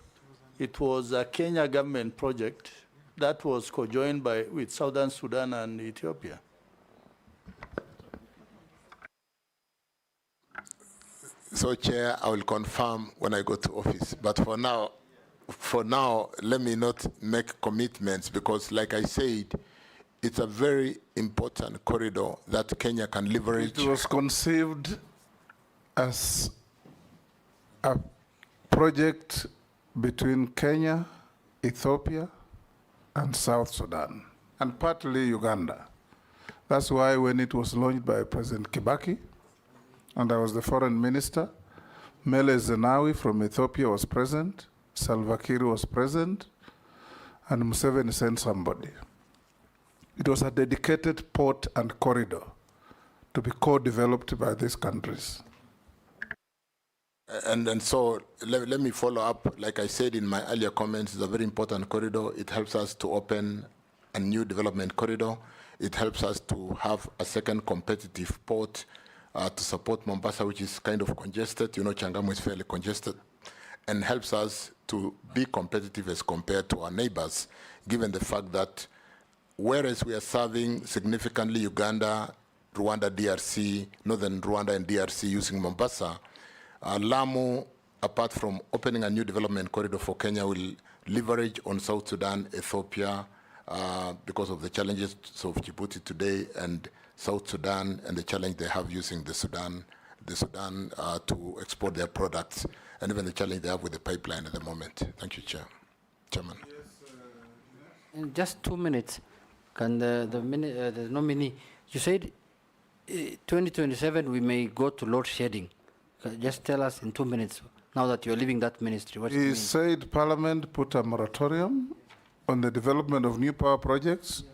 Speaker 17: it was a Kenya government project that was co-joined with Southern Sudan and Ethiopia?
Speaker 5: So, Chair, I will confirm when I go to office. But for now, let me not make commitments because, like I said, it's a very important corridor that Kenya can leverage.
Speaker 4: It was conceived as a project between Kenya, Ethiopia, and South Sudan, and partly Uganda. That's why when it was launched by President Kibaki, and I was the foreign minister, Mele Zenawi from Ethiopia was present, Salva Kiir was present, and Museveni sent somebody. It was a dedicated port and corridor to be co-developed by these countries.
Speaker 5: And so let me follow up. Like I said in my earlier comments, it's a very important corridor. It helps us to open a new development corridor. It helps us to have a second competitive port to support Mombasa, which is kind of congested. You know, Changamwe is fairly congested, and helps us to be competitive as compared to our neighbors, given the fact that whereas we are serving significantly Uganda, Rwanda, DRC, northern Rwanda and DRC using Mombasa, Lamu, apart from opening a new development corridor for Kenya, will leverage on South Sudan, Ethiopia, because of the challenges of Djibouti today and South Sudan and the challenge they have using the Sudan to export their products, and even the challenge they have with the pipeline at the moment. Thank you, Chairman.
Speaker 14: In just 2 minutes, can the nominee, you said 2027 we may go to load shedding. Just tell us in 2 minutes, now that you're leaving that ministry, what do you mean?
Speaker 4: He said Parliament put a moratorium on the development of new power projects.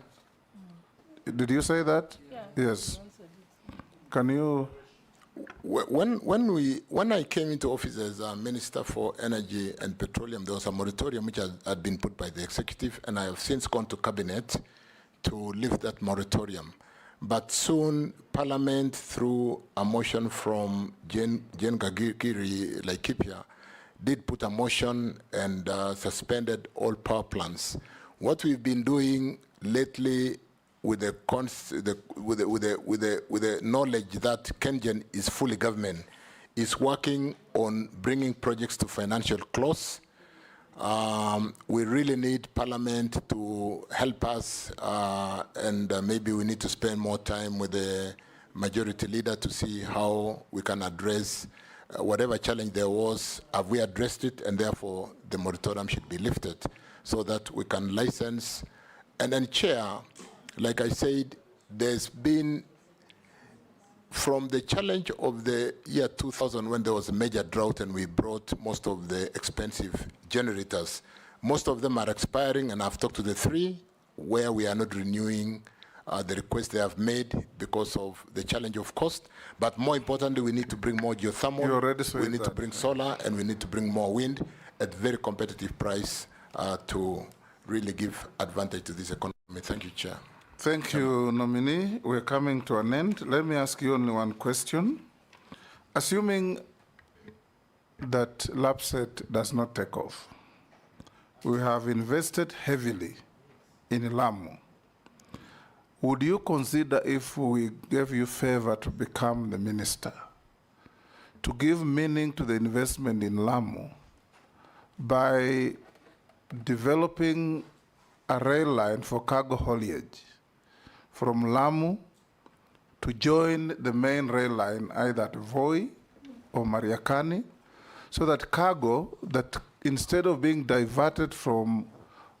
Speaker 4: Did you say that?
Speaker 1: Yeah.
Speaker 4: Yes. Can you?
Speaker 5: When I came into office as a Minister for Energy and Petroleum, there was a moratorium which had been put by the executive, and I have since gone to Cabinet to lift that moratorium. But soon, Parliament, through a motion from Jen Gagiri Laikipia, did put a motion and suspended all power plants. What we've been doing lately, with the knowledge that KenGen is fully government, is working on bringing projects to financial close. We really need Parliament to help us, and maybe we need to spend more time with the majority leader to see how we can address whatever challenge there was. Have we addressed it? And therefore, the moratorium should be lifted so that we can license. And then, Chair, like I said, there's been, from the challenge of the year 2000 when there was a major drought and we brought most of the expensive generators, most of them are expiring, and I've talked to the three where we are not renewing the request they have made because of the challenge of cost. But more importantly, we need to bring more geothermal,
Speaker 4: You already said
Speaker 5: we need to
Speaker 4: that.
Speaker 5: bring solar, and we need to bring more wind at very competitive price to really give advantage to this economy. Thank you, Chair.
Speaker 4: Thank you, Nominee. We're coming to an end. Let me ask you only one question. Assuming that LAPSSET does not take off, we have invested heavily in Lamu. Would you consider, if we gave you favor to become the minister, to give meaning to the investment in Lamu by developing a rail line for cargo haulage from Lamu to join the main rail line either at Voi or Mariakani, so that cargo, that instead of being diverted from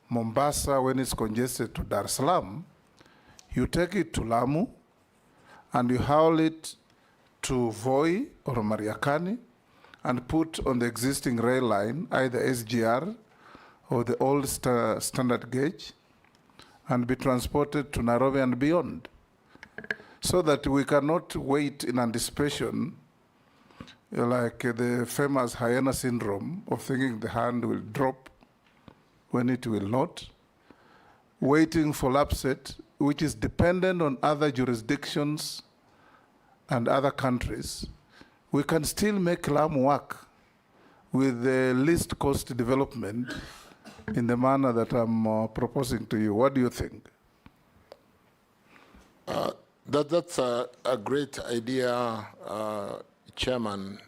Speaker 4: Mombasa when it's congested to Dar es Salaam, you take it to Lamu and you haul it to Voi or Mariakani and put on the existing rail line, either SGR or the old standard gauge, and be transported to Nairobi and beyond, so that we cannot wait in anticipation like the famous hyena syndrome of thinking the hand will drop when it will not, waiting for LAPSSET, which is dependent on other jurisdictions and other countries. We can still make Lamu work with the least cost development in the manner that I'm proposing to you. What do you think?
Speaker 5: That's a great idea, Chairman,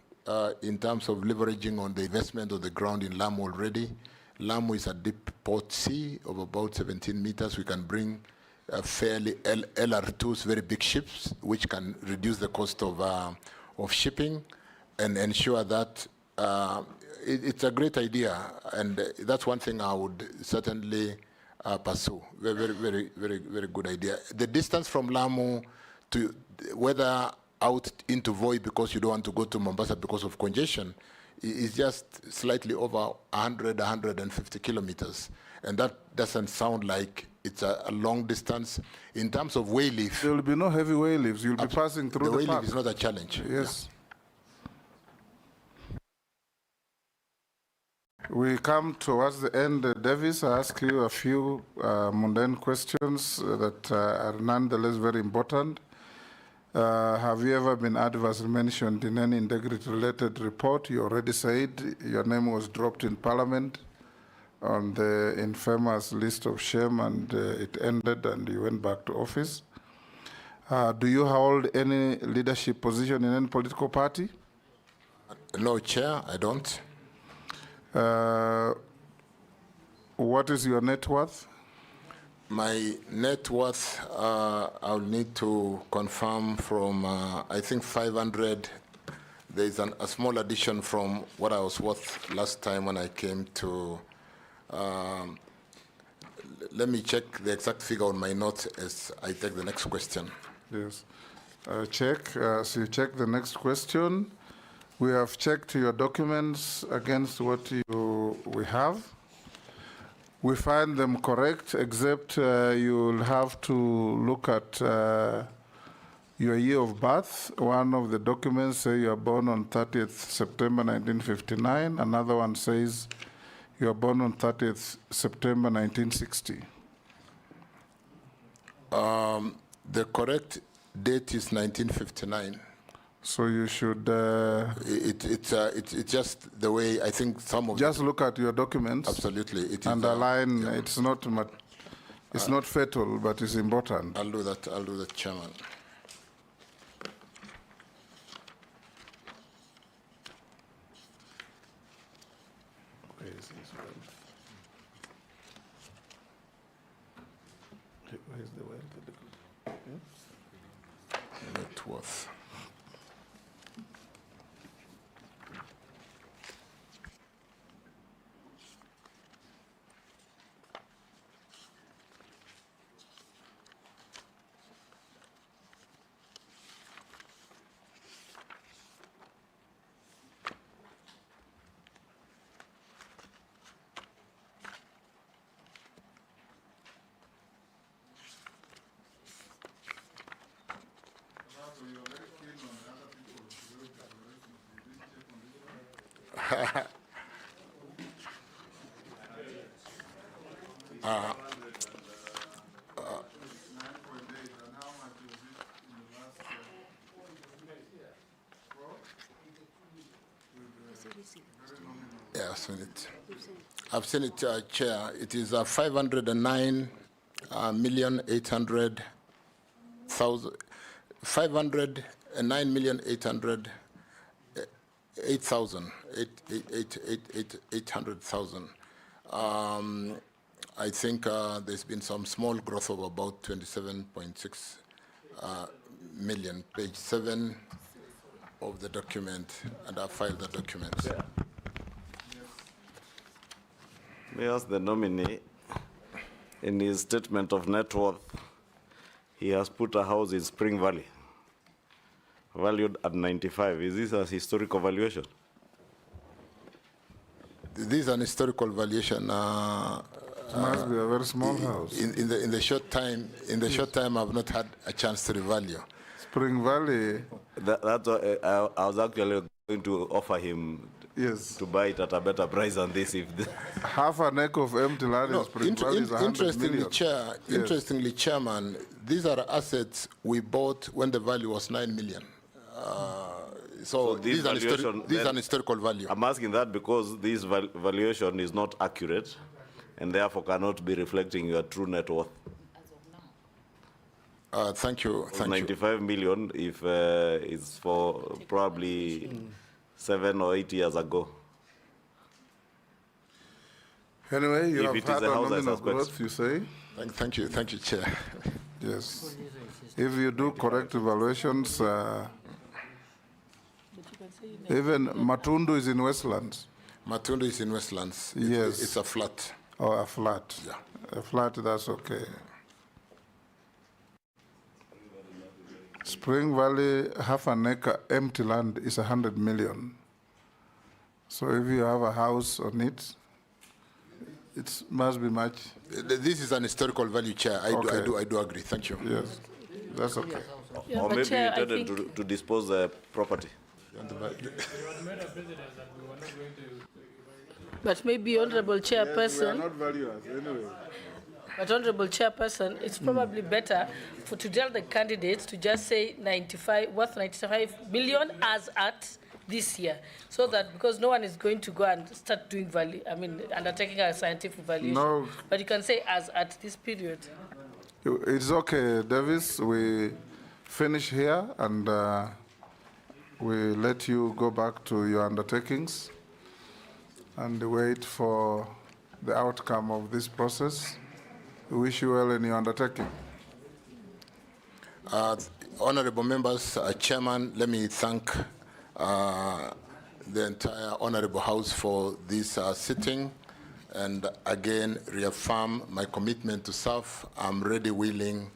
Speaker 5: in terms of leveraging on the investment of the ground in Lamu already. Lamu is a deep port sea of about 17 meters. We can bring fairly LR2s, very big ships, which can reduce the cost of shipping and ensure that it's a great idea, and that's one thing I would certainly pursue. Very good idea. The distance from Lamu to whether out into Voi because you don't want to go to Mombasa because of congestion is just slightly over 150 kilometers, and that doesn't sound like it's a long distance. In terms of way lift,
Speaker 4: there will be no heavy way lifts. You'll be passing through the
Speaker 5: way
Speaker 4: park.
Speaker 5: lift is not a challenge.
Speaker 4: Yes. We come towards the end. Davis, I ask you a few mundane questions that are nonetheless very important. Have you ever been adversely mentioned in any integrity-related report? You already said your name was dropped in Parliament on the infamous list of shame, and it ended and you went back to office. Do you hold any leadership position in any political party?
Speaker 5: No, Chair, I don't.
Speaker 4: What is your net worth?
Speaker 5: My net worth, I'll need to confirm from, I think 500. There's a small addition from what I was worth last time when I came to, let me check the exact figure on my notes as I take the next question.
Speaker 4: Yes. Check, so you check the next question. We have checked your documents against what we have. We find them correct, except you'll have to look at your year of birth. One of the documents says you are born on 30th September 1959. Another one says you are born on 30th September 1960.
Speaker 5: The correct date is 1959.
Speaker 4: So you should.
Speaker 5: It's just the way I think some of.
Speaker 4: Just look at your documents.
Speaker 5: Absolutely, it is.
Speaker 4: Underline. It's not. It's not fatal, but it's important.
Speaker 5: I'll do that. I'll do that, Chairman.
Speaker 4: Where is this one? is the word?
Speaker 5: Net worth. Yeah, I've seen it. I've seen it, Chair. It is 509,800,000. 509,800,000. I think there's been some small growth of about 27.6 million. Page 7 of the document, and I filed the document.
Speaker 13: May I ask the nominee, in his statement of net worth, he has put a house in Spring Valley, valued at 95. Is this a historical valuation?
Speaker 5: This is an historical valuation.
Speaker 4: It must be a very small house.
Speaker 5: In the short time, I've not had a chance to revalue.
Speaker 4: Spring Valley.
Speaker 13: That's what I was actually going to offer him.
Speaker 4: Yes.
Speaker 13: To buy it at a better price than this. If
Speaker 4: half an acre of empty land in Spring Valley is 100 million.
Speaker 5: Interestingly, Chairman, these are assets we bought when the value was 9 million. So this is an historical value.
Speaker 13: I'm asking that because this valuation is not accurate and therefore cannot be reflecting your true net worth.
Speaker 5: Thank you.
Speaker 13: 95 million if it's for probably 7 or 8 years ago.
Speaker 4: Anyway, you
Speaker 13: If
Speaker 4: have
Speaker 13: it is
Speaker 4: had
Speaker 13: a
Speaker 4: a
Speaker 13: house, I
Speaker 4: nominal
Speaker 13: suspect.
Speaker 4: growth, you say?
Speaker 5: Thank you, Chair.
Speaker 4: Yes. If you do correct evaluations, even Matundu is in Westlands.
Speaker 5: Matundu is in Westlands.
Speaker 4: Yes.
Speaker 5: It's a flat.
Speaker 4: Oh, a flat.
Speaker 5: Yeah.
Speaker 4: A flat, that's okay. Spring Valley, half an acre empty land is 100 million. So if you have a house on it, it must be much.
Speaker 5: This is an historical value, Chair. I do agree. Thank you.
Speaker 4: Yes, that's okay.
Speaker 1: Yeah,
Speaker 13: or
Speaker 1: but
Speaker 13: maybe
Speaker 1: Chair,
Speaker 13: you
Speaker 1: I
Speaker 13: intended
Speaker 1: think-
Speaker 13: to dispose the property.
Speaker 1: But maybe, Honorable Chairperson.
Speaker 4: We are not valuers, anyway.
Speaker 1: But Honorable Chairperson, it's probably better to tell the candidates to just say 95 million as at this year, so that because no one is going to go and start doing undertaking a scientific valuation.
Speaker 4: No.
Speaker 1: But you can say as at this period.
Speaker 4: It's okay, Davis. We finish here and we let you go back to your undertakings and wait for the outcome of this process. We wish you well in your undertaking.
Speaker 5: Honorable members, Chairman, let me thank the entire Honorable House for this sitting, and again reaffirm my commitment to serve. I'm ready, willing,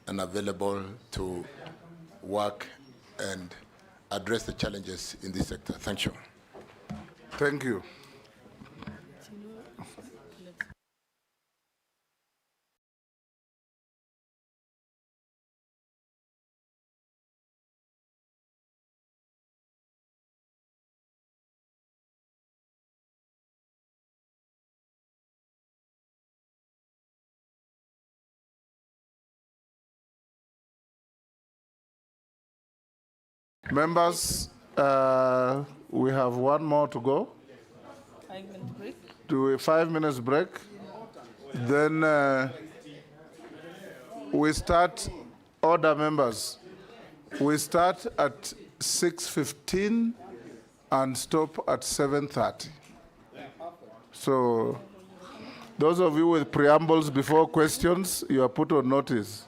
Speaker 5: and available to work and address the challenges in this sector. Thank you.
Speaker 4: Thank you. Members, we have one more to go.
Speaker 1: 5-minute break.
Speaker 4: Do a 5 minutes break. Then we start, order members. We start at 6:15 and stop at 7:30. So Those of you with preambles before questions, you are put on notice.